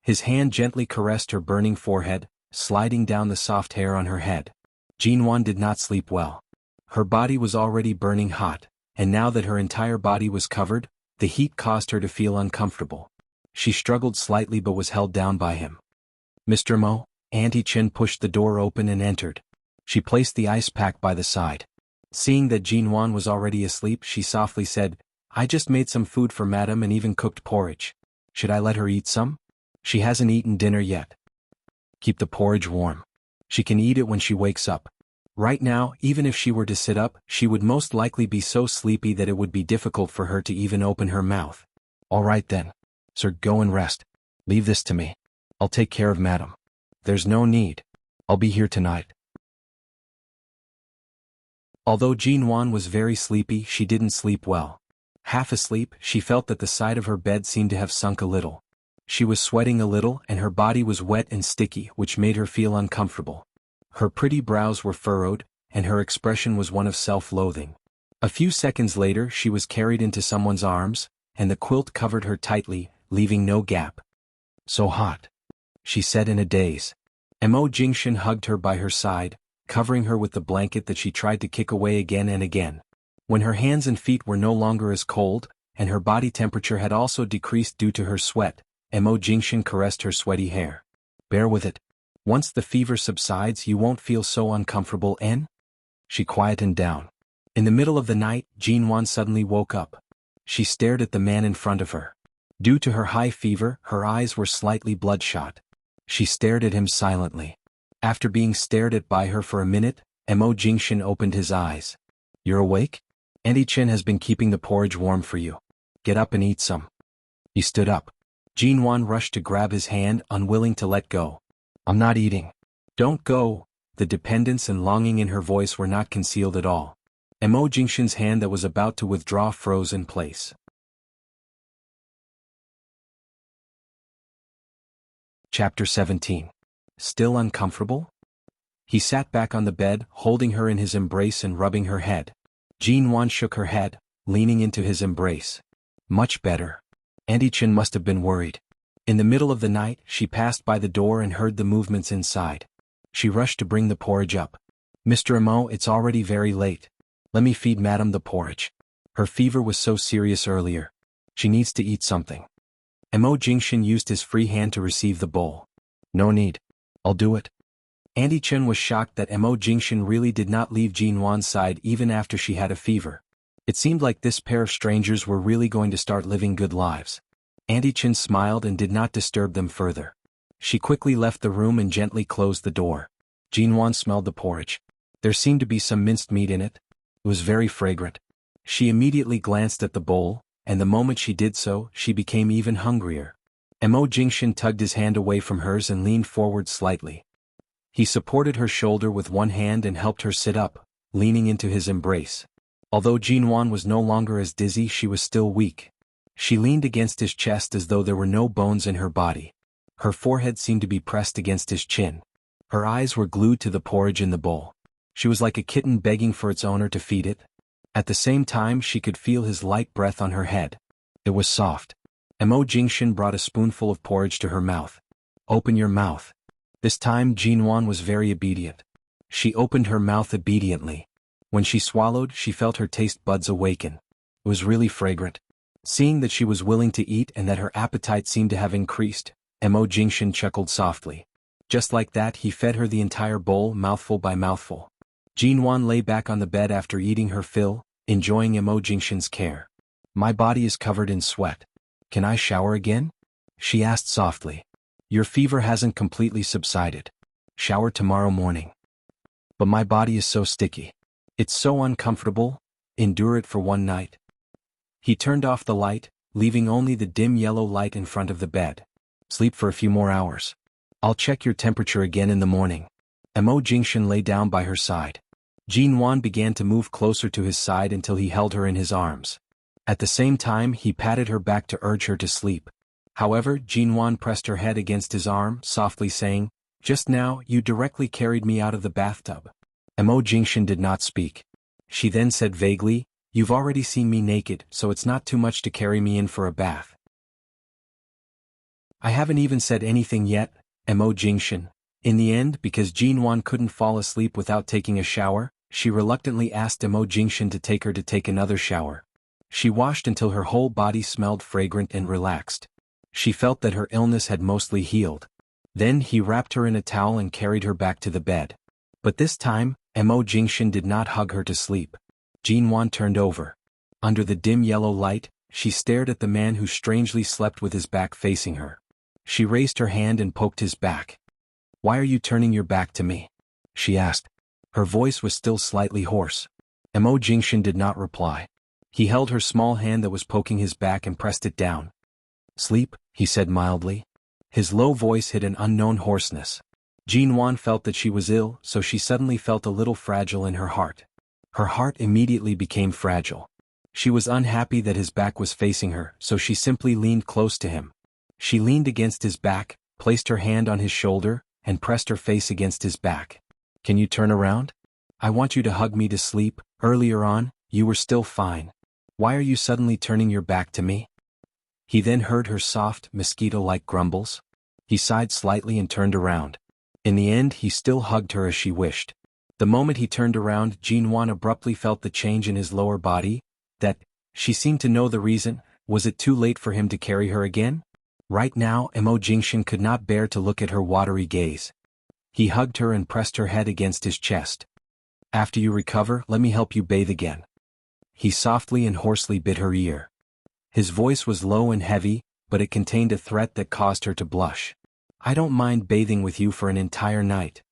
His hand gently caressed her burning forehead, sliding down the soft hair on her head. Jinwan did not sleep well. Her body was already burning hot, and now that her entire body was covered, the heat caused her to feel uncomfortable. She struggled slightly but was held down by him. Mr. Mo, Auntie Chen pushed the door open and entered. She placed the ice pack by the side. Seeing that Jinwan was already asleep, she softly said, I just made some food for Madam and even cooked porridge. Should I let her eat some? She hasn't eaten dinner yet. Keep the porridge warm. She can eat it when she wakes up. Right now, even if she were to sit up, she would most likely be so sleepy that it would be difficult for her to even open her mouth. All right then. Sir, go and rest. Leave this to me. I'll take care of Madam. There's no need. I'll be here tonight. Although Jinwan was very sleepy, she didn't sleep well. Half asleep, she felt that the side of her bed seemed to have sunk a little. She was sweating a little and her body was wet and sticky, which made her feel uncomfortable. Her pretty brows were furrowed, and her expression was one of self-loathing. A few seconds later she was carried into someone's arms, and the quilt covered her tightly, leaving no gap. So hot, she said in a daze. Mo Jingshin hugged her by her side, covering her with the blanket that she tried to kick away again and again. When her hands and feet were no longer as cold, and her body temperature had also decreased due to her sweat, Mo Jingshin caressed her sweaty hair. Bear with it. Once the fever subsides you won't feel so uncomfortable, She quietened down. In the middle of the night, Jinwan suddenly woke up. She stared at the man in front of her. Due to her high fever, her eyes were slightly bloodshot. She stared at him silently. After being stared at by her for a minute, Mo Jingshin opened his eyes. You're awake? Auntie Chen has been keeping the porridge warm for you. Get up and eat some. He stood up. Jinwan rushed to grab his hand, unwilling to let go. I'm not eating. Don't go. The dependence and longing in her voice were not concealed at all. Mo Jingshin's hand that was about to withdraw froze in place. Chapter 17. Still uncomfortable? He sat back on the bed, holding her in his embrace and rubbing her head. Jinwan shook her head, leaning into his embrace. Much better. Auntie Chen must have been worried. In the middle of the night, she passed by the door and heard the movements inside. She rushed to bring the porridge up. Mr. Mo, it's already very late. Let me feed Madam the porridge. Her fever was so serious earlier. She needs to eat something. Mo Jingshan used his free hand to receive the bowl. No need. I'll do it. Auntie Chen was shocked that Mo Jingshan really did not leave Jinwan's side even after she had a fever. It seemed like this pair of strangers were really going to start living good lives. Auntie Chen smiled and did not disturb them further. She quickly left the room and gently closed the door. Jinwan smelled the porridge. There seemed to be some minced meat in it. It was very fragrant. She immediately glanced at the bowl, and the moment she did so, she became even hungrier. Mo Jingshan tugged his hand away from hers and leaned forward slightly. He supported her shoulder with one hand and helped her sit up, leaning into his embrace. Although Jinwan was no longer as dizzy, she was still weak. She leaned against his chest as though there were no bones in her body. Her forehead seemed to be pressed against his chin. Her eyes were glued to the porridge in the bowl. She was like a kitten begging for its owner to feed it. At the same time, she could feel his light breath on her head. It was soft. Mo Jingshan brought a spoonful of porridge to her mouth. Open your mouth. This time Jinwan was very obedient. She opened her mouth obediently. When she swallowed, she felt her taste buds awaken. It was really fragrant. Seeing that she was willing to eat and that her appetite seemed to have increased, Mo Jingshan chuckled softly. Just like that, he fed her the entire bowl, mouthful by mouthful. Jinwan lay back on the bed after eating her fill, enjoying Mo Jingshan's care. My body is covered in sweat. Can I shower again? She asked softly. Your fever hasn't completely subsided. Shower tomorrow morning. But my body is so sticky. It's so uncomfortable. Endure it for one night. He turned off the light, leaving only the dim yellow light in front of the bed. Sleep for a few more hours. I'll check your temperature again in the morning. Mo Jingshan lay down by her side. Jinwan began to move closer to his side until he held her in his arms. At the same time, he patted her back to urge her to sleep. However, Jinwan pressed her head against his arm, softly saying, Just now, you directly carried me out of the bathtub. Mo Jingshan did not speak. She then said vaguely, You've already seen me naked, so it's not too much to carry me in for a bath. I haven't even said anything yet, Mo Jingshan. In the end, because Jinwan couldn't fall asleep without taking a shower, she reluctantly asked Mo Jingshan to take her to take another shower. She washed until her whole body smelled fragrant and relaxed. She felt that her illness had mostly healed. Then he wrapped her in a towel and carried her back to the bed. But this time, Mo Jingshan did not hug her to sleep. Jinwan turned over. Under the dim yellow light, she stared at the man who strangely slept with his back facing her. She raised her hand and poked his back. Why are you turning your back to me? She asked. Her voice was still slightly hoarse. Mo Jingshan did not reply. He held her small hand that was poking his back and pressed it down. Sleep, he said mildly. His low voice hid an unknown hoarseness. Jinwan felt that she was ill, so she suddenly felt a little fragile in her heart. Her heart immediately became fragile. She was unhappy that his back was facing her, so she simply leaned close to him. She leaned against his back, placed her hand on his shoulder, and pressed her face against his back. Can you turn around? I want you to hug me to sleep. Earlier on, you were still fine. Why are you suddenly turning your back to me? He then heard her soft, mosquito-like grumbles. He sighed slightly and turned around. In the end, he still hugged her as she wished. The moment he turned around, Jinwan abruptly felt the change in his lower body. She seemed to know the reason. Was it too late for him to carry her again? Right now, Mo Jingshan could not bear to look at her watery gaze. He hugged her and pressed her head against his chest. After you recover, let me help you bathe again. He softly and hoarsely bit her ear. His voice was low and heavy, but it contained a threat that caused her to blush. I don't mind bathing with you for an entire night.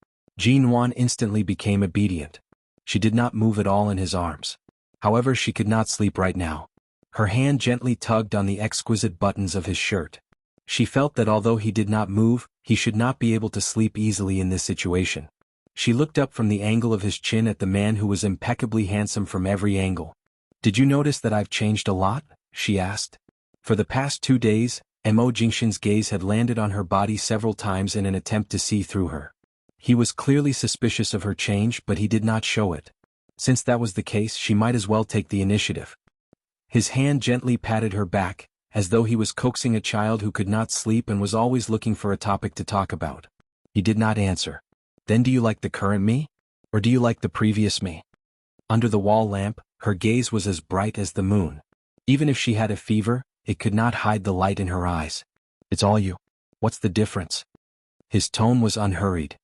Jinwan instantly became obedient. She did not move at all in his arms. However, she could not sleep right now. Her hand gently tugged on the exquisite buttons of his shirt. She felt that although he did not move, he should not be able to sleep easily in this situation. She looked up from the angle of his chin at the man who was impeccably handsome from every angle. Did you notice that I've changed a lot? She asked. For the past 2 days, Mo Jingshin's gaze had landed on her body several times in an attempt to see through her. He was clearly suspicious of her change, but he did not show it. Since that was the case, she might as well take the initiative. His hand gently patted her back, as though he was coaxing a child who could not sleep and was always looking for a topic to talk about. He did not answer. Then, do you like the current me? Or do you like the previous me? Under the wall lamp, her gaze was as bright as the moon. Even if she had a fever, it could not hide the light in her eyes. It's all you. What's the difference? His tone was unhurried.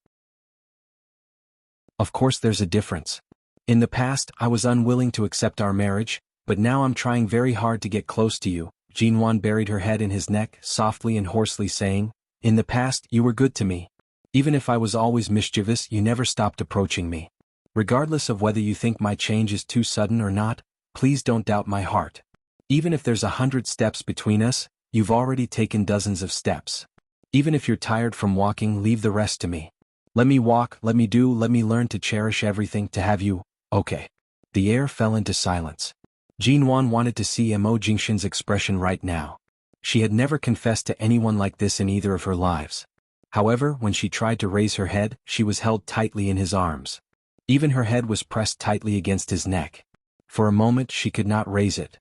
Of course there's a difference. In the past, I was unwilling to accept our marriage, but now I'm trying very hard to get close to you. Jinwan buried her head in his neck, softly and hoarsely saying, in the past, you were good to me. Even if I was always mischievous, you never stopped approaching me. Regardless of whether you think my change is too sudden or not, please don't doubt my heart. Even if there's 100 steps between us, you've already taken dozens of steps. Even if you're tired from walking, leave the rest to me. Let me walk, let me learn to cherish everything, to have you, okay. The air fell into silence. Jinwan wanted to see Mo Jingshin's expression right now. She had never confessed to anyone like this in either of her lives. However, when she tried to raise her head, she was held tightly in his arms. Even her head was pressed tightly against his neck. For a moment she could not raise it.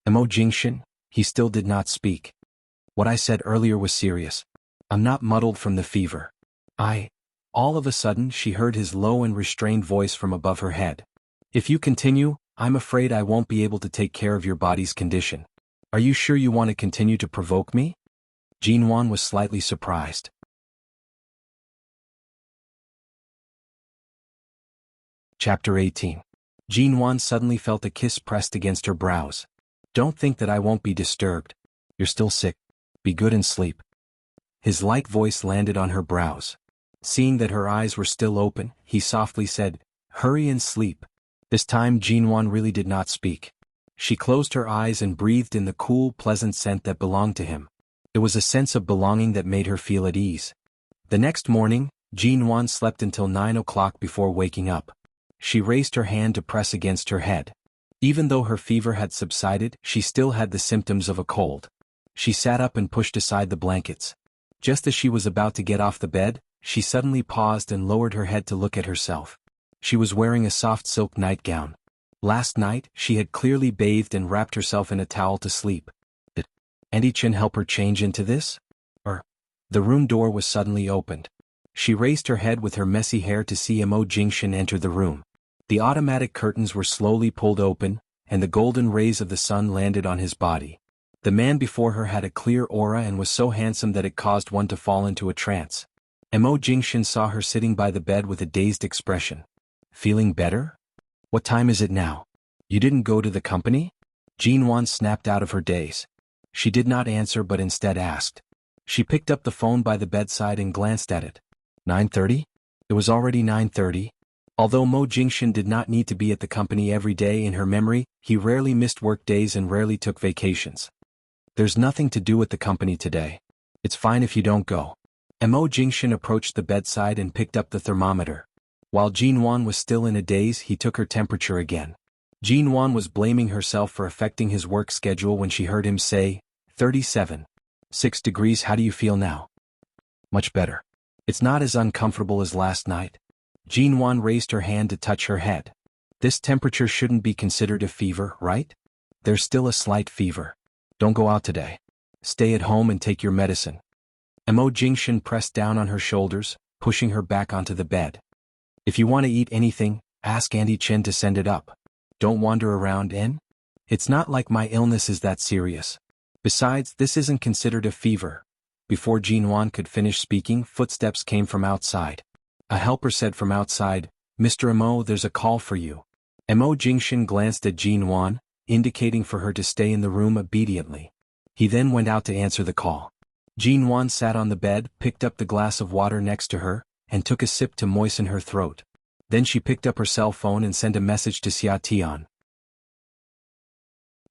Mo Jingshin, he still did not speak. What I said earlier was serious. I'm not muddled from the fever. All of a sudden she heard his low and restrained voice from above her head. If you continue, I'm afraid I won't be able to take care of your body's condition. Are you sure you want to continue to provoke me? Jinwan was slightly surprised. Chapter 18. Jinwan suddenly felt a kiss pressed against her brows. Don't think that I won't be disturbed. You're still sick. Be good and sleep. His light voice landed on her brows. Seeing that her eyes were still open, he softly said, hurry and sleep. This time Jinwan really did not speak. She closed her eyes and breathed in the cool, pleasant scent that belonged to him. It was a sense of belonging that made her feel at ease. The next morning, Jinwan slept until 9 o'clock before waking up. She raised her hand to press against her head. Even though her fever had subsided, she still had the symptoms of a cold. She sat up and pushed aside the blankets. Just as she was about to get off the bed, she suddenly paused and lowered her head to look at herself. She was wearing a soft silk nightgown. Last night, she had clearly bathed and wrapped herself in a towel to sleep. Did Andy-chan help her change into this? The room door was suddenly opened. She raised her head with her messy hair to see Mo Jingshin enter the room. The automatic curtains were slowly pulled open, and the golden rays of the sun landed on his body. The man before her had a clear aura and was so handsome that it caused one to fall into a trance. Mo Jingshin saw her sitting by the bed with a dazed expression. Feeling better? What time is it now? You didn't go to the company? Jinwan snapped out of her daze. She did not answer but instead asked. She picked up the phone by the bedside and glanced at it. 9:30? It was already 9:30. Although Mo Jingshin did not need to be at the company every day, in her memory, he rarely missed work days and rarely took vacations. There's nothing to do at the company today. It's fine if you don't go. Mo Jingshin approached the bedside and picked up the thermometer. While Jinwan was still in a daze, he took her temperature again. Jinwan was blaming herself for affecting his work schedule when she heard him say, 37. 6 degrees. How do you feel now? Much better. It's not as uncomfortable as last night. Jinwan raised her hand to touch her head. This temperature shouldn't be considered a fever, right? There's still a slight fever. Don't go out today. Stay at home and take your medicine. Mo Jingshin pressed down on her shoulders, pushing her back onto the bed. If you want to eat anything, ask Auntie Chen to send it up. Don't wander around in. It's not like my illness is that serious. Besides, this isn't considered a fever. Before Jinwan could finish speaking, footsteps came from outside. A helper said from outside, Mr. Mo, there's a call for you. Mo Jingshin glanced at Jinwan, indicating for her to stay in the room obediently. He then went out to answer the call. Jinwan sat on the bed, picked up the glass of water next to her, and took a sip to moisten her throat. Then she picked up her cell phone and sent a message to Xia Tian.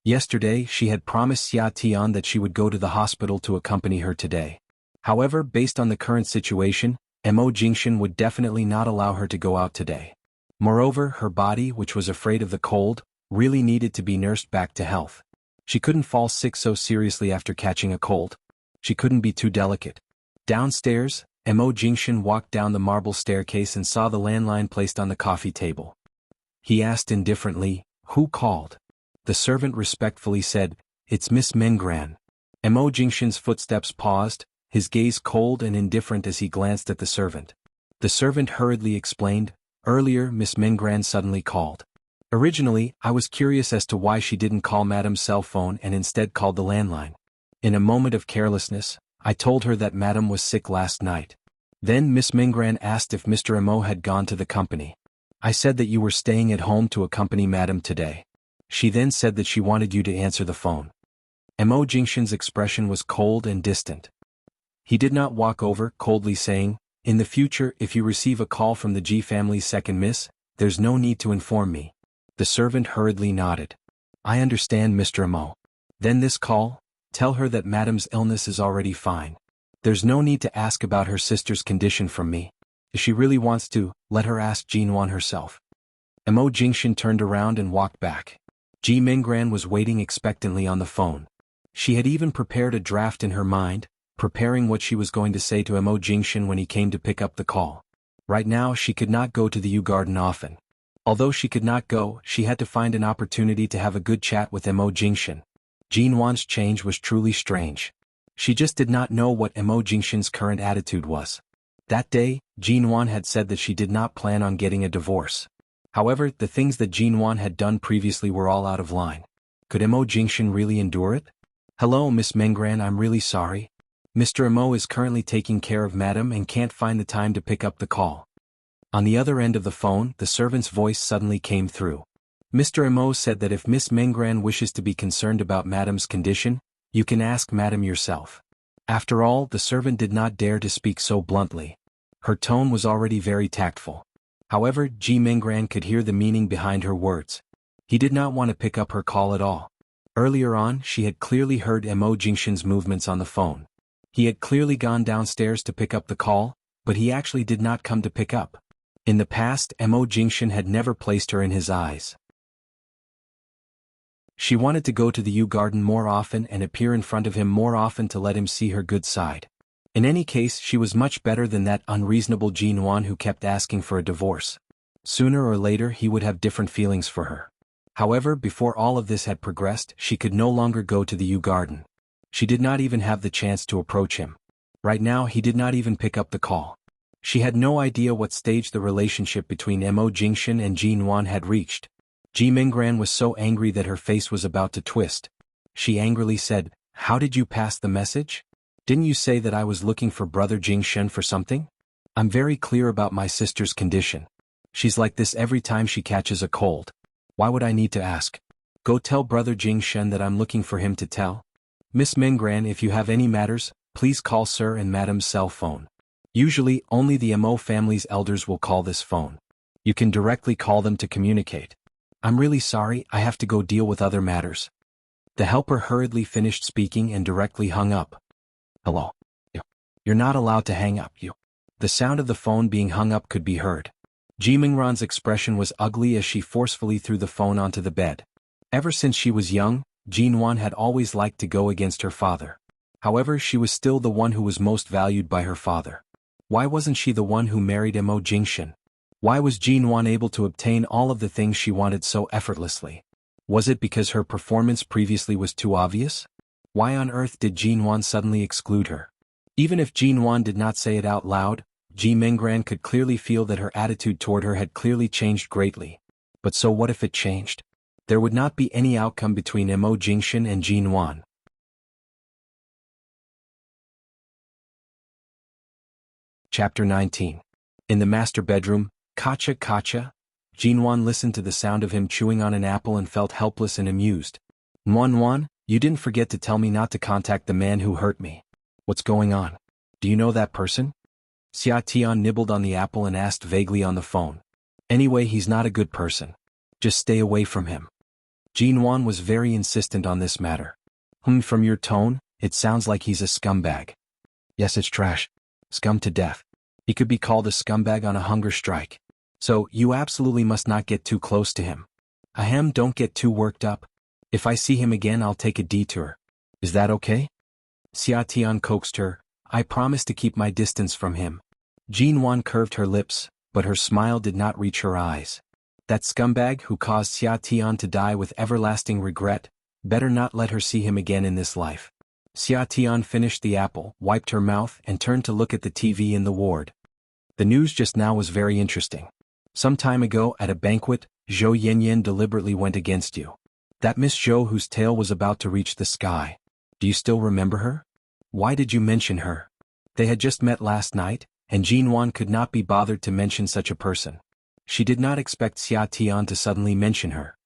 Yesterday, she had promised Xia Tian that she would go to the hospital to accompany her today. However, based on the current situation, Mo Jingshin would definitely not allow her to go out today. Moreover, her body, which was afraid of the cold, really needed to be nursed back to health. She couldn't fall sick so seriously after catching a cold. She couldn't be too delicate. Downstairs, Mo Jingshan walked down the marble staircase and saw the landline placed on the coffee table. He asked indifferently, "Who called?" The servant respectfully said, "It's Miss Mengran." Mo Jingshan's footsteps paused, his gaze cold and indifferent as he glanced at the servant. The servant hurriedly explained, "Earlier Miss Mengran suddenly called. Originally, I was curious as to why she didn't call Madam's cell phone and instead called the landline. In a moment of carelessness, I told her that Madam was sick last night. Then Miss Mengran asked if Mr. Mo had gone to the company. I said that you were staying at home to accompany Madam today. She then said that she wanted you to answer the phone." Mo Jingshan's expression was cold and distant. He did not walk over, coldly saying, "In the future, if you receive a call from the G family's second miss, there's no need to inform me." The servant hurriedly nodded. "I understand, Mr. Mo. Then this call, tell her that Madam's illness is already fine. There's no need to ask about her sister's condition from me. If she really wants to, let her ask Jinwan herself." Mo Jingshan turned around and walked back. Ji Mingran was waiting expectantly on the phone. She had even prepared a draft in her mind, preparing what she was going to say to Mo Jingshan when he came to pick up the call. Right now she could not go to the U Garden often. Although she could not go, she had to find an opportunity to have a good chat with Mo Jingshan. Jinwan's change was truly strange. She just did not know what Mo Jingshan's current attitude was. That day, Jinwan had said that she did not plan on getting a divorce. However, the things that Jinwan had done previously were all out of line. Could Mo Jingshan really endure it? "Hello, Miss Mengran, I'm really sorry. Mr. Mo is currently taking care of Madam and can't find the time to pick up the call." On the other end of the phone, the servant's voice suddenly came through. Mr. Mo said that if Miss Mengran wishes to be concerned about Madam's condition, you can ask Madam yourself. After all, the servant did not dare to speak so bluntly. Her tone was already very tactful. However, Ji Mengran could hear the meaning behind her words. He did not want to pick up her call at all. Earlier on, she had clearly heard Mo Jingshan's movements on the phone. He had clearly gone downstairs to pick up the call, but he actually did not come to pick up. In the past, Mo Jingshan had never placed her in his eyes. She wanted to go to the U Garden more often and appear in front of him more often to let him see her good side. In any case, she was much better than that unreasonable Jinwan who kept asking for a divorce. Sooner or later he would have different feelings for her. However, before all of this had progressed, she could no longer go to the U Garden. She did not even have the chance to approach him. Right now he did not even pick up the call. She had no idea what stage the relationship between Mo Jingshan and Jinwan had reached. Ji Mingran was so angry that her face was about to twist. She angrily said, "How did you pass the message? Didn't you say that I was looking for Brother Jingshan for something? I'm very clear about my sister's condition. She's like this every time she catches a cold. Why would I need to ask? Go tell Brother Jingshan that I'm looking for him to tell. Miss Mingran, if you have any matters, please call Sir and Madam's cell phone. Usually, only the Mo family's elders will call this phone. You can directly call them to communicate. I'm really sorry, I have to go deal with other matters." The helper hurriedly finished speaking and directly hung up. "Hello. You're not allowed to hang up, you." The sound of the phone being hung up could be heard. Ji Mingran's expression was ugly as she forcefully threw the phone onto the bed. Ever since she was young, Jinwan had always liked to go against her father. However, she was still the one who was most valued by her father. Why wasn't she the one who married Mo Jingshan? Why was Jinwan able to obtain all of the things she wanted so effortlessly? Was it because her performance previously was too obvious? Why on earth did Jinwan suddenly exclude her? Even if Jinwan did not say it out loud, Ji Mingran could clearly feel that her attitude toward her had clearly changed greatly. But so what if it changed? There would not be any outcome between Mo Jingshan and Jinwan. Chapter 19. In the master bedroom, Kacha Kacha, Jinwan listened to the sound of him chewing on an apple and felt helpless and amused. "Nuan, you didn't forget to tell me not to contact the man who hurt me. What's going on? Do you know that person?" Xia Tian nibbled on the apple and asked vaguely on the phone. "Anyway, he's not a good person. Just stay away from him." Jinwan was very insistent on this matter. From your tone, it sounds like he's a scumbag." "Yes, it's trash. Scum to death. He could be called a scumbag on a hunger strike. So, you absolutely must not get too close to him. Ahem, don't get too worked up. If I see him again, I'll take a detour. Is that okay?" Xia Tian coaxed her, I promise to keep my distance from him. Jinwan curved her lips, but her smile did not reach her eyes. That scumbag who caused Xia Tian to die with everlasting regret, better not let her see him again in this life. Xia Tian finished the apple, wiped her mouth and turned to look at the TV in the ward. The news just now was very interesting. Some time ago at a banquet, Zhou Yanyan deliberately went against you. That Miss Zhou whose tail was about to reach the sky. Do you still remember her? Why did you mention her? They had just met last night, and Jinwan could not be bothered to mention such a person. She did not expect Xia Tian to suddenly mention her.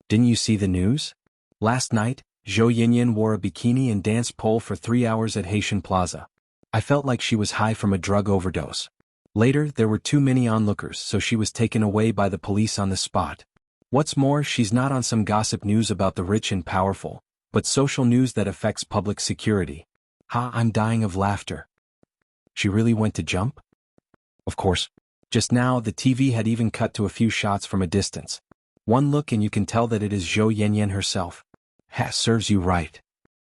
Didn't you see the news? Last night, Zhou Yanyan wore a bikini and danced pole for 3 hours at Haitian Plaza. I felt like she was high from a drug overdose. Later, there were too many onlookers, so she was taken away by the police on the spot. What's more, she's not on some gossip news about the rich and powerful, but social news that affects public security. Ha, I'm dying of laughter. She really went to jump? Of course. Just now, the TV had even cut to a few shots from a distance. One look and you can tell that it is Zhou Yanyan herself. Ha, serves you right.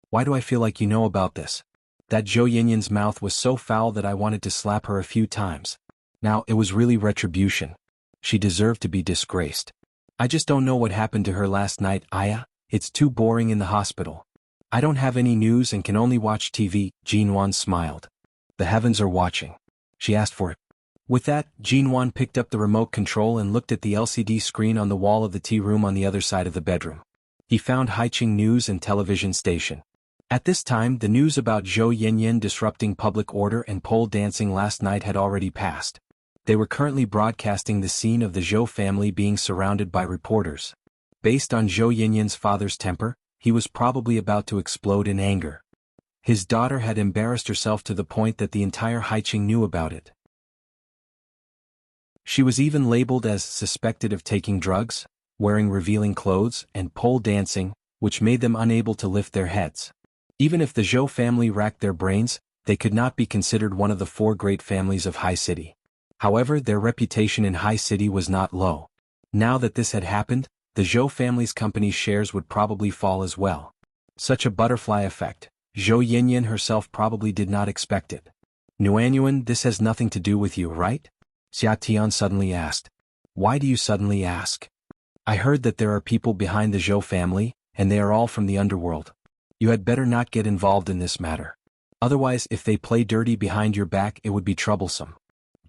Why do I feel like you know about this? That Zhou Yanyan's mouth was so foul that I wanted to slap her a few times. Now, it was really retribution. She deserved to be disgraced. I just don't know what happened to her last night, Aya. It's too boring in the hospital. I don't have any news and can only watch TV, Jinwan smiled. The heavens are watching. She asked for it. With that, Jinwan picked up the remote control and looked at the LCD screen on the wall of the tea room on the other side of the bedroom. He found Haiqing News and Television Station. At this time, the news about Zhou Yanyan disrupting public order and pole dancing last night had already passed. They were currently broadcasting the scene of the Zhou family being surrounded by reporters. Based on Zhou Yanyan's father's temper, he was probably about to explode in anger. His daughter had embarrassed herself to the point that the entire Haiqing knew about it. She was even labeled as suspected of taking drugs, wearing revealing clothes, and pole dancing, which made them unable to lift their heads. Even if the Zhou family racked their brains, they could not be considered one of the 4 great families of Hai City. However, their reputation in Hai City was not low. Now that this had happened, the Zhou family's company's shares would probably fall as well. Such a butterfly effect, Zhou Yanyan herself probably did not expect it. Nuanyuan, this has nothing to do with you, right? Xia Tian suddenly asked. Why do you suddenly ask? I heard that there are people behind the Zhou family, and they are all from the underworld. You had better not get involved in this matter. Otherwise, if they play dirty behind your back, it would be troublesome.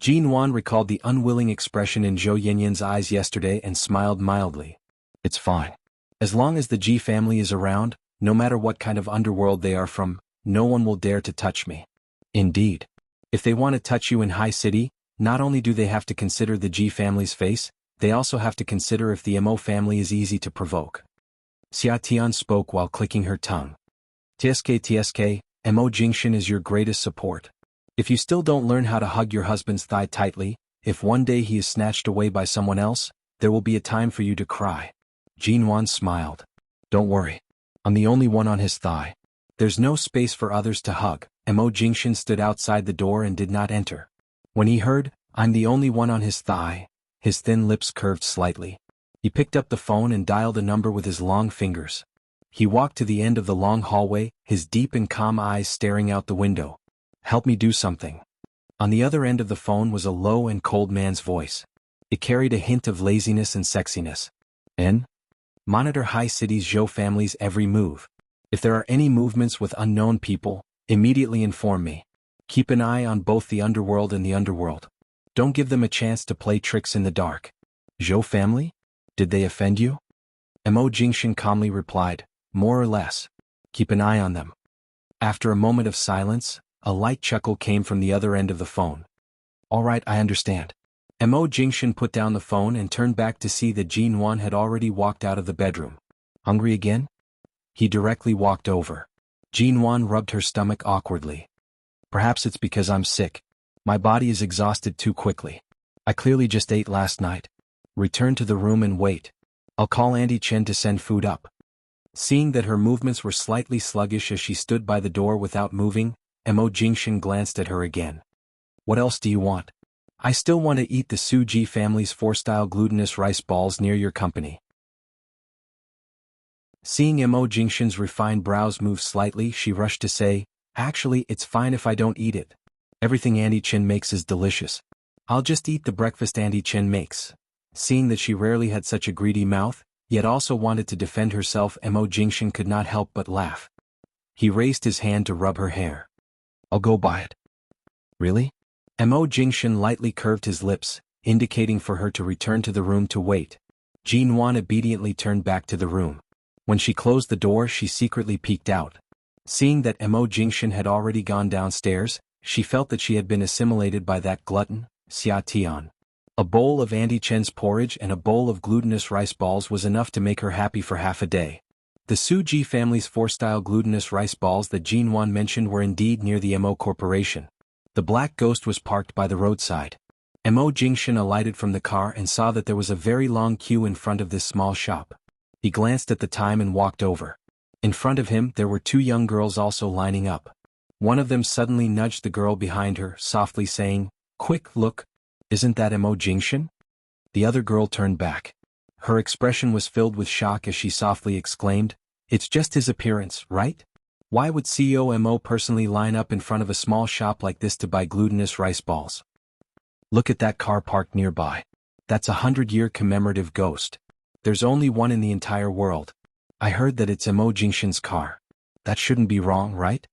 Jinwan recalled the unwilling expression in Zhou Yanyan's eyes yesterday and smiled mildly. It's fine. As long as the Ji family is around, no matter what kind of underworld they are from, no one will dare to touch me. Indeed. If they want to touch you in Hai City, not only do they have to consider the Ji family's face, they also have to consider if the Mo family is easy to provoke. Xia Tian spoke while clicking her tongue. TSK, Mo Jingshan is your greatest support. If you still don't learn how to hug your husband's thigh tightly, if one day he is snatched away by someone else, there will be a time for you to cry. Jinwan smiled. Don't worry. I'm the only one on his thigh. There's no space for others to hug. Mo Jingshan stood outside the door and did not enter. When he heard, I'm the only one on his thigh, his thin lips curved slightly. He picked up the phone and dialed a number with his long fingers. He walked to the end of the long hallway, his deep and calm eyes staring out the window. Help me do something. On the other end of the phone was a low and cold man's voice. It carried a hint of laziness and sexiness. N? Monitor Hai City's Zhou family's every move. If there are any movements with unknown people, immediately inform me. Keep an eye on both the underworld and the underworld. Don't give them a chance to play tricks in the dark. Zhou family? Did they offend you? Mo Jingshan calmly replied, more or less. Keep an eye on them. After a moment of silence, a light chuckle came from the other end of the phone. All right, I understand. Mo Jingshan put down the phone and turned back to see that Jinwan had already walked out of the bedroom. Hungry again? He directly walked over. Jinwan rubbed her stomach awkwardly. Perhaps it's because I'm sick. My body is exhausted too quickly. I clearly just ate last night. Return to the room and wait. I'll call Auntie Chen to send food up. Seeing that her movements were slightly sluggish as she stood by the door without moving, Mo Jingshan glanced at her again. What else do you want? I still want to eat the Su Ji family's 4-style glutinous rice balls near your company. Seeing Mo Jingshan's refined brows move slightly, she rushed to say, Actually, it's fine if I don't eat it. Everything Auntie Chen makes is delicious. I'll just eat the breakfast Auntie Chen makes. Seeing that she rarely had such a greedy mouth, yet also wanted to defend herself, Mo Jingshan could not help but laugh. He raised his hand to rub her hair. I'll go buy it. Really? Mo Jingshan lightly curved his lips, indicating for her to return to the room to wait. Jin Wan obediently turned back to the room. When she closed the door, she secretly peeked out. Seeing that Mo Jingshan had already gone downstairs, she felt that she had been assimilated by that glutton, Xia Tian. A bowl of Auntie Chen's porridge and a bowl of glutinous rice balls was enough to make her happy for half a day. The Su Ji family's 4-style glutinous rice balls that Jin Wan mentioned were indeed near the Mo Corporation. The black ghost was parked by the roadside. Mo Jingshan alighted from the car and saw that there was a very long queue in front of this small shop. He glanced at the time and walked over. In front of him there were 2 young girls also lining up. One of them suddenly nudged the girl behind her, softly saying, "Quick, look. Isn't that Mo Jingshan?" The other girl turned back. Her expression was filled with shock as she softly exclaimed, "It's just his appearance, right? Why would CEO Mo personally line up in front of a small shop like this to buy glutinous rice balls? Look at that car parked nearby. That's a 100-year commemorative ghost. There's only one in the entire world. I heard that it's Mo Jingshan's car. That shouldn't be wrong, right?"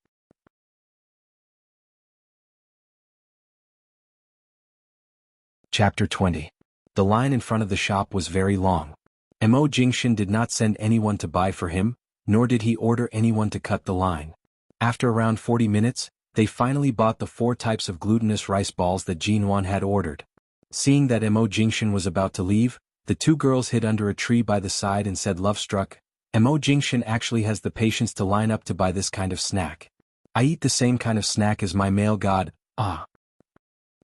Chapter 20. The line in front of the shop was very long. Mo Jingshan did not send anyone to buy for him, nor did he order anyone to cut the line. After around 40 minutes, they finally bought the 4 types of glutinous rice balls that Jin Wan had ordered. Seeing that Mo Jingshan was about to leave, the 2 girls hid under a tree by the side and said, love-struck, "Mo Jingshan actually has the patience to line up to buy this kind of snack. I eat the same kind of snack as my male god, ah.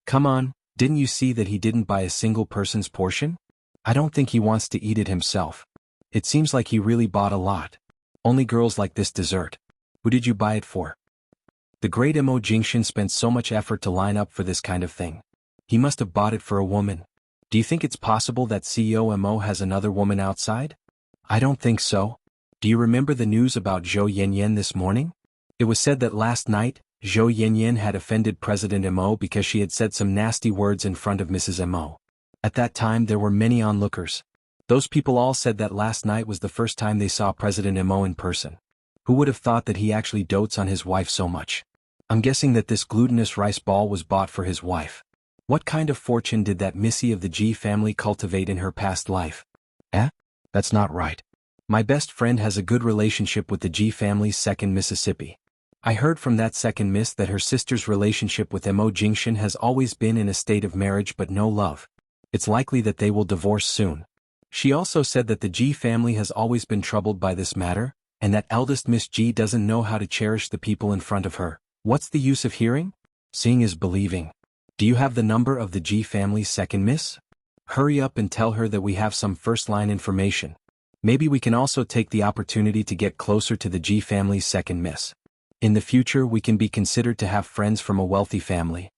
Come on, didn't you see that he didn't buy a single person's portion? I don't think he wants to eat it himself. It seems like he really bought a lot. Only girls like this dessert. Who did you buy it for?" The great Mo Jingshan spent so much effort to line up for this kind of thing. He must have bought it for a woman. Do you think it's possible that CEO Mo has another woman outside? I don't think so. Do you remember the news about Zhou Yanyan this morning? It was said that last night, Zhou Yanyan had offended President Mo because she had said some nasty words in front of Mrs. Mo. At that time there were many onlookers. Those people all said that last night was the first time they saw President Mo in person. Who would have thought that he actually dotes on his wife so much? I'm guessing that this glutinous rice ball was bought for his wife. What kind of fortune did that Missy of the G family cultivate in her past life? That's not right. My best friend has a good relationship with the G family's second Mississippi. I heard from that second miss that her sister's relationship with Mo Jingshan has always been in a state of marriage but no love. It's likely that they will divorce soon. She also said that the G family has always been troubled by this matter, and that eldest Miss G doesn't know how to cherish the people in front of her. What's the use of hearing? Seeing is believing. Do you have the number of the G family's second miss? Hurry up and tell her that we have some first-line information. Maybe we can also take the opportunity to get closer to the G family's second miss. In the future we can be considered to have friends from a wealthy family.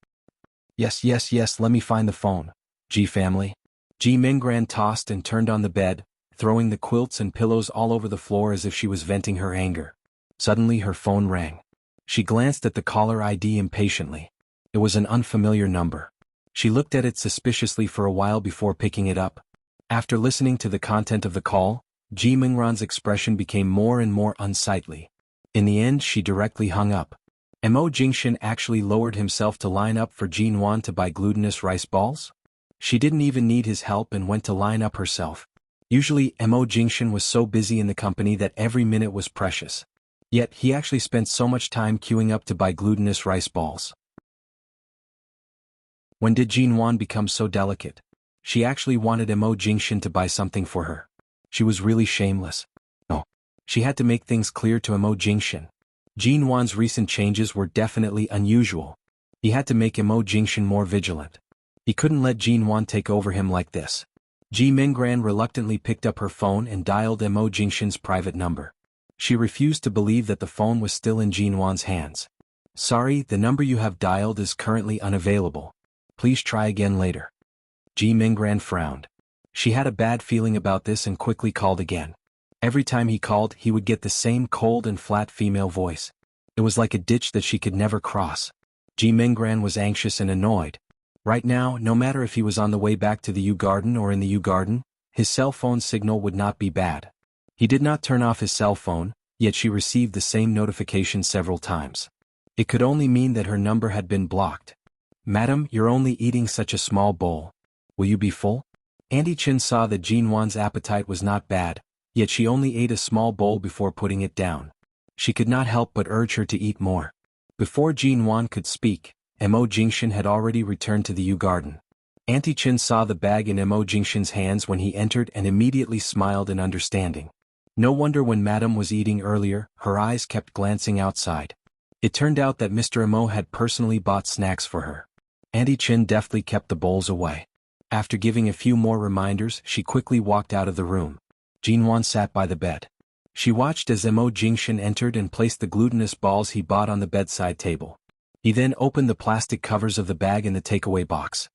Yes, let me find the phone. G family. Ji Minggran tossed and turned on the bed, throwing the quilts and pillows all over the floor as if she was venting her anger. Suddenly her phone rang. She glanced at the caller ID impatiently. It was an unfamiliar number. She looked at it suspiciously for a while before picking it up. After listening to the content of the call, Ji Minggran's expression became more and more unsightly. In the end she directly hung up. Mo Jingshan actually lowered himself to line up for Jin Wan to buy glutinous rice balls? She didn't even need his help and went to line up herself. Usually Mo Jingshan was so busy in the company that every minute was precious. Yet he actually spent so much time queuing up to buy glutinous rice balls. When did Jin Wan become so delicate? She actually wanted Mo Jingshan to buy something for her. She was really shameless. No. She had to make things clear to Mo Jingshan. Jin Wan's recent changes were definitely unusual. He had to make Mo Jingshan more vigilant. He couldn't let Jin Wan take over him like this. Ji Minggran reluctantly picked up her phone and dialed Mo Jingshan's private number. She refused to believe that the phone was still in Jin Wan's hands. Sorry, the number you have dialed is currently unavailable. Please try again later. Ji Minggran frowned. She had a bad feeling about this and quickly called again. Every time he called, he would get the same cold and flat female voice. It was like a ditch that she could never cross. Ji Minggran was anxious and annoyed. Right now, no matter if he was on the way back to the U Garden or in the U Garden, his cell phone signal would not be bad. He did not turn off his cell phone, yet she received the same notification several times. It could only mean that her number had been blocked. "Madam, you're only eating such a small bowl. Will you be full?" Auntie Chin saw that Jinwan's appetite was not bad, yet she only ate a small bowl before putting it down. She could not help but urge her to eat more. Before Jinwan could speak, Mo Jingshan had already returned to the U Garden. Auntie Chin saw the bag in Mo Jingshan's hands when he entered and immediately smiled in understanding. No wonder when Madam was eating earlier, her eyes kept glancing outside. It turned out that Mr. Mo had personally bought snacks for her. Auntie Chin deftly kept the bowls away. After giving a few more reminders, she quickly walked out of the room. Jinwan sat by the bed. She watched as Mo Jingshan entered and placed the glutinous balls he bought on the bedside table. He then opened the plastic covers of the bag in the takeaway box.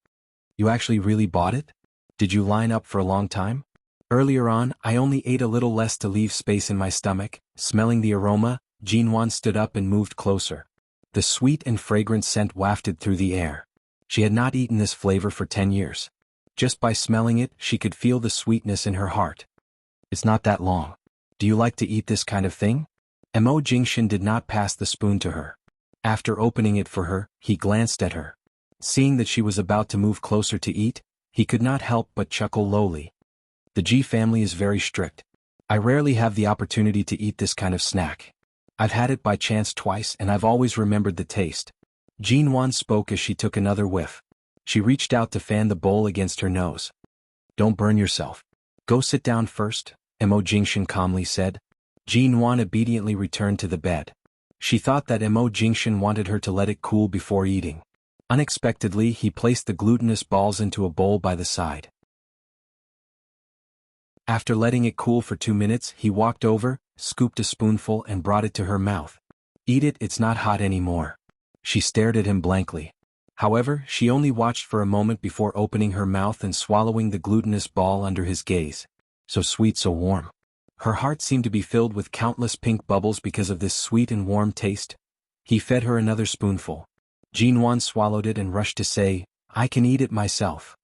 "You actually really bought it? Did you line up for a long time?" "Earlier on, I only ate a little less to leave space in my stomach." Smelling the aroma, Jinwan stood up and moved closer. The sweet and fragrant scent wafted through the air. She had not eaten this flavor for 10 years. Just by smelling it, she could feel the sweetness in her heart. "It's not that long. Do you like to eat this kind of thing?" Mo Jingshan did not pass the spoon to her. After opening it for her, he glanced at her. Seeing that she was about to move closer to eat, he could not help but chuckle lowly. "The Ji family is very strict. I rarely have the opportunity to eat this kind of snack. I've had it by chance twice and I've always remembered the taste." Jinwan spoke as she took another whiff. She reached out to fan the bowl against her nose. "Don't burn yourself. Go sit down first," Mo Jingshan calmly said. Jinwan obediently returned to the bed. She thought that Mo Jingshan wanted her to let it cool before eating. Unexpectedly, he placed the glutinous balls into a bowl by the side. After letting it cool for 2 minutes, he walked over, scooped a spoonful and brought it to her mouth. "Eat it, it's not hot anymore." She stared at him blankly. However, she only watched for a moment before opening her mouth and swallowing the glutinous ball under his gaze. So sweet, so warm. Her heart seemed to be filled with countless pink bubbles because of this sweet and warm taste. He fed her another spoonful. Jinwan swallowed it and rushed to say, "I can eat it myself.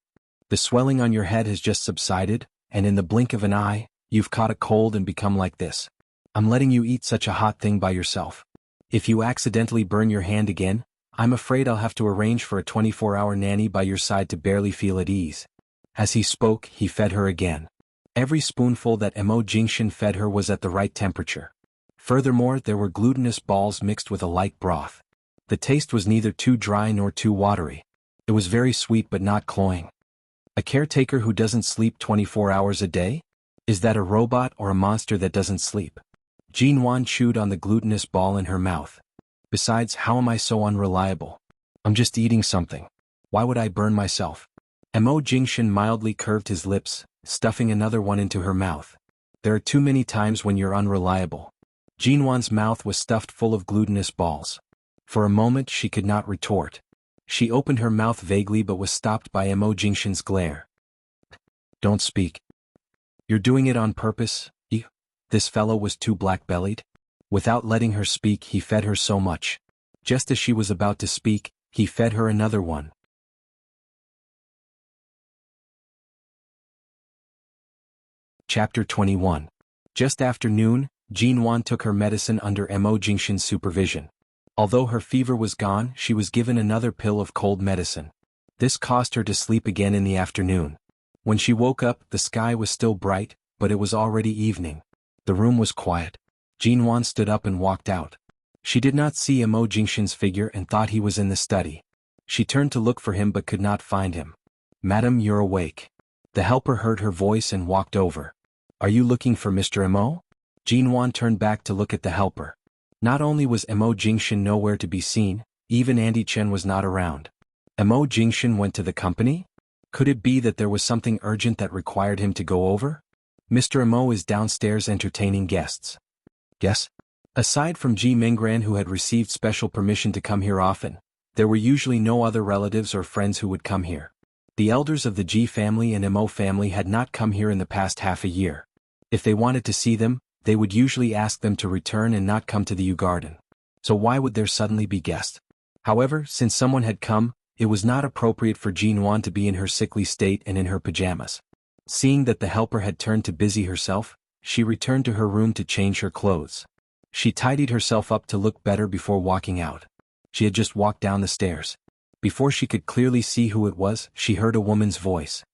The swelling on your head has just subsided, and in the blink of an eye, you've caught a cold and become like this. I'm letting you eat such a hot thing by yourself. If you accidentally burn your hand again, I'm afraid I'll have to arrange for a 24-hour nanny by your side to barely feel at ease." As he spoke, he fed her again. Every spoonful that Mo Jingshan fed her was at the right temperature. Furthermore, there were glutinous balls mixed with a light broth. The taste was neither too dry nor too watery. It was very sweet but not cloying. A caretaker who doesn't sleep 24 hours a day? Is that a robot or a monster that doesn't sleep? Jinwan chewed on the glutinous ball in her mouth. Besides, how am I so unreliable? I'm just eating something. Why would I burn myself? Mo Jingshan mildly curved his lips, stuffing another one into her mouth. There are too many times when you're unreliable. Jinwan's mouth was stuffed full of glutinous balls. For a moment she could not retort. She opened her mouth vaguely but was stopped by Mo Jingshan's glare. "Don't speak. You're doing it on purpose, you?" This fellow was too black-bellied. Without letting her speak, he fed her so much. Just as she was about to speak, he fed her another one. Chapter 21. Just after noon, Jinwan took her medicine under Mo Jingshan's supervision. Although her fever was gone, she was given another pill of cold medicine. This caused her to sleep again in the afternoon. When she woke up, the sky was still bright, but it was already evening. The room was quiet. Jinwan stood up and walked out. She did not see Mo Jingshan's figure and thought he was in the study. She turned to look for him but could not find him. "Madam, you're awake." The helper heard her voice and walked over. "Are you looking for Mr. Mo?" Jinwan turned back to look at the helper. Not only was Mo Jingshan nowhere to be seen, even Auntie Chen was not around. Mo Jingshan went to the company? Could it be that there was something urgent that required him to go over? Mr. Mo is downstairs entertaining guests. Yes? Aside from Ji Minggran, who had received special permission to come here often, there were usually no other relatives or friends who would come here. The elders of the Ji family and Mo family had not come here in the past half a year. If they wanted to see them, they would usually ask them to return and not come to the U Garden. so why would there suddenly be guests? However, since someone had come, it was not appropriate for Jinwan to be in her sickly state and in her pajamas. Seeing that the helper had turned to busy herself, she returned to her room to change her clothes. She tidied herself up to look better before walking out. She had just walked down the stairs. Before she could clearly see who it was, she heard a woman's voice.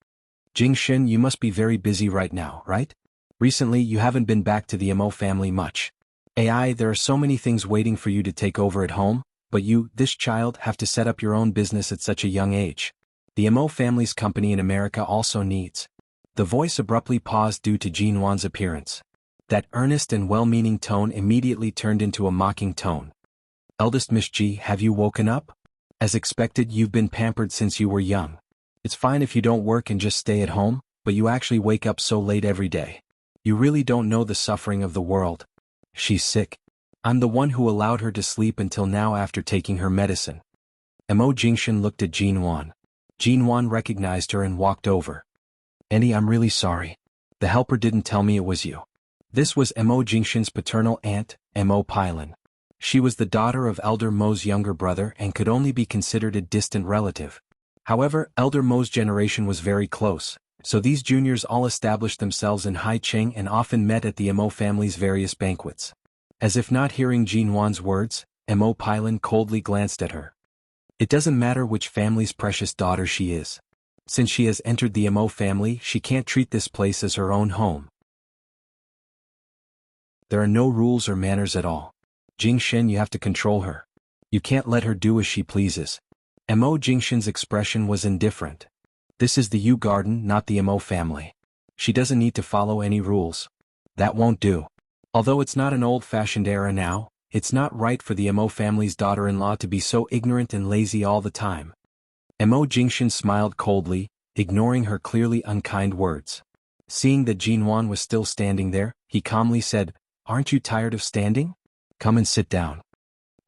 Jingshin, you must be very busy right now, right? Recently you haven't been back to the Mo family much. AI, there are so many things waiting for you to take over at home, but you, this child, have to set up your own business at such a young age. The Mo family's company in America also needs. The voice abruptly paused due to Jinwan's appearance. That earnest and well-meaning tone immediately turned into a mocking tone. Eldest Miss Ji, have you woken up? As expected, you've been pampered since you were young. It's fine if you don't work and just stay at home, but you actually wake up so late every day. You really don't know the suffering of the world. She's sick. I'm the one who allowed her to sleep until now after taking her medicine. Mo Jingshin looked at Jinwan. Jinwan recognized her and walked over. Annie, I'm really sorry. The helper didn't tell me it was you. This was Mo Jingshin's paternal aunt, Mo Pylon. She was the daughter of Elder Mo's younger brother and could only be considered a distant relative. However, Elder Mo's generation was very close, so these juniors all established themselves in Haicheng and often met at the Mo family's various banquets. As if not hearing Jinwan's words, Mo Pylon coldly glanced at her. It doesn't matter which family's precious daughter she is. Since she has entered the Mo family, she can't treat this place as her own home. There are no rules or manners at all. Jingshin, you have to control her. You can't let her do as she pleases. Mo Jingshin's expression was indifferent. This is the Yu Garden, not the Mo family. She doesn't need to follow any rules. That won't do. Although it's not an old-fashioned era now, it's not right for the Mo family's daughter-in-law to be so ignorant and lazy all the time. Mo Jingshin smiled coldly, ignoring her clearly unkind words. Seeing that Jinwan was still standing there, he calmly said, "Aren't you tired of standing? Come and sit down."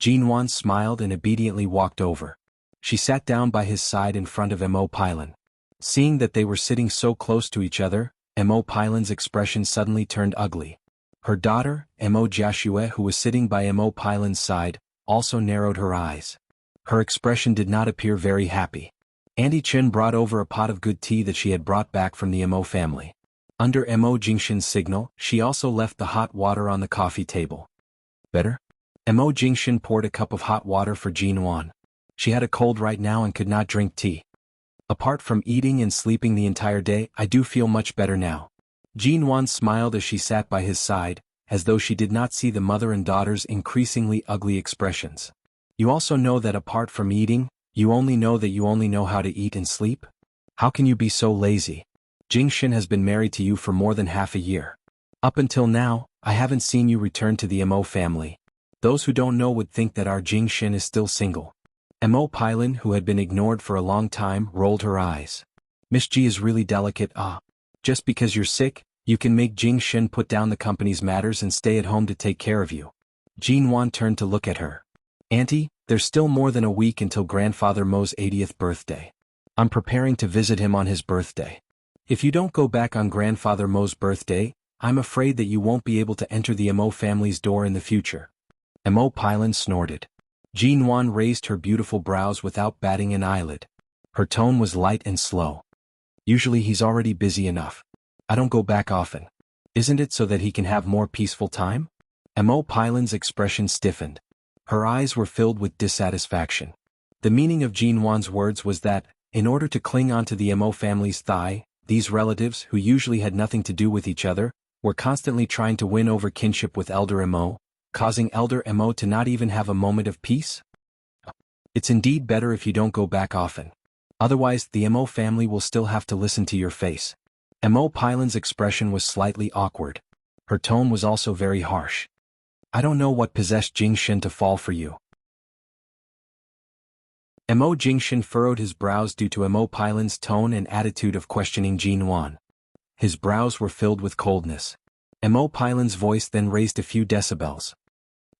Jinwan smiled and obediently walked over. She sat down by his side in front of Mo Pylon. Seeing that they were sitting so close to each other, Mo Pylon's expression suddenly turned ugly. Her daughter, Mo Jiashue, who was sitting by Mo Pylon's side, also narrowed her eyes. Her expression did not appear very happy. Auntie Chen brought over a pot of good tea that she had brought back from the Mo family. Under Mo Jingshin's signal, she also left the hot water on the coffee table. Better? Mo Jingshin poured a cup of hot water for Jinwan. She had a cold right now and could not drink tea. Apart from eating and sleeping the entire day, I do feel much better now. Jinwan smiled as she sat by his side, as though she did not see the mother and daughter's increasingly ugly expressions. You also know that apart from eating, you only know how to eat and sleep? How can you be so lazy? Jingshin has been married to you for more than half a year. Up until now, I haven't seen you return to the Mo family. Those who don't know would think that our Jingshin is still single. Mo Pylon, who had been ignored for a long time, rolled her eyes. Miss Ji is really delicate. Just because you're sick, you can make Jingshin put down the company's matters and stay at home to take care of you. Jinwan turned to look at her. Auntie, there's still more than a week until Grandfather Mo's 80th birthday. I'm preparing to visit him on his birthday. If you don't go back on Grandfather Mo's birthday, I'm afraid that you won't be able to enter the Mo family's door in the future. Mo Pylon snorted. Jinwan raised her beautiful brows without batting an eyelid. Her tone was light and slow. Usually he's already busy enough. I don't go back often. Isn't it so that he can have more peaceful time? Mo Pylon's expression stiffened. Her eyes were filled with dissatisfaction. The meaning of Jinwan's words was that, in order to cling onto the Mo family's thigh, these relatives, who usually had nothing to do with each other, were constantly trying to win over kinship with Elder Mo, causing Elder Mo to not even have a moment of peace? It's indeed better if you don't go back often. Otherwise, the Mo family will still have to listen to your face. Mo Pylon's expression was slightly awkward. Her tone was also very harsh. I don't know what possessed Jingshin to fall for you. Mo Jingshin furrowed his brows due to Mo Pylon's tone and attitude of questioning Jinwan. His brows were filled with coldness. Mo Pylon's voice then raised a few decibels.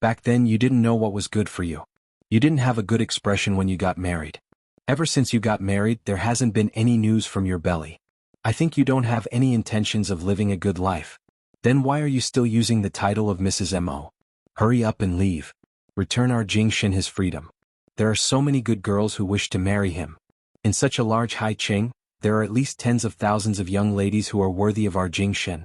Back then you didn't know what was good for you. You didn't have a good expression when you got married. Ever since you got married, there hasn't been any news from your belly. I think you don't have any intentions of living a good life. Then why are you still using the title of Mrs. Mo? Hurry up and leave. Return our Jingxin his freedom. There are so many good girls who wish to marry him. In such a large Hai Qing, there are at least tens of thousands of young ladies who are worthy of our Jingxin.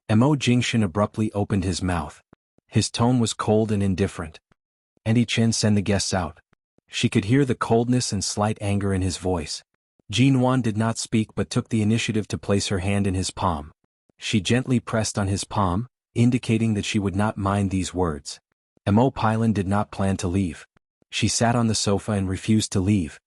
Mo Jingxin abruptly opened his mouth. His tone was cold and indifferent. Auntie Chen, send the guests out. She could hear the coldness and slight anger in his voice. Jinwan did not speak but took the initiative to place her hand in his palm. She gently pressed on his palm, indicating that she would not mind these words. Mo Pailan did not plan to leave. She sat on the sofa and refused to leave.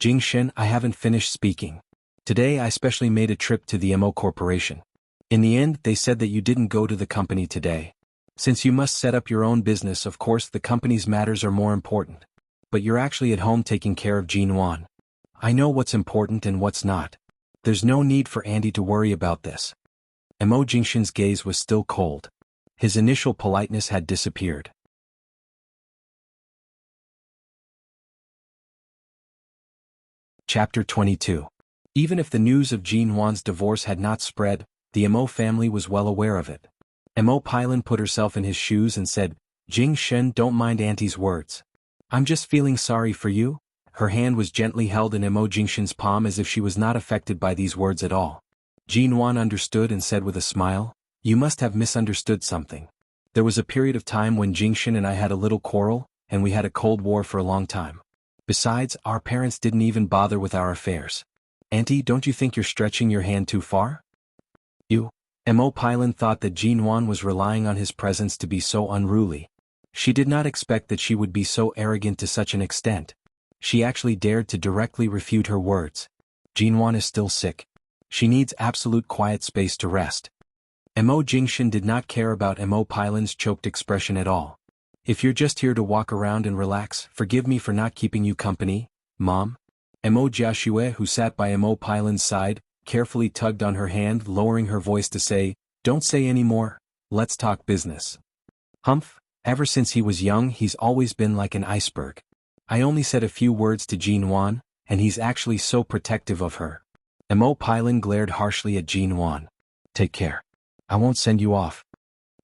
Jingxin, I haven't finished speaking. Today I specially made a trip to the Mo Corporation. In the end, they said that you didn't go to the company today. Since you must set up your own business, of course the company's matters are more important. But you're actually at home taking care of Jinwan. I know what's important and what's not. There's no need for Andy to worry about this. Mo Jingxin's gaze was still cold. His initial politeness had disappeared. Chapter 22. Even if the news of Jinwan's divorce had not spread, the Mo family was well aware of it. Mo Pailan put herself in his shoes and said, Jingxin, don't mind Auntie's words. I'm just feeling sorry for you. Her hand was gently held in Mo Jingxin's palm as if she was not affected by these words at all. Jinwan understood and said with a smile, you must have misunderstood something. There was a period of time when Jingxin and I had a little quarrel, and we had a cold war for a long time. Besides, our parents didn't even bother with our affairs. Auntie, don't you think you're stretching your hand too far? Mo Pailan thought that Jinwan was relying on his presence to be so unruly. She did not expect that she would be so arrogant to such an extent. She actually dared to directly refute her words. Jinwan is still sick. She needs absolute quiet space to rest. Mo Jingxin did not care about Mo Pailan's choked expression at all. If you're just here to walk around and relax, forgive me for not keeping you company, Mom. Mo Jiaxue, who sat by Mo Pailan's side, carefully tugged on her hand, lowering her voice to say, don't say any more, let's talk business. Humph, ever since he was young he's always been like an iceberg. I only said a few words to Jinwan, and he's actually so protective of her. Mo Pailan glared harshly at Jinwan. Take care. I won't send you off.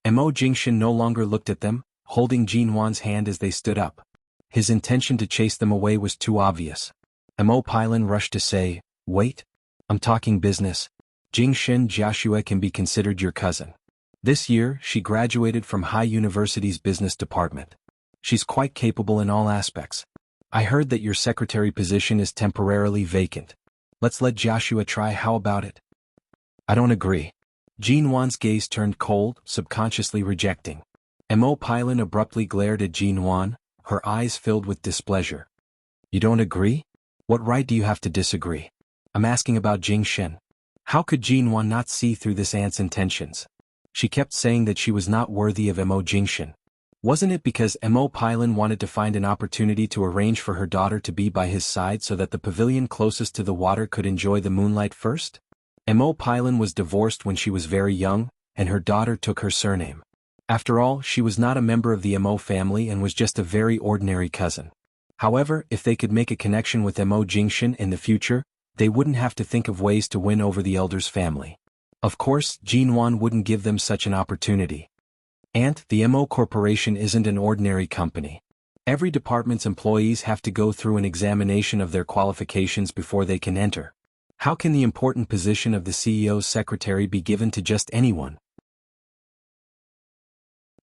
Mo Jingxin no longer looked at them, holding Jinwan's hand as they stood up. His intention to chase them away was too obvious. Mo Pailan rushed to say, wait. I'm talking business. Jingxin Jiaxue can be considered your cousin. This year, she graduated from Hai University's business department. She's quite capable in all aspects. I heard that your secretary position is temporarily vacant. Let's let Jiaxue try, how about it? I don't agree. Jinwan's gaze turned cold, subconsciously rejecting. Mo Pailan abruptly glared at Jinwan, her eyes filled with displeasure. You don't agree? What right do you have to disagree? I'm asking about Jingxin. How could Jinwan not see through this aunt's intentions? She kept saying that she was not worthy of Mo Jingxin. Wasn't it because Mo Pailan wanted to find an opportunity to arrange for her daughter to be by his side so that the pavilion closest to the water could enjoy the moonlight first? Mo Pailan was divorced when she was very young, and her daughter took her surname. After all, she was not a member of the Mo family and was just a very ordinary cousin. However, if they could make a connection with Mo Jingxin in the future, they wouldn't have to think of ways to win over the elder's family. Of course, Jinwan wouldn't give them such an opportunity. Aunt, the Mo Corporation isn't an ordinary company. Every department's employees have to go through an examination of their qualifications before they can enter. How can the important position of the CEO's secretary be given to just anyone?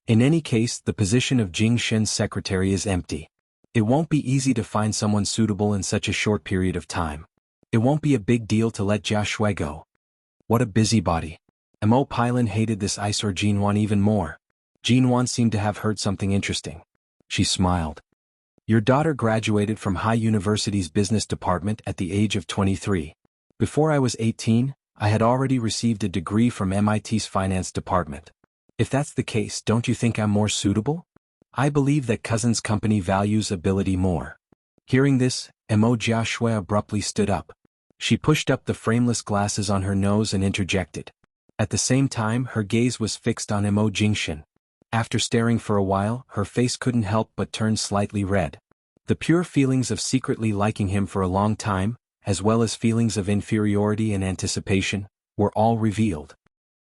In any case, the position of Jingxin's secretary is empty. It won't be easy to find someone suitable in such a short period of time. It won't be a big deal to let Jiaxue go. What a busybody. Mo Pailan hated this eyesore Jinwan even more. Jinwan seemed to have heard something interesting. She smiled. Your daughter graduated from Hai University's business department at the age of 23. Before I was 18, I had already received a degree from MIT's finance department. If that's the case, don't you think I'm more suitable? I believe that cousin's company values ability more. Hearing this, Mo Jiaxue abruptly stood up. She pushed up the frameless glasses on her nose and interjected. At the same time, her gaze was fixed on Mo Jingxin. After staring for a while, her face couldn't help but turn slightly red. The pure feelings of secretly liking him for a long time, as well as feelings of inferiority and anticipation, were all revealed.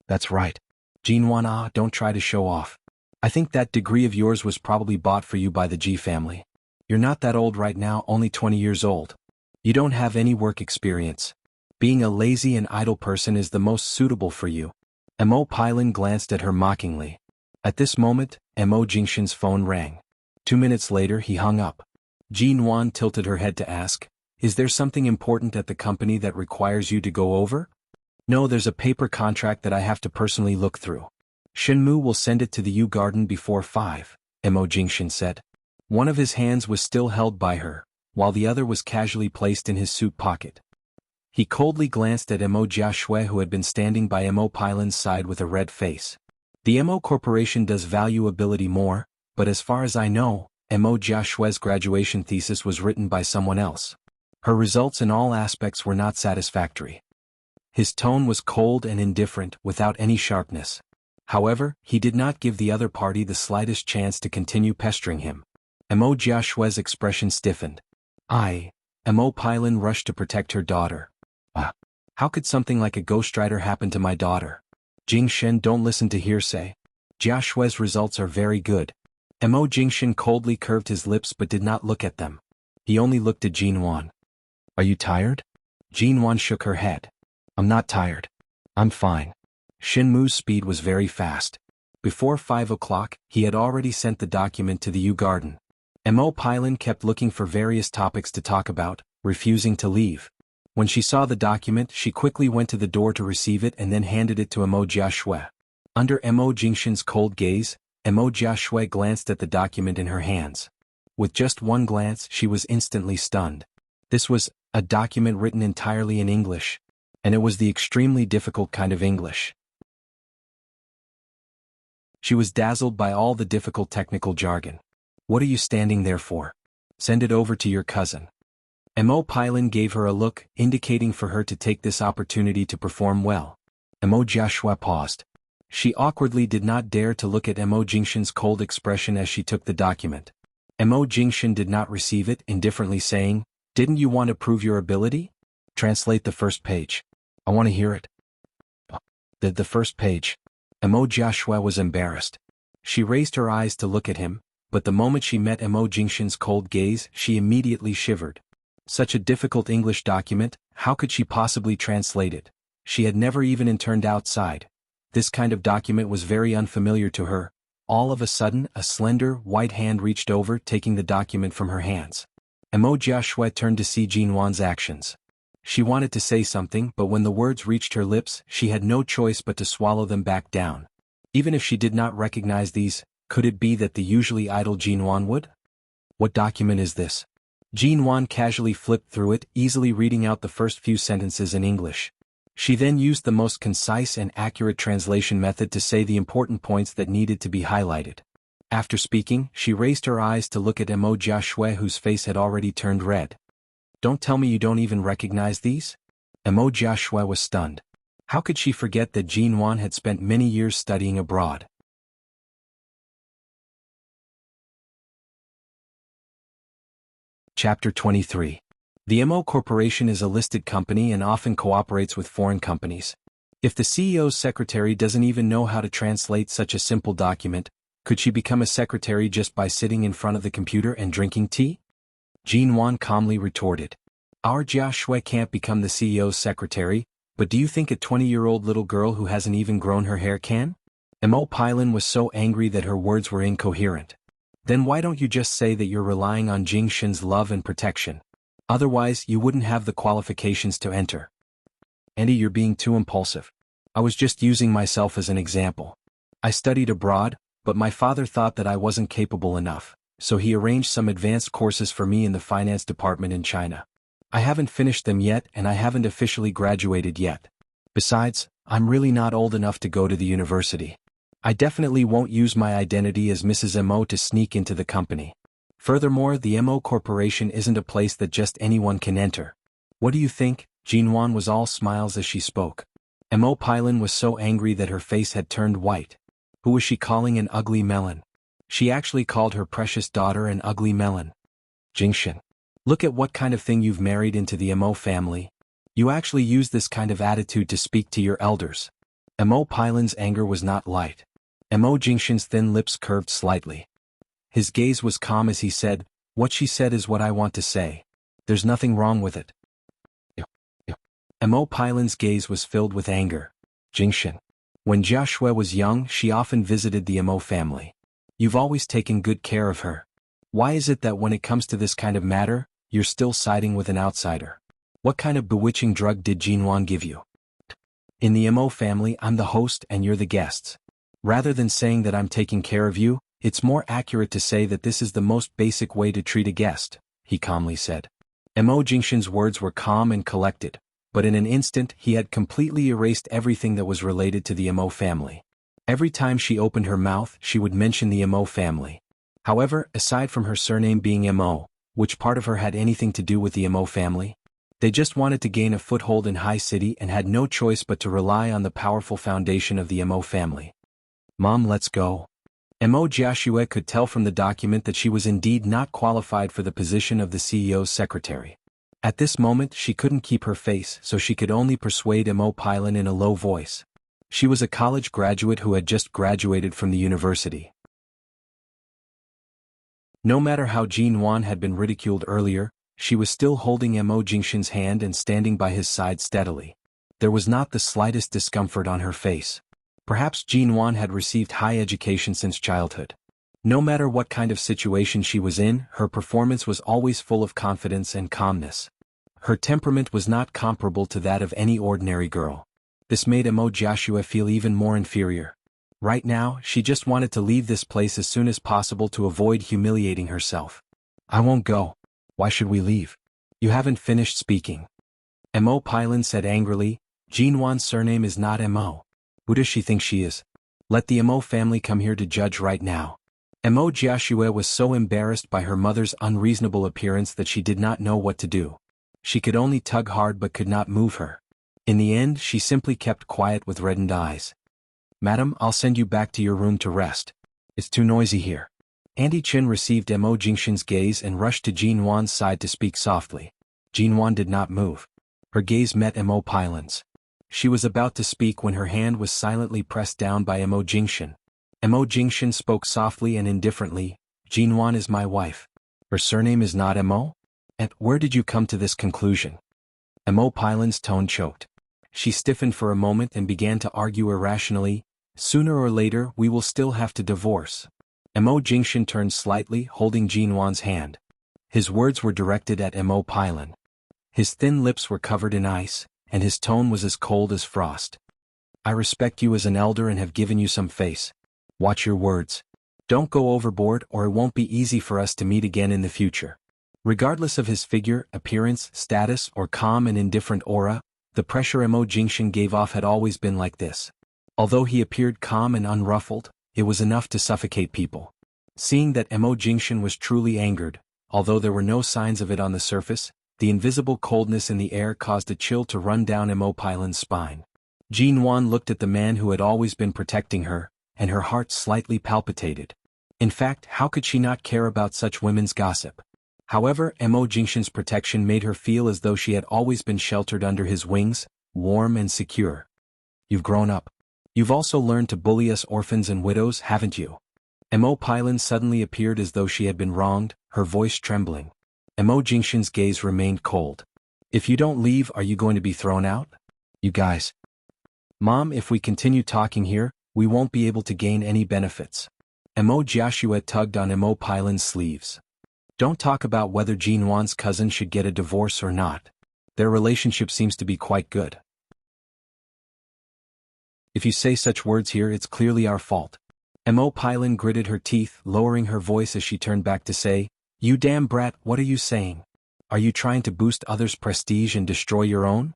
That's right. Jinwan, don't try to show off. I think that degree of yours was probably bought for you by the G family. You're not that old right now, only 20 years old. You don't have any work experience. Being a lazy and idle person is the most suitable for you. Mo Pailin glanced at her mockingly. At this moment, Mo Jingshan's phone rang. 2 minutes later he hung up. Jin Wan tilted her head to ask, "Is there something important at the company that requires you to go over?" "No, there's a paper contract that I have to personally look through. Shenmu will send it to the U Garden before 5, Mo Jingshan said. One of his hands was still held by her, while the other was casually placed in his suit pocket. He coldly glanced at Mo Jiaxue, who had been standing by Mo Pailin's side with a red face. The Mo Corporation does value ability more, but as far as I know, Mo Jiaxue's graduation thesis was written by someone else. Her results in all aspects were not satisfactory. His tone was cold and indifferent, without any sharpness. However, he did not give the other party the slightest chance to continue pestering him. Mo Jiaxue's expression stiffened. Mo Pailin rushed to protect her daughter. How could something like a ghostwriter happen to my daughter? Jingshan, don't listen to hearsay. Jiaxue's results are very good. Mo Jingshan coldly curved his lips but did not look at them. He only looked at Jin Wan. Are you tired? Jin Wan shook her head. I'm not tired. I'm fine. Shenmu's speed was very fast. Before 5 o'clock, he had already sent the document to the U Garden. Mo Pailin kept looking for various topics to talk about, refusing to leave. When she saw the document, she quickly went to the door to receive it and then handed it to Mo Jiaxue. Under Mo Jingshan's cold gaze, Mo Jiaxue glanced at the document in her hands. With just one glance, she was instantly stunned. This was a document written entirely in English, and it was the extremely difficult kind of English. She was dazzled by all the difficult technical jargon. What are you standing there for? Send it over to your cousin. Mo Pailin gave her a look, indicating for her to take this opportunity to perform well. Mo Jiaxue paused. She awkwardly did not dare to look at Mo Jingshan's cold expression as she took the document. Mo Jingshan did not receive it, indifferently saying, "Didn't you want to prove your ability? Translate the first page. I want to hear it." The first page. Mo Jiaxue was embarrassed. She raised her eyes to look at him, but the moment she met Mo Jingshan's cold gaze, she immediately shivered. Such a difficult English document, how could she possibly translate it? She had never even turned outside. This kind of document was very unfamiliar to her. All of a sudden, a slender, white hand reached over, taking the document from her hands. Mo Jiaxue turned to see Jin Wan's actions. She wanted to say something, but when the words reached her lips, she had no choice but to swallow them back down. Even if she did not recognize these, could it be that the usually idle Jin Wan would? What document is this? Jin Wan casually flipped through it, easily reading out the first few sentences in English. She then used the most concise and accurate translation method to say the important points that needed to be highlighted. After speaking, she raised her eyes to look at Mo Jiaxue, whose face had already turned red. Don't tell me you don't even recognize these? Mo Jiaxue was stunned. How could she forget that Jin Wan had spent many years studying abroad? Chapter 23. The Mo Corporation is a listed company and often cooperates with foreign companies. If the CEO's secretary doesn't even know how to translate such a simple document, could she become a secretary just by sitting in front of the computer and drinking tea? Jin Wan calmly retorted. Our Jiaxue can't become the CEO's secretary, but do you think a 20-year-old little girl who hasn't even grown her hair can? Mo Pailin was so angry that her words were incoherent. Then why don't you just say that you're relying on Jingshan's love and protection? Otherwise, you wouldn't have the qualifications to enter. Andy, you're being too impulsive. I was just using myself as an example. I studied abroad, but my father thought that I wasn't capable enough, so he arranged some advanced courses for me in the finance department in China. I haven't finished them yet and I haven't officially graduated yet. Besides, I'm really not old enough to go to the university. I definitely won't use my identity as Mrs. Mo to sneak into the company. Furthermore, the Mo Corporation isn't a place that just anyone can enter. What do you think? Jin Wan was all smiles as she spoke. Mo Pailin was so angry that her face had turned white. Who was she calling an ugly melon? She actually called her precious daughter an ugly melon. Jingshan. Look at what kind of thing you've married into the Mo family. You actually use this kind of attitude to speak to your elders. Mo Pailin's anger was not light. Mo Jingshan's thin lips curved slightly. His gaze was calm as he said, "What she said is what I want to say. There's nothing wrong with it." Mo Pailan's gaze was filled with anger. "Jingshan. When Joshua was young, she often visited the Mo family. You've always taken good care of her. Why is it that when it comes to this kind of matter, you're still siding with an outsider? What kind of bewitching drug did Jinwan give you? In the Mo family, I'm the host and you're the guests. Rather than saying that I'm taking care of you, it's more accurate to say that this is the most basic way to treat a guest," he calmly said. Mo Jingshan's words were calm and collected, but in an instant he had completely erased everything that was related to the Mo family. Every time she opened her mouth, she would mention the Mo family. However, aside from her surname being Mo, which part of her had anything to do with the Mo family? They just wanted to gain a foothold in High City and had no choice but to rely on the powerful foundation of the Mo family. "Mom, let's go." Mo Joshua could tell from the document that she was indeed not qualified for the position of the CEO's secretary. At this moment she couldn't keep her face, so she could only persuade Mo Pailan in a low voice. She was a college graduate who had just graduated from the university. No matter how Jinwan had been ridiculed earlier, she was still holding Mo Jingshan's hand and standing by his side steadily. There was not the slightest discomfort on her face. Perhaps Jinwan had received high education since childhood. No matter what kind of situation she was in, her performance was always full of confidence and calmness. Her temperament was not comparable to that of any ordinary girl. This made Mo Joshua feel even more inferior. Right now, she just wanted to leave this place as soon as possible to avoid humiliating herself. "I won't go. Why should we leave? You haven't finished speaking." Mo Pailan said angrily, "Jinwan's surname is not Mo. Who does she think she is? Let the Mo family come here to judge right now." Mo Joshua was so embarrassed by her mother's unreasonable appearance that she did not know what to do. She could only tug hard but could not move her. In the end, she simply kept quiet with reddened eyes. "Madam, I'll send you back to your room to rest. It's too noisy here." Auntie Chin received Mo Jingshan's gaze and rushed to Jinwan's side to speak softly. Jinwan did not move. Her gaze met Mo Pailan's. She was about to speak when her hand was silently pressed down by Mo Jingshan. Mo Jingshan spoke softly and indifferently, "Jinwan is my wife. Her surname is not Mo? And where did you come to this conclusion?" Mo Pailan's tone choked. She stiffened for a moment and began to argue irrationally, "Sooner or later we will still have to divorce." Mo Jingshan turned slightly, holding Jinwan's hand. His words were directed at Mo Pailan. His thin lips were covered in ice, and his tone was as cold as frost. "I respect you as an elder and have given you some face. Watch your words. Don't go overboard or it won't be easy for us to meet again in the future." Regardless of his figure, appearance, status, or calm and indifferent aura, the pressure Mo Jingshan gave off had always been like this. Although he appeared calm and unruffled, it was enough to suffocate people. Seeing that Mo Jingshan was truly angered, although there were no signs of it on the surface, the invisible coldness in the air caused a chill to run down Mo Pailan's spine. Jinwan looked at the man who had always been protecting her, and her heart slightly palpitated. In fact, how could she not care about such women's gossip? However, Mo Jingshan's protection made her feel as though she had always been sheltered under his wings, warm and secure. "You've grown up. You've also learned to bully us orphans and widows, haven't you?" Mo Pailan suddenly appeared as though she had been wronged, her voice trembling. Mo Jingshan's gaze remained cold. "If you don't leave, are you going to be thrown out? You guys." "Mom, if we continue talking here, we won't be able to gain any benefits." Mo Joshua tugged on Mo Pailan's sleeves. "Don't talk about whether Jinwan's cousin should get a divorce or not. Their relationship seems to be quite good. If you say such words here, it's clearly our fault." Mo Pailan gritted her teeth, lowering her voice as she turned back to say, "You damn brat, what are you saying? Are you trying to boost others' prestige and destroy your own?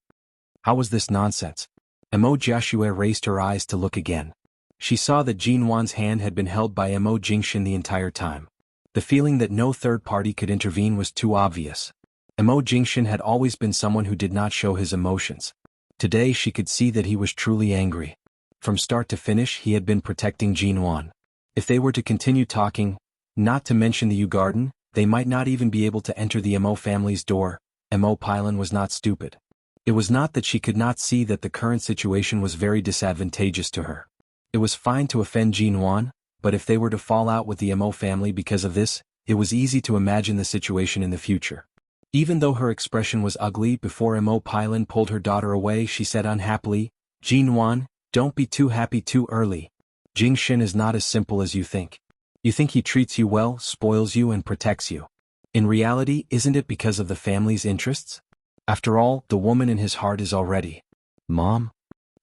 How was this nonsense?" Mo Joshua raised her eyes to look again. She saw that Jinwan's hand had been held by Mo Jingshan the entire time. The feeling that no third party could intervene was too obvious. Mo Jingshan had always been someone who did not show his emotions. Today she could see that he was truly angry. From start to finish he had been protecting Jinwan. If they were to continue talking, not to mention the Yu Garden, they might not even be able to enter the Mo family's door. Mo Pailan was not stupid. It was not that she could not see that the current situation was very disadvantageous to her. It was fine to offend Jinwan, but if they were to fall out with the Mo family because of this, it was easy to imagine the situation in the future. Even though her expression was ugly before Mo Pylon pulled her daughter away, she said unhappily, "Jinwan, don't be too happy too early. Jingshin is not as simple as you think. You think he treats you well, spoils you and protects you. In reality, isn't it because of the family's interests? After all, the woman in his heart is already." "Mom?"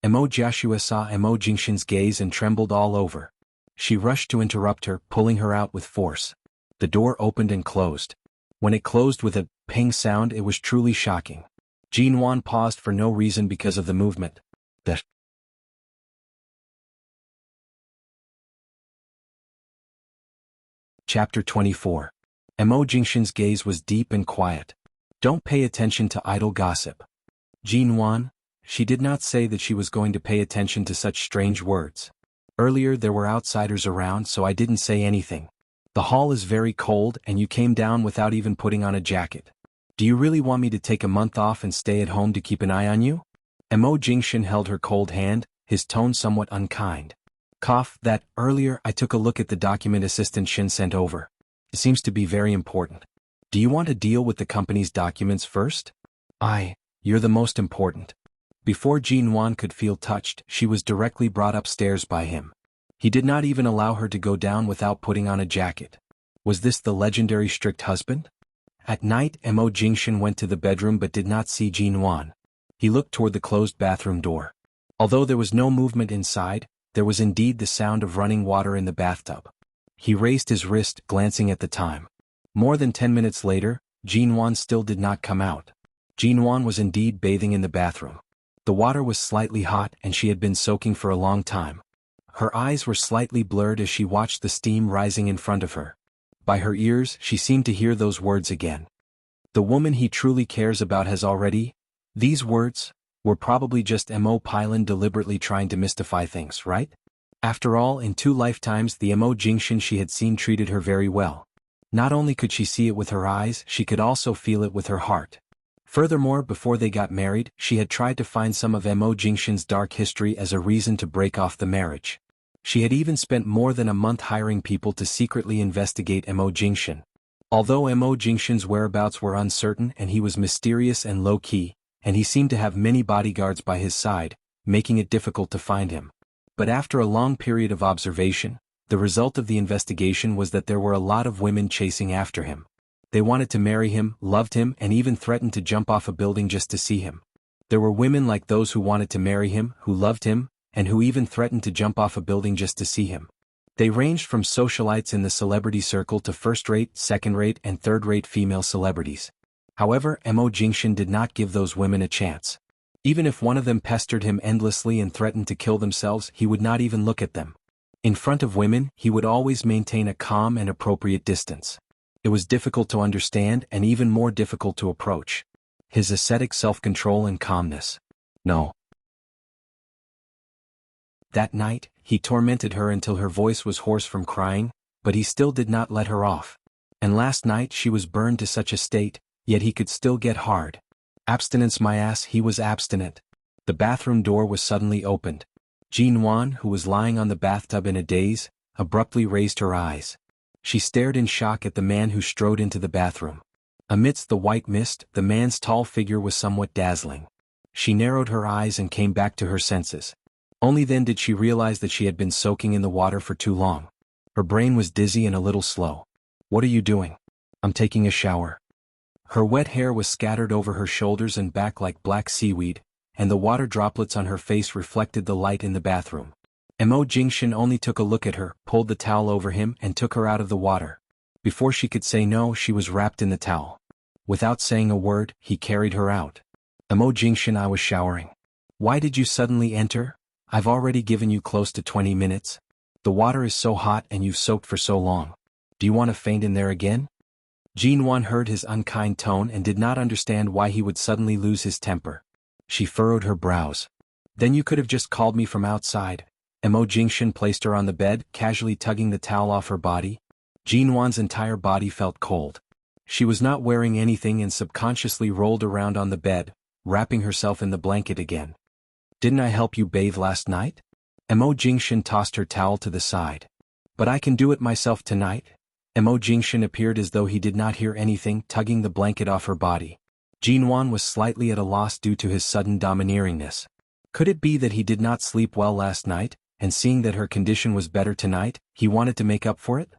Mo Joshua saw Mo Jingshin's gaze and trembled all over. She rushed to interrupt her, pulling her out with force. The door opened and closed. When it closed with a ping sound, it was truly shocking. Jinwan paused for no reason because of the movement. Chapter 24. Mo Jingshin's gaze was deep and quiet. "Don't pay attention to idle gossip." Jinwan, she did not say that she was going to pay attention to such strange words. "Earlier there were outsiders around, so I didn't say anything. The hall is very cold and you came down without even putting on a jacket. Do you really want me to take a month off and stay at home to keep an eye on you?" Mo Jingshin held her cold hand, his tone somewhat unkind. "That earlier I took a look at the document Assistant Shin sent over. It seems to be very important. Do you want to deal with the company's documents first?" You're the most important." Before Jinwan could feel touched, she was directly brought upstairs by him. He did not even allow her to go down without putting on a jacket. Was this the legendary strict husband? At night, Mo Jingshin went to the bedroom but did not see Jinwan. He looked toward the closed bathroom door. Although there was no movement inside, there was indeed the sound of running water in the bathtub. He raised his wrist, glancing at the time. More than 10 minutes later, Jinwan still did not come out. Jinwan was indeed bathing in the bathroom. The water was slightly hot and she had been soaking for a long time. Her eyes were slightly blurred as she watched the steam rising in front of her. By her ears, she seemed to hear those words again. "The woman he truly cares about has already..." These words were probably just Mo Pylon deliberately trying to mystify things, right? After all, in 2 lifetimes the Mo Jingshin she had seen treated her very well. Not only could she see it with her eyes, she could also feel it with her heart. Furthermore, before they got married, she had tried to find some of Mo Jingshin's dark history as a reason to break off the marriage. She had even spent more than a month hiring people to secretly investigate Mo Jingshin. Although Mo Jingshin's whereabouts were uncertain and he was mysterious and low-key, and he seemed to have many bodyguards by his side, making it difficult to find him. But after a long period of observation, the result of the investigation was that there were a lot of women chasing after him. They wanted to marry him, loved him, and even threatened to jump off a building just to see him. There were women like those who wanted to marry him, who loved him, and who even threatened to jump off a building just to see him. They ranged from socialites in the celebrity circle to first-rate, second-rate, and third-rate female celebrities. However, Mo Jingshin did not give those women a chance. Even if one of them pestered him endlessly and threatened to kill themselves, he would not even look at them. In front of women, he would always maintain a calm and appropriate distance. It was difficult to understand and even more difficult to approach. His ascetic self-control and calmness. No. That night, he tormented her until her voice was hoarse from crying, but he still did not let her off. And last night she was burned to such a state, yet he could still get hard. Abstinence my ass, he was abstinent. The bathroom door was suddenly opened. Jinwan, who was lying on the bathtub in a daze, abruptly raised her eyes. She stared in shock at the man who strode into the bathroom. Amidst the white mist, the man's tall figure was somewhat dazzling. She narrowed her eyes and came back to her senses. Only then did she realize that she had been soaking in the water for too long. Her brain was dizzy and a little slow. "What are you doing?" "I'm taking a shower." Her wet hair was scattered over her shoulders and back like black seaweed, and the water droplets on her face reflected the light in the bathroom. Mo Jingshin only took a look at her, pulled the towel over him and took her out of the water. Before she could say no, she was wrapped in the towel. Without saying a word, he carried her out. "Mo Jingshin, I was showering." "Why did you suddenly enter? I've already given you close to 20 minutes. The water is so hot and you've soaked for so long. Do you want to faint in there again?" Jinwan heard his unkind tone and did not understand why he would suddenly lose his temper. She furrowed her brows. "Then you could have just called me from outside." Mo Jingshin placed her on the bed, casually tugging the towel off her body. Jinwan's entire body felt cold. She was not wearing anything and subconsciously rolled around on the bed, wrapping herself in the blanket again. "Didn't I help you bathe last night?" Mo Jingshan tossed her towel to the side. But I can do it myself tonight? Mo Jingshan appeared as though he did not hear anything, tugging the blanket off her body. Jinwan was slightly at a loss due to his sudden domineeringness. Could it be that he did not sleep well last night, and seeing that her condition was better tonight, he wanted to make up for it?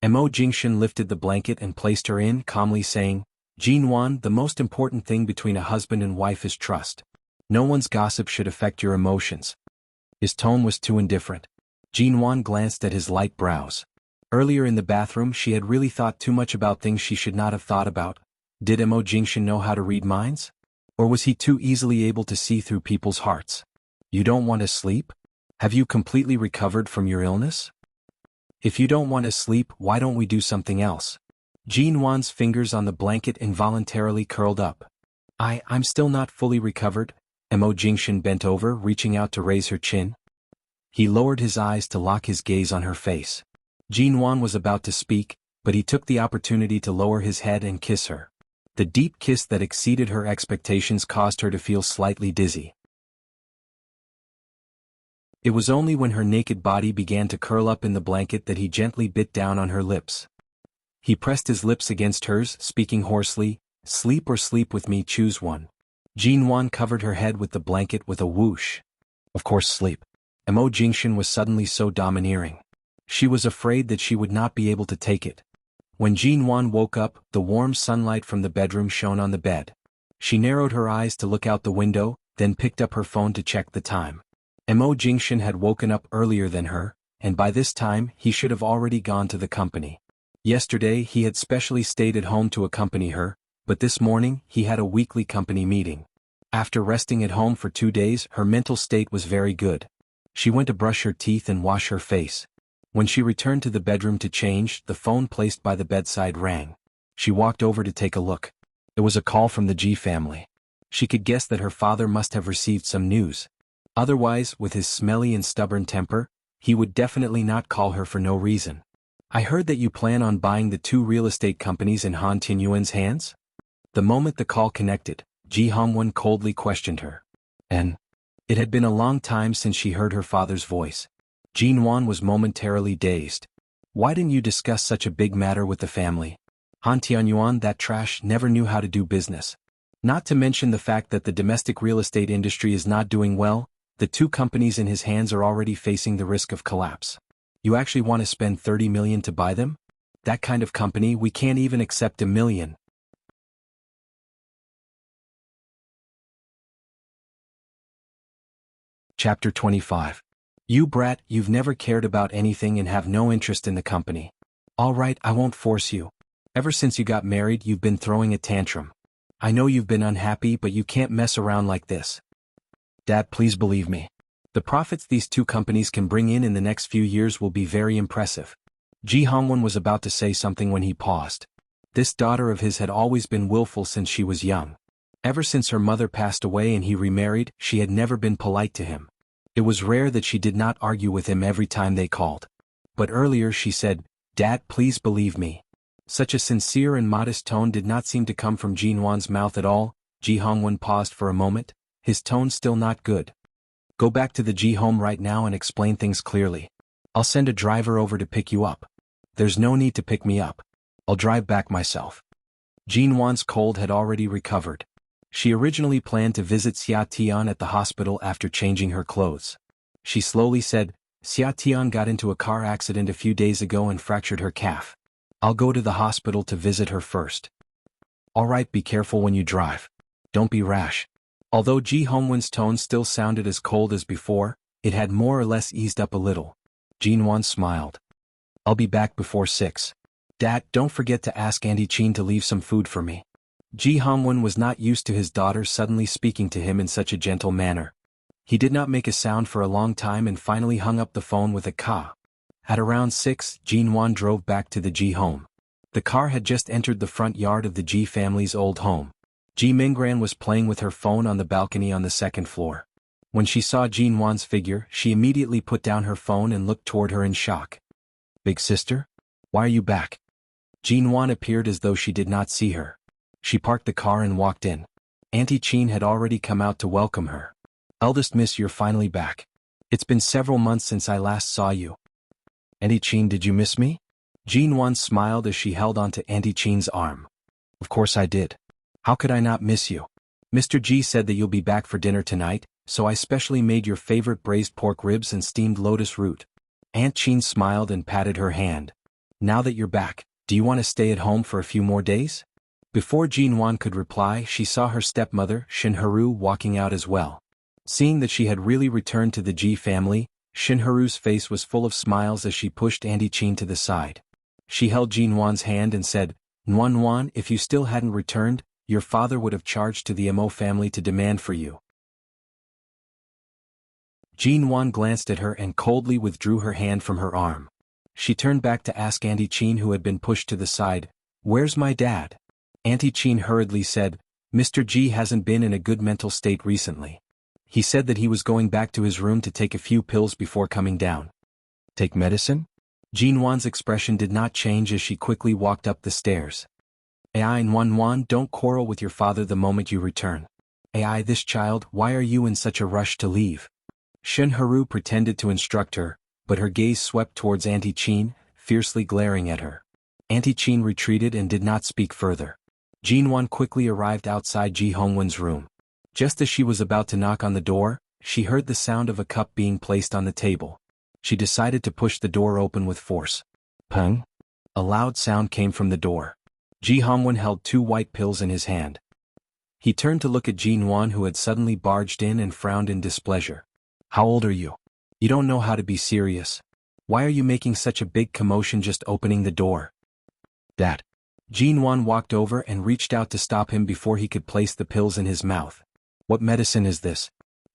Mo Jingshan lifted the blanket and placed her in, calmly saying, Jinwan, the most important thing between a husband and wife is trust. No one's gossip should affect your emotions. His tone was too indifferent. Jinwan glanced at his light brows. Earlier in the bathroom she had really thought too much about things she should not have thought about. Did Mo Jingshan know how to read minds? Or was he too easily able to see through people's hearts? You don't want to sleep? Have you completely recovered from your illness? If you don't want to sleep, why don't we do something else? Jinwan's fingers on the blanket involuntarily curled up. I'm still not fully recovered. Mo Jingshan bent over, reaching out to raise her chin. He lowered his eyes to lock his gaze on her face. Jinwan was about to speak, but he took the opportunity to lower his head and kiss her. The deep kiss that exceeded her expectations caused her to feel slightly dizzy. It was only when her naked body began to curl up in the blanket that he gently bit down on her lips. He pressed his lips against hers, speaking hoarsely, "Sleep or sleep with me, choose one." Jinwan covered her head with the blanket with a whoosh. Of course sleep. Mo Jingshan was suddenly so domineering. She was afraid that she would not be able to take it. When Jinwan woke up, the warm sunlight from the bedroom shone on the bed. She narrowed her eyes to look out the window, then picked up her phone to check the time. Mo Jingshan had woken up earlier than her, and by this time he should have already gone to the company. Yesterday he had specially stayed at home to accompany her, but this morning he had a weekly company meeting. After resting at home for 2 days, her mental state was very good. She went to brush her teeth and wash her face. When she returned to the bedroom to change, the phone placed by the bedside rang. She walked over to take a look. It was a call from the G family. She could guess that her father must have received some news. Otherwise, with his smelly and stubborn temper, he would definitely not call her for no reason. I heard that you plan on buying the 2 real estate companies in Han Tinyuan's hands? The moment the call connected, Ji Hongwen coldly questioned her. And it had been a long time since she heard her father's voice. Jinwan was momentarily dazed. Why didn't you discuss such a big matter with the family? Han Tianyuan, that trash, never knew how to do business. Not to mention the fact that the domestic real estate industry is not doing well, the 2 companies in his hands are already facing the risk of collapse. You actually want to spend 30 million to buy them? That kind of company, we can't even accept $1 million. Chapter 25. You brat, you've never cared about anything and have no interest in the company. All right, I won't force you. Ever since you got married, you've been throwing a tantrum. I know you've been unhappy, but you can't mess around like this. Dad, please believe me. The profits these 2 companies can bring in the next few years will be very impressive. Ji Hongwen was about to say something when he paused. This daughter of his had always been willful since she was young. Ever since her mother passed away and he remarried, she had never been polite to him. It was rare that she did not argue with him every time they called. But earlier she said, "Dad, please believe me." Such a sincere and modest tone did not seem to come from Jinwan's mouth at all. Ji Hongwen paused for a moment, his tone still not good. Go back to the Ji home right now and explain things clearly. I'll send a driver over to pick you up. There's no need to pick me up. I'll drive back myself. Jinwan's cold had already recovered. She originally planned to visit Xia Tian at the hospital after changing her clothes. She slowly said, Xia Tian got into a car accident a few days ago and fractured her calf. I'll go to the hospital to visit her first. All right, be careful when you drive. Don't be rash. Although Ji Hongwen's tone still sounded as cold as before, it had more or less eased up a little. Jinwan smiled. I'll be back before 6. Dad, don't forget to ask Auntie Chin to leave some food for me. Ji Hongwen was not used to his daughter suddenly speaking to him in such a gentle manner. He did not make a sound for a long time and finally hung up the phone with a ka. At around 6, Jinwan drove back to the Ji home. The car had just entered the front yard of the Ji family's old home. Ji Minggran was playing with her phone on the balcony on the 2nd floor. When she saw Jinwan's figure, she immediately put down her phone and looked toward her in shock. Big sister? Why are you back? Jinwan appeared as though she did not see her. She parked the car and walked in. Auntie Chin had already come out to welcome her. Eldest miss, you're finally back. It's been several months since I last saw you. Auntie Chin, did you miss me? Jinwan smiled as she held onto Auntie Chin's arm. Of course I did. How could I not miss you? Mr. G said that you'll be back for dinner tonight, so I specially made your favorite braised pork ribs and steamed lotus root. Aunt Chin smiled and patted her hand. Now that you're back, do you want to stay at home for a few more days? Before Jinwan could reply, she saw her stepmother, Shinharu, walking out as well. Seeing that she had really returned to the G family, Shinharu's face was full of smiles as she pushed Auntie Chin to the side. She held Jinwan's hand and said, Nuan, if you still hadn't returned, your father would have charged to the Mo family to demand for you. Jinwan glanced at her and coldly withdrew her hand from her arm. She turned back to ask Auntie Chin, who had been pushed to the side, Where's my dad? Auntie Chin hurriedly said, Mr. G hasn't been in a good mental state recently. He said that he was going back to his room to take a few pills before coming down. Take medicine? Jinwan's expression did not change as she quickly walked up the stairs. Ai Nuan, don't quarrel with your father the moment you return. Ai, this child, why are you in such a rush to leave? Shinharu pretended to instruct her, but her gaze swept towards Auntie Chin, fiercely glaring at her. Auntie Chin retreated and did not speak further. Jinwan quickly arrived outside Ji Hongwen's room. Just as she was about to knock on the door, she heard the sound of a cup being placed on the table. She decided to push the door open with force. Peng! A loud sound came from the door. Ji Hongwen held 2 white pills in his hand. He turned to look at Jinwan, who had suddenly barged in, and frowned in displeasure. How old are you? You don't know how to be serious. Why are you making such a big commotion just opening the door? Dad. Jinwan walked over and reached out to stop him before he could place the pills in his mouth. What medicine is this?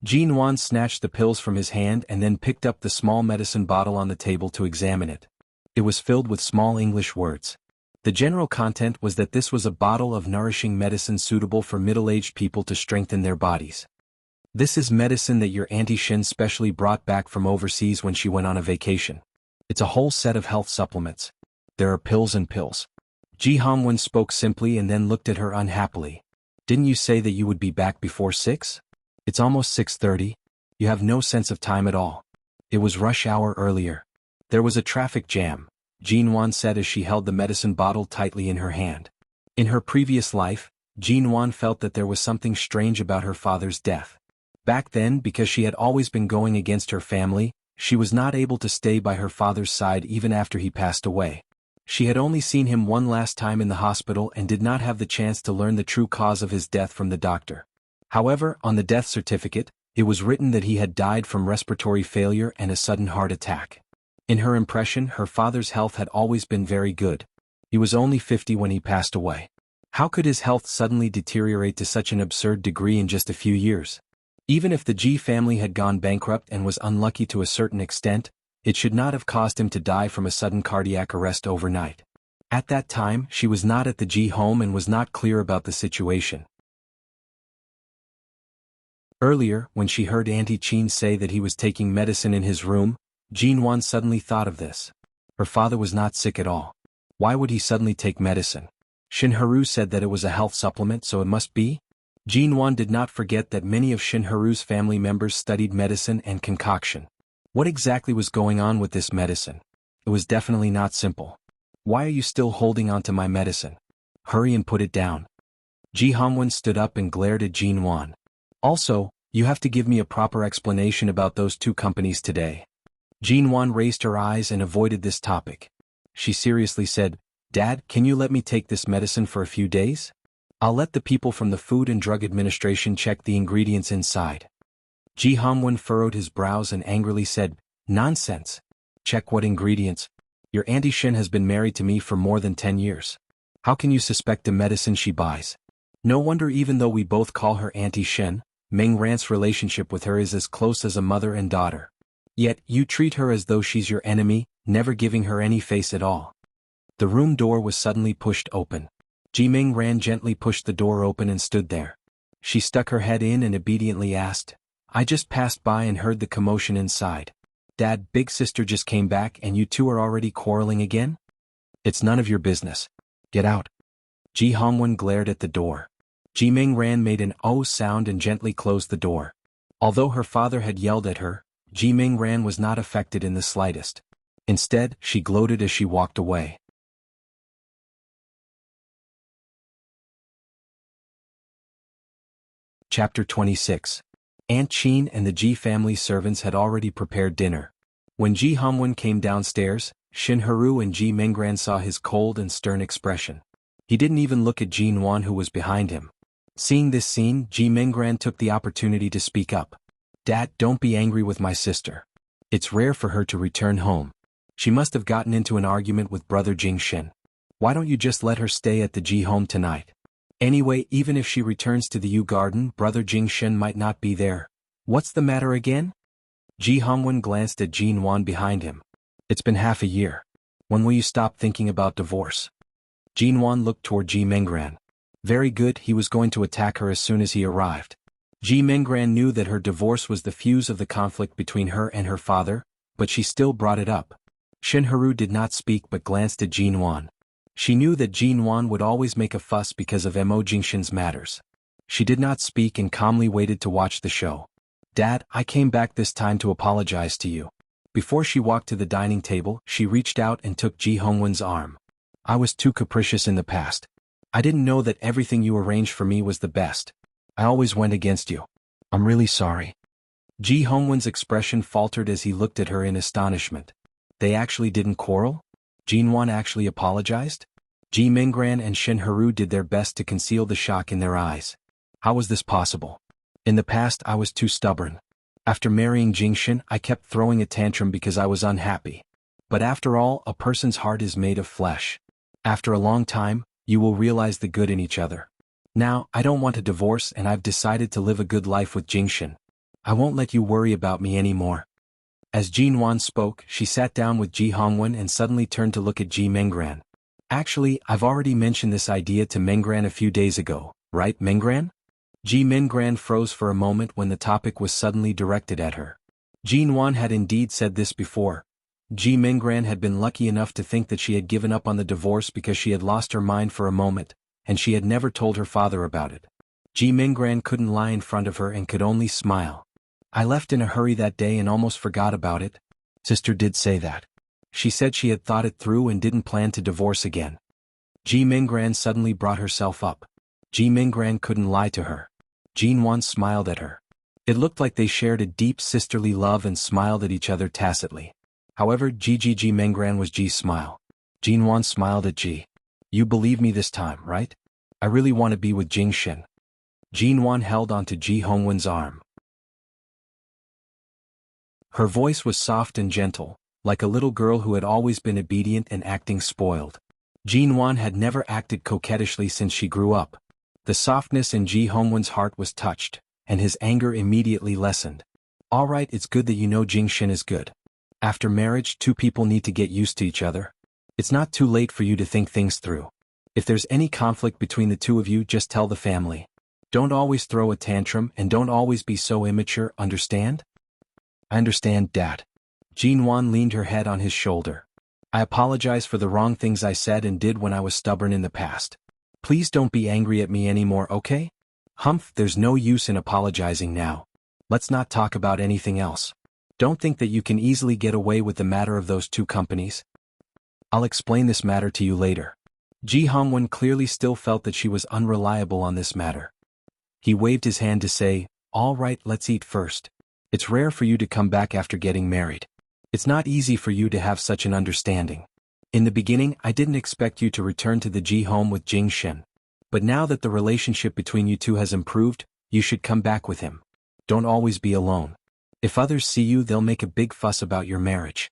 Jinwan snatched the pills from his hand and then picked up the small medicine bottle on the table to examine it. It was filled with small English words. The general content was that this was a bottle of nourishing medicine suitable for middle-aged people to strengthen their bodies. This is medicine that your Auntie Shin specially brought back from overseas when she went on a vacation. It's a whole set of health supplements. There are pills and pills. Ji Hongwen spoke simply and then looked at her unhappily. Didn't you say that you would be back before 6? It's almost 6:30. You have no sense of time at all. It was rush hour earlier. There was a traffic jam, Jinwan said as she held the medicine bottle tightly in her hand. In her previous life, Jinwan felt that there was something strange about her father's death. Back then, because she had always been going against her family, she was not able to stay by her father's side even after he passed away. She had only seen him one last time in the hospital and did not have the chance to learn the true cause of his death from the doctor. However, on the death certificate, it was written that he had died from respiratory failure and a sudden heart attack. In her impression, her father's health had always been very good. He was only 50 when he passed away. How could his health suddenly deteriorate to such an absurd degree in just a few years? Even if the Ji family had gone bankrupt and was unlucky to a certain extent, it should not have caused him to die from a sudden cardiac arrest overnight. At that time, she was not at the Ji home and was not clear about the situation. Earlier, when she heard Auntie Chin say that he was taking medicine in his room, Jinwan suddenly thought of this. Her father was not sick at all. Why would he suddenly take medicine? Shinharu said that it was a health supplement, so it must be? Jinwan did not forget that many of Shinharu's family members studied medicine and concoction. What exactly was going on with this medicine? It was definitely not simple. Why are you still holding on to my medicine? Hurry and put it down. Ji Hongwen stood up and glared at Jinwan. Also, you have to give me a proper explanation about those 2 companies today. Jinwan raised her eyes and avoided this topic. She seriously said, Dad, can you let me take this medicine for a few days? I'll let the people from the Food and Drug Administration check the ingredients inside. Ji Hongwen furrowed his brows and angrily said, Nonsense. Check what ingredients? Your Auntie Shin has been married to me for more than 10 years. How can you suspect the medicine she buys? No wonder even though we both call her Auntie Shin, Meng Ran's relationship with her is as close as a mother and daughter. Yet, you treat her as though she's your enemy, never giving her any face at all. The room door was suddenly pushed open. Ji Meng Ran gently pushed the door open and stood there. She stuck her head in and obediently asked, I just passed by and heard the commotion inside. Dad, big sister just came back and you 2 are already quarreling again? It's none of your business. Get out. Ji Hongwen glared at the door. Ji Meng Ran made an "oh" sound and gently closed the door. Although her father had yelled at her, Ji Mingran was not affected in the slightest. Instead, she gloated as she walked away. Chapter 26. Aunt Qin and the Ji family servants had already prepared dinner. When Ji Hongwen came downstairs, Shin Haru and Ji Mingran saw his cold and stern expression. He didn't even look at Jin Wan, who was behind him. Seeing this scene, Ji Mingran took the opportunity to speak up. "Dad, don't be angry with my sister. It's rare for her to return home. She must have gotten into an argument with brother Jingshin. Why don't you just let her stay at the Ji home tonight? Anyway, even if she returns to the Yu garden, brother Jingshin might not be there. What's the matter again?" Ji Hongwen glanced at Jin Wan behind him. "It's been half a year. When will you stop thinking about divorce?" Jin Wan looked toward Ji Mingran. Very good, he was going to attack her as soon as he arrived. Ji Mingran knew that her divorce was the fuse of the conflict between her and her father, but she still brought it up. Shin Haru did not speak but glanced at Jin Wan. She knew that Jin Wan would always make a fuss because of Mo Jingshin's matters. She did not speak and calmly waited to watch the show. "Dad, I came back this time to apologize to you." Before she walked to the dining table, she reached out and took Ji Hongwen's arm. "I was too capricious in the past. I didn't know that everything you arranged for me was the best. I always went against you. I'm really sorry." Ji Hongwen's expression faltered as he looked at her in astonishment. They actually didn't quarrel? Jin Wan actually apologized? Ji Mingran and Shin Haru did their best to conceal the shock in their eyes. How was this possible? In the past, I was too stubborn. After marrying Jingshin, I kept throwing a tantrum because I was unhappy. But after all, a person's heart is made of flesh. After a long time, you will realize the good in each other. Now, I don't want a divorce and I've decided to live a good life with Jingshin. I won't let you worry about me anymore. As Jin Wan spoke, she sat down with Ji Hongwen and suddenly turned to look at Ji Mingran. "Actually, I've already mentioned this idea to Mingran a few days ago, right, Mingran?" Ji Mingran froze for a moment when the topic was suddenly directed at her. Jin Wan had indeed said this before. Ji Mingran had been lucky enough to think that she had given up on the divorce because she had lost her mind for a moment, and she had never told her father about it. Ji Mingran couldn't lie in front of her and could only smile. "I left in a hurry that day and almost forgot about it." Sister did say that. She said she had thought it through and didn't plan to divorce again. Ji Mingran suddenly brought herself up. Ji Mingran couldn't lie to her. Jin Wan smiled at her. It looked like they shared a deep sisterly love and smiled at each other tacitly. However, Ji Mingran was Ji's smile. Jin Wan smiled at Ji. "You believe me this time, right? I really want to be with Jingshin." Jin Wan held onto Ji Hongwen's arm. Her voice was soft and gentle, like a little girl who had always been obedient and acting spoiled. Jin Wan had never acted coquettishly since she grew up. The softness in Ji Hongwen's heart was touched, and his anger immediately lessened. "All right, it's good that you know Jingshin is good. After marriage, two people need to get used to each other. It's not too late for you to think things through. If there's any conflict between the two of you, just tell the family. Don't always throw a tantrum and don't always be so immature, understand?" "I understand, Dad." Jin Wan leaned her head on his shoulder. "I apologize for the wrong things I said and did when I was stubborn in the past. Please don't be angry at me anymore, okay?" "Humph, there's no use in apologizing now. Let's not talk about anything else. Don't think that you can easily get away with the matter of those two companies. I'll explain this matter to you later." Ji Hongwen clearly still felt that she was unreliable on this matter. He waved his hand to say, "All right, let's eat first. It's rare for you to come back after getting married. It's not easy for you to have such an understanding. In the beginning, I didn't expect you to return to the Ji home with Jingshin. But now that the relationship between you two has improved, you should come back with him. Don't always be alone. If others see you, they'll make a big fuss about your marriage."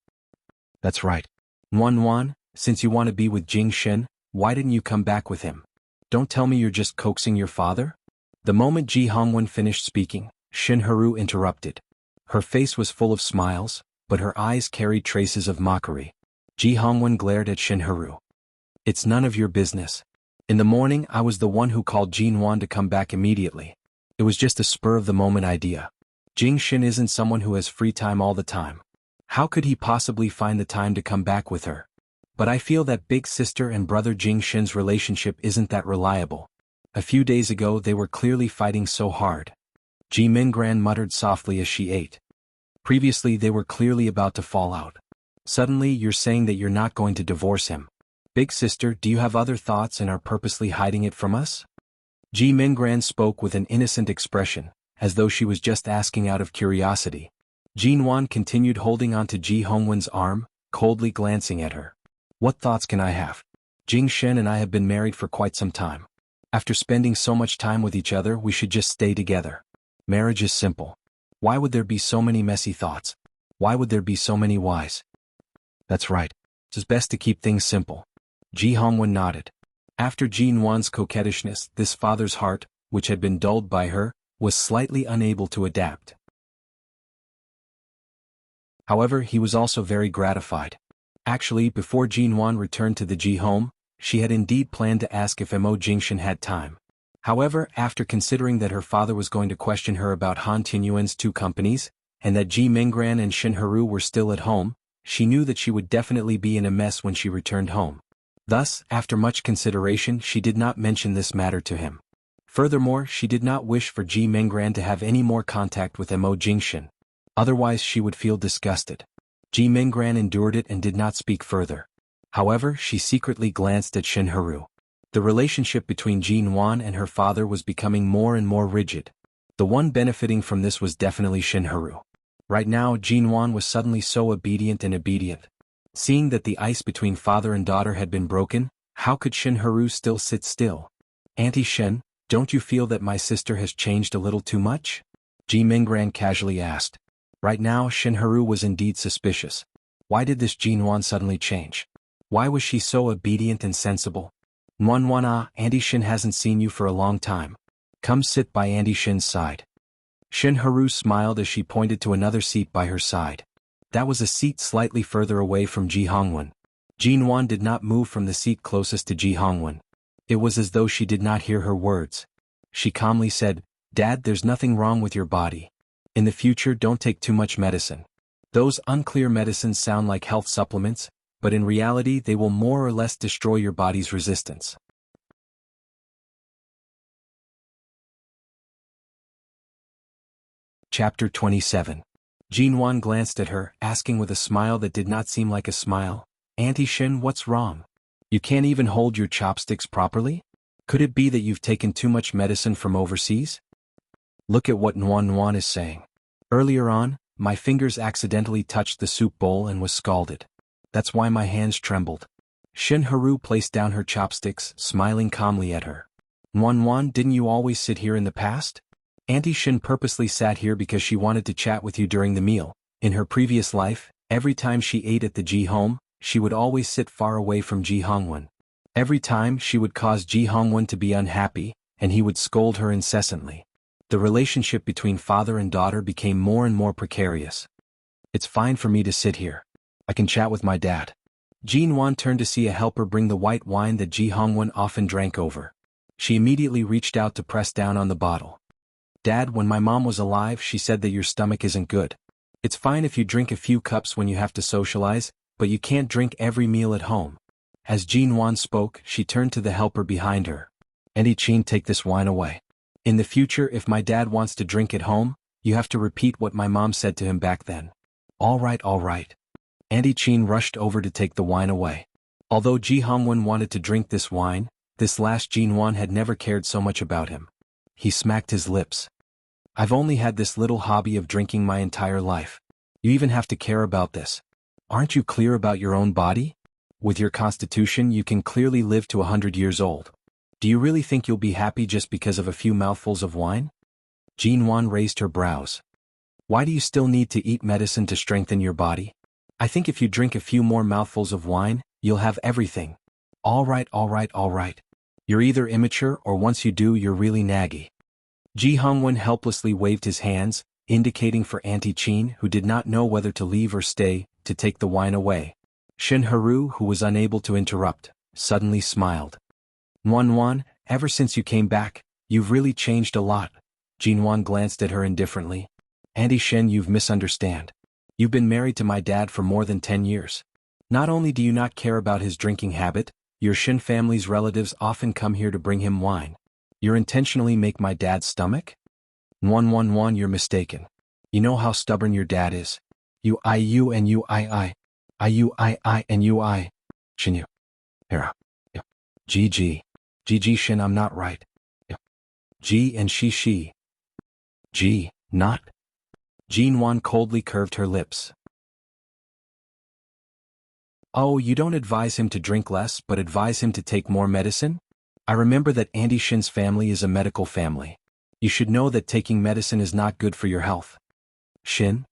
"That's right. Wan, since you want to be with Jingshin, why didn't you come back with him? Don't tell me you're just coaxing your father?" The moment Ji Hongwen finished speaking, Shin Haru interrupted. Her face was full of smiles, but her eyes carried traces of mockery. Ji Hongwen glared at Shin Haru. "It's none of your business. In the morning, I was the one who called Jin Wan to come back immediately. It was just a spur-of-the-moment idea. Jingshin isn't someone who has free time all the time. How could he possibly find the time to come back with her? But I feel that big sister and brother Jingshin's relationship isn't that reliable. A few days ago they were clearly fighting so hard." Ji Mingran muttered softly as she ate. Previously they were clearly about to fall out. Suddenly you're saying that you're not going to divorce him. Big sister, do you have other thoughts and are purposely hiding it from us? Ji Minggran spoke with an innocent expression, as though she was just asking out of curiosity. Jinwan continued holding on to Ji Hongwen's arm, coldly glancing at her. What thoughts can I have? Jing Shen and I have been married for quite some time. After spending so much time with each other, we should just stay together. Marriage is simple. Why would there be so many messy thoughts? Why would there be so many whys? That's right. It's best to keep things simple. Ji Hongwen nodded. After Jinwan's coquettishness, this father's heart, which had been dulled by her, was slightly unable to adapt. However, he was also very gratified. Actually, before Jinwan returned to the Ji home, she had indeed planned to ask if Mo Jingshan had time. However, after considering that her father was going to question her about Han Tianyuan's two companies, and that Ji Minggran and Shen Heru were still at home, she knew that she would definitely be in a mess when she returned home. Thus, after much consideration, she did not mention this matter to him. Furthermore, she did not wish for Ji Minggran to have any more contact with Mo Jingshan. Otherwise she would feel disgusted. Ji Minggran endured it and did not speak further. However, she secretly glanced at Shen Heru. The relationship between Jinwan and her father was becoming more and more rigid. The one benefiting from this was definitely Shen Heru. Right now, Jinwan was suddenly so obedient. Seeing that the ice between father and daughter had been broken, how could Shen Heru still sit still? Auntie Shen, don't you feel that my sister has changed a little too much? Ji Minggran casually asked. Right now, Shen Heru was indeed suspicious. Why did this Jinwan suddenly change? Why was she so obedient and sensible? Auntie Shen hasn't seen you for a long time. Come sit by Auntie Shen's side. Shen Heru smiled as she pointed to another seat by her side. That was a seat slightly further away from Ji Hongwen. Jinwan did not move from the seat closest to Ji Hongwen. It was as though she did not hear her words. She calmly said, Dad, there's nothing wrong with your body. In the future, don't take too much medicine. Those unclear medicines sound like health supplements, but in reality they will more or less destroy your body's resistance. Chapter 27. Jinwan glanced at her, asking with a smile that did not seem like a smile, Auntie Shen, what's wrong? You can't even hold your chopsticks properly? Could it be that you've taken too much medicine from overseas? Look at what Nuan is saying. Earlier on, my fingers accidentally touched the soup bowl and was scalded. That's why my hands trembled. Shen Heru placed down her chopsticks, smiling calmly at her. Nuan, didn't you always sit here in the past? Auntie Shen purposely sat here because she wanted to chat with you during the meal. In her previous life, every time she ate at the Ji home, she would always sit far away from Ji Hongwen. Every time she would cause Ji Hongwen to be unhappy, and he would scold her incessantly. The relationship between father and daughter became more and more precarious. It's fine for me to sit here. I can chat with my dad. Jinwan turned to see a helper bring the white wine that Ji Hongwen often drank over. She immediately reached out to press down on the bottle. Dad, when my mom was alive, she said that your stomach isn't good. It's fine if you drink a few cups when you have to socialize, but you can't drink every meal at home. As Jinwan spoke, she turned to the helper behind her. Auntie Chin, take this wine away. In the future, if my dad wants to drink at home, you have to repeat what my mom said to him back then. All right. Auntie Chin rushed over to take the wine away. Although Ji Hongwen wanted to drink this wine, this last Jinwan had never cared so much about him. He smacked his lips. I've only had this little hobby of drinking my entire life. You even have to care about this. Aren't you clear about your own body? With your constitution, you can clearly live to 100 years old. Do you really think you'll be happy just because of a few mouthfuls of wine? Jinwan raised her brows. Why do you still need to eat medicine to strengthen your body? I think if you drink a few more mouthfuls of wine, you'll have everything. All right. You're either immature or once you do, you're really naggy. Ji Hongwen helplessly waved his hands, indicating for Auntie Chin, who did not know whether to leave or stay, to take the wine away. Shen Heru, who was unable to interrupt, suddenly smiled. Nuan, ever since you came back, you've really changed a lot. Jinwan glanced at her indifferently. Auntie Shen, you've misunderstood. You've been married to my dad for more than 10 years. Not only do you not care about his drinking habit, your Shen family's relatives often come here to bring him wine. You intentionally make my dad's stomach? Nuan, you're mistaken. You know how stubborn your dad is. You and you I and you I. Shin you. Hera. G. G Shin I'm not right. G and she. G, not? Jinwan coldly curved her lips. Oh, you don't advise him to drink less but advise him to take more medicine? I remember that Auntie Shin's family is a medical family. You should know that taking medicine is not good for your health. Shin?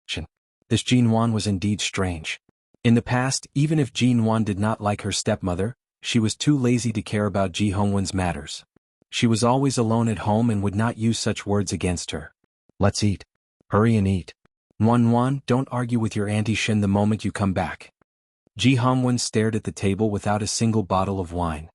Shin. This Jinwan was indeed strange. In the past, even if Jinwan did not like her stepmother, she was too lazy to care about Ji Hongwen's matters. She was always alone at home and would not use such words against her. Let's eat. Hurry and eat. Wan, don't argue with your Auntie Shin the moment you come back. Ji Hongwen stared at the table without a single bottle of wine.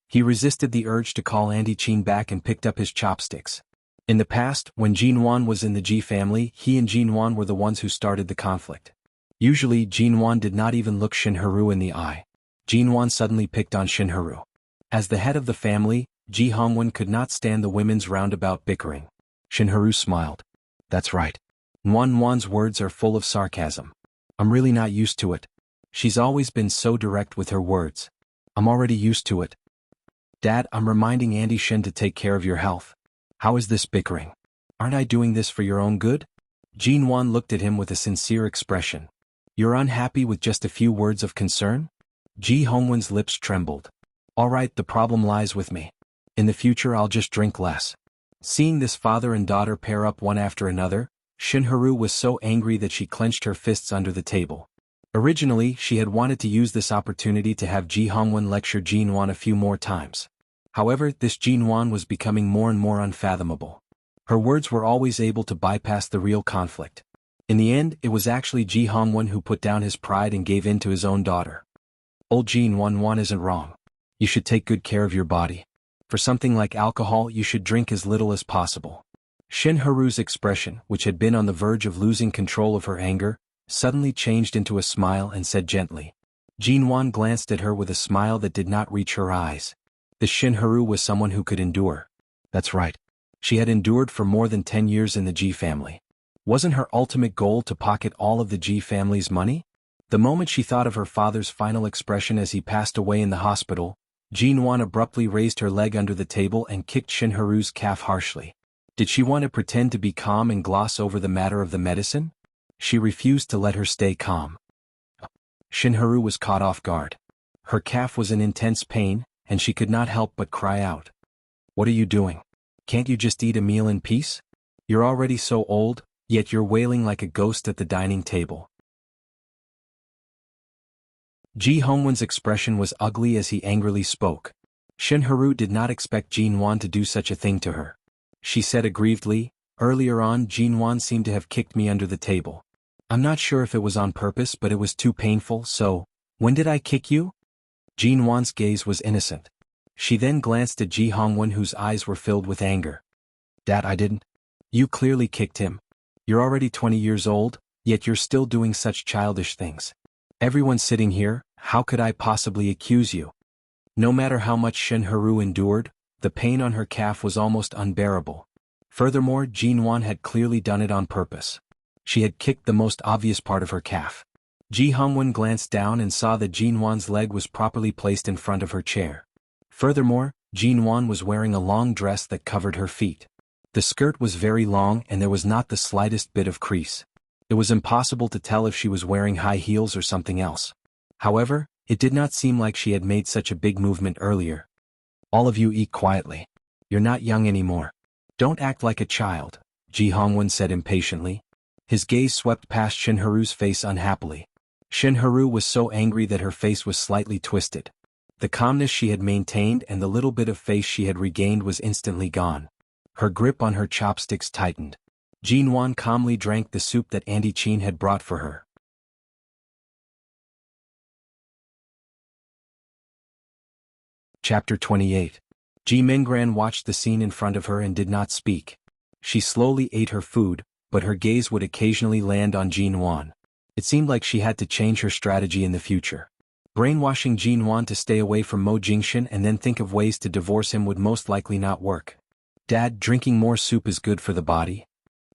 He resisted the urge to call Auntie Chin back and picked up his chopsticks. In the past, when Jinwan was in the Ji family, he and Jinwan were the ones who started the conflict. Usually, Jinwan did not even look Shinharu in the eye. Jinwan suddenly picked on Shinharu. As the head of the family, Ji Hongwen could not stand the women's roundabout bickering. Shinharu smiled. That's right. Wan's words are full of sarcasm. I'm really not used to it. She's always been so direct with her words. I'm already used to it. Dad, I'm reminding Auntie Shin to take care of your health. How is this bickering? Aren't I doing this for your own good? Jinwan looked at him with a sincere expression. You're unhappy with just a few words of concern? Ji Hongwen's lips trembled. All right, the problem lies with me. In the future I'll just drink less. Seeing this father and daughter pair up one after another, Shinharu was so angry that she clenched her fists under the table. Originally, she had wanted to use this opportunity to have Ji Hongwen lecture Jinwan a few more times. However, this Jinwan was becoming more and more unfathomable. Her words were always able to bypass the real conflict. In the end, it was actually Ji Hongwen who put down his pride and gave in to his own daughter. Old Jinwan isn't wrong. You should take good care of your body. For something like alcohol, you should drink as little as possible. Shinharu's expression, which had been on the verge of losing control of her anger, suddenly changed into a smile and said gently. Jinwan glanced at her with a smile that did not reach her eyes. This Shinharu was someone who could endure. That's right. She had endured for more than 10 years in the Ji family. Wasn't her ultimate goal to pocket all of the Ji family's money? The moment she thought of her father's final expression as he passed away in the hospital, Jinwan abruptly raised her leg under the table and kicked Shinharu's calf harshly. Did she want to pretend to be calm and gloss over the matter of the medicine? She refused to let her stay calm. Shinharu was caught off guard. Her calf was in intense pain, and she could not help but cry out. What are you doing? Can't you just eat a meal in peace? You're already so old, yet you're wailing like a ghost at the dining table. Ji Hongwen's expression was ugly as he angrily spoke. Shinharu did not expect Jinwan to do such a thing to her. She said aggrievedly, earlier on Jinwan seemed to have kicked me under the table. I'm not sure if it was on purpose but it was too painful, so, when did I kick you? Jinwan's gaze was innocent. She then glanced at Ji Hongwen whose eyes were filled with anger. Dad, I didn't. You clearly kicked him. You're already 20 years old, yet you're still doing such childish things. Everyone sitting here, how could I possibly accuse you? No matter how much Shinharu endured, the pain on her calf was almost unbearable. Furthermore, Jinwan had clearly done it on purpose. She had kicked the most obvious part of her calf. Ji Hongwen glanced down and saw that Jinwan's leg was properly placed in front of her chair. Furthermore, Jinwan was wearing a long dress that covered her feet. The skirt was very long and there was not the slightest bit of crease. It was impossible to tell if she was wearing high heels or something else. However, it did not seem like she had made such a big movement earlier. All of you eat quietly. You're not young anymore. Don't act like a child, Ji Hongwen said impatiently. His gaze swept past Shinharu's face unhappily. Shinharu was so angry that her face was slightly twisted. The calmness she had maintained and the little bit of face she had regained was instantly gone. Her grip on her chopsticks tightened. Jinwan calmly drank the soup that Auntie Chin had brought for her. Chapter 28. Ji Mingran watched the scene in front of her and did not speak. She slowly ate her food, but her gaze would occasionally land on Jinwan. It seemed like she had to change her strategy in the future. Brainwashing Jinwan to stay away from Mo Jingshan and then think of ways to divorce him would most likely not work. Dad, drinking more soup is good for the body.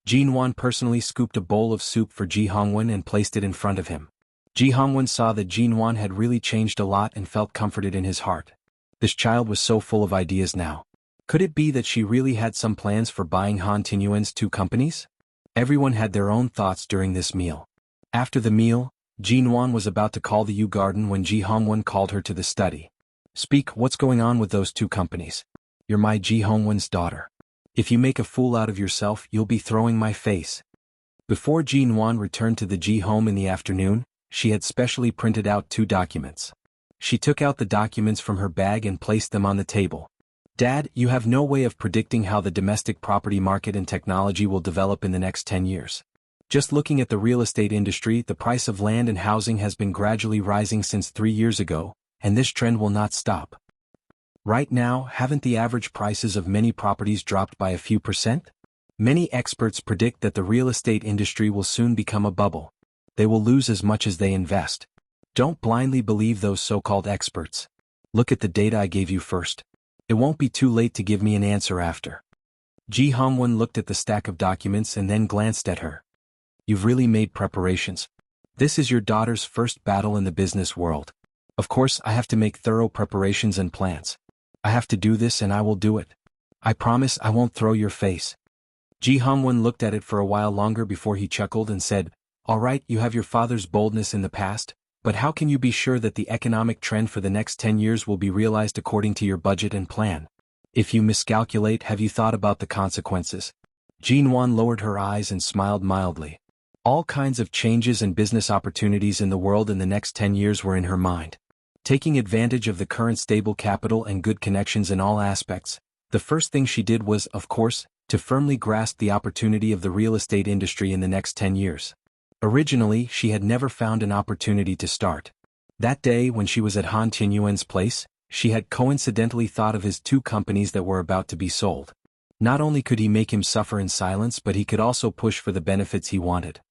Jinwan personally scooped a bowl of soup for Ji Hongwen and placed it in front of him. Ji Hongwen saw that Jinwan had really changed a lot and felt comforted in his heart. This child was so full of ideas now. Could it be that she really had some plans for buying Han Tinyuan's two companies? Everyone had their own thoughts during this meal. After the meal, Jinwan was about to call the Yu Garden when Ji Hongwen called her to the study. "Speak, what's going on with those two companies? You're my Ji Hongwen's daughter. If you make a fool out of yourself, you'll be throwing my face." Before Jinwan returned to the Ji home in the afternoon, she had specially printed out 2 documents. She took out the documents from her bag and placed them on the table. "Dad, you have no way of predicting how the domestic property market and technology will develop in the next 10 years. Just looking at the real estate industry, the price of land and housing has been gradually rising since 3 years ago, and this trend will not stop. Right now, haven't the average prices of many properties dropped by a few percent? Many experts predict that the real estate industry will soon become a bubble. They will lose as much as they invest. Don't blindly believe those so-called experts. Look at the data I gave you first. It won't be too late to give me an answer after." Ji Hongwen looked at the stack of documents and then glanced at her. "You've really made preparations. This is your daughter's first battle in the business world. Of course, I have to make thorough preparations and plans. I have to do this and I will do it. I promise I won't throw your face." Ji Hongwen looked at it for a while longer before he chuckled and said, "All right, you have your father's boldness in the past, but how can you be sure that the economic trend for the next 10 years will be realized according to your budget and plan? If you miscalculate, have you thought about the consequences?" Jinwan lowered her eyes and smiled mildly. All kinds of changes and business opportunities in the world in the next 10 years were in her mind. Taking advantage of the current stable capital and good connections in all aspects, the first thing she did was, of course, to firmly grasp the opportunity of the real estate industry in the next 10 years. Originally, she had never found an opportunity to start. That day when she was at Han Tinyuan's place, she had coincidentally thought of his 2 companies that were about to be sold. Not only could he make him suffer in silence, but he could also push for the benefits he wanted.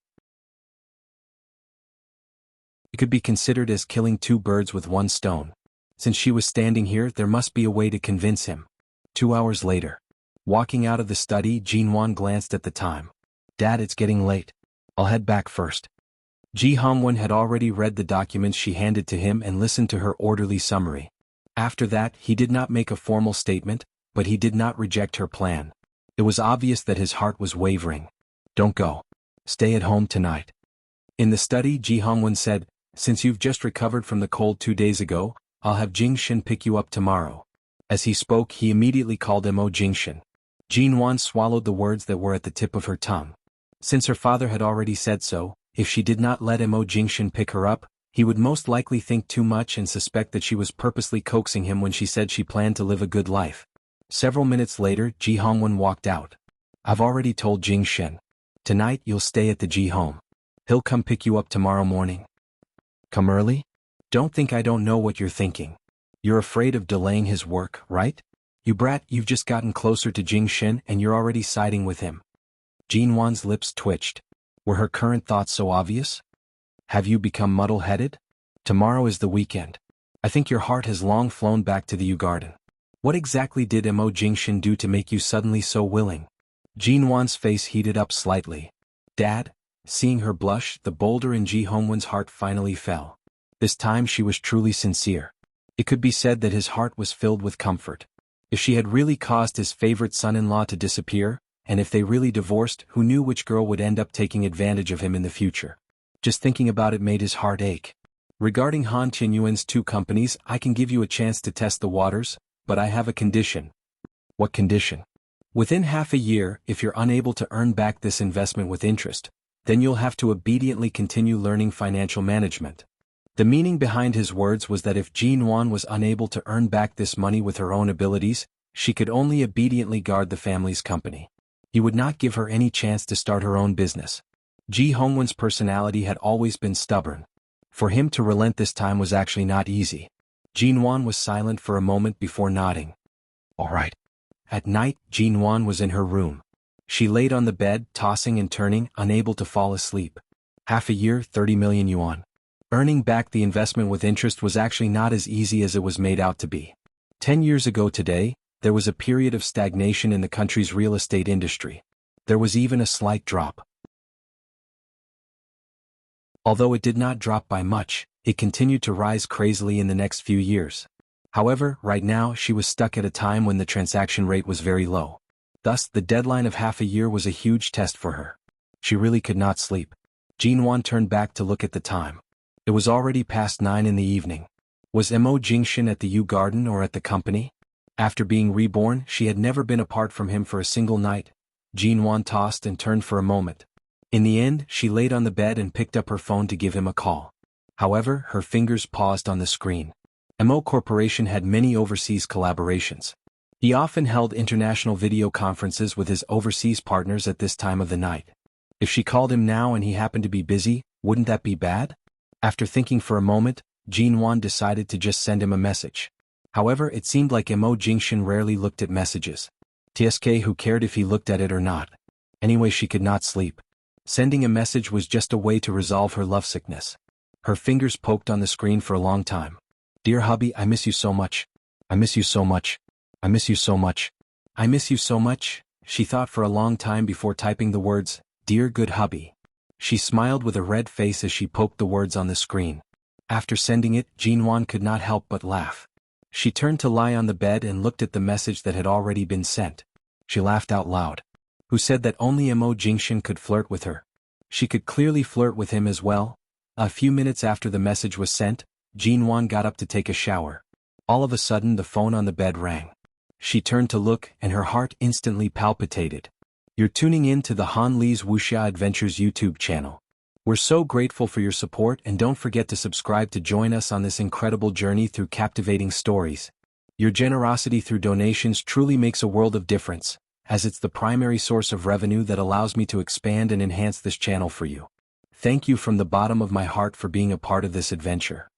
It could be considered as killing 2 birds with 1 stone. Since she was standing here, there must be a way to convince him. 2 hours later. Walking out of the study, Jinwan glanced at the time. "Dad, it's getting late. I'll head back first." Ji Hongwen had already read the documents she handed to him and listened to her orderly summary. After that, he did not make a formal statement, but he did not reject her plan. It was obvious that his heart was wavering. "Don't go. Stay at home tonight." In the study, Ji Hongwen said, "Since you've just recovered from the cold 2 days ago, I'll have Jingshin pick you up tomorrow." As he spoke, he immediately called him Jingshin. Jinwan swallowed the words that were at the tip of her tongue. Since her father had already said so, if she did not let Jingshin pick her up, he would most likely think too much and suspect that she was purposely coaxing him when she said she planned to live a good life. Several minutes later, Ji Hongwen walked out. "I've already told Jingshin. Tonight you'll stay at the Ji home. He'll come pick you up tomorrow morning." "Come early? Don't think I don't know what you're thinking. You're afraid of delaying his work, right? You brat, you've just gotten closer to Jingshin and you're already siding with him." Jinwan's lips twitched. Were her current thoughts so obvious? "Have you become muddle-headed? Tomorrow is the weekend. I think your heart has long flown back to the Yu Garden. What exactly did Jingshin do to make you suddenly so willing?" Jinwan's face heated up slightly. "Dad?" Seeing her blush, the boulder in Ji Hongwen's heart finally fell. This time she was truly sincere. It could be said that his heart was filled with comfort. If she had really caused his favorite son-in-law to disappear, and if they really divorced, who knew which girl would end up taking advantage of him in the future? Just thinking about it made his heart ache. "Regarding Han Tinyuan's 2 companies, I can give you a chance to test the waters, but I have a condition." "What condition?" "Within half a year, if you're unable to earn back this investment with interest, then you'll have to obediently continue learning financial management." The meaning behind his words was that if Jinwan was unable to earn back this money with her own abilities, she could only obediently guard the family's company. He would not give her any chance to start her own business. Ji Hongwen's personality had always been stubborn. For him to relent this time was actually not easy. Jinwan was silent for a moment before nodding. "All right." At night, Jinwan was in her room. She laid on the bed, tossing and turning, unable to fall asleep. Half a year, 30 million yuan. Earning back the investment with interest was actually not as easy as it was made out to be. 10 years ago today, there was a period of stagnation in the country's real estate industry. There was even a slight drop. Although it did not drop by much, it continued to rise crazily in the next few years. However, right now she was stuck at a time when the transaction rate was very low. Thus, the deadline of half a year was a huge test for her. She really could not sleep. Jinwan turned back to look at the time. It was already past 9 in the evening. Was Mo Jingshan at the Yu Garden or at the company? After being reborn, she had never been apart from him for a single night. Jinwan tossed and turned for a moment. In the end, she laid on the bed and picked up her phone to give him a call. However, her fingers paused on the screen. Mo Corporation had many overseas collaborations. He often held international video conferences with his overseas partners at this time of the night. If she called him now and he happened to be busy, wouldn't that be bad? After thinking for a moment, Jinwan decided to just send him a message. However, it seemed like Mo Jingshan rarely looked at messages. TSK, who cared if he looked at it or not? Anyway, she could not sleep. Sending a message was just a way to resolve her lovesickness. Her fingers poked on the screen for a long time. Dear hubby, I miss you so much. I miss you so much. I miss you so much. I miss you so much, she thought for a long time before typing the words, Dear good hubby. She smiled with a red face as she poked the words on the screen. After sending it, Jinwan could not help but laugh. She turned to lie on the bed and looked at the message that had already been sent. She laughed out loud. Who said that only Mo Jingshan could flirt with her? She could clearly flirt with him as well. A few minutes after the message was sent, Jinwan got up to take a shower. All of a sudden the phone on the bed rang. She turned to look and her heart instantly palpitated. You're tuning in to the Han Lee's Wuxia Adventures YouTube channel. We're so grateful for your support and don't forget to subscribe to join us on this incredible journey through captivating stories. Your generosity through donations truly makes a world of difference, as it's the primary source of revenue that allows me to expand and enhance this channel for you. Thank you from the bottom of my heart for being a part of this adventure.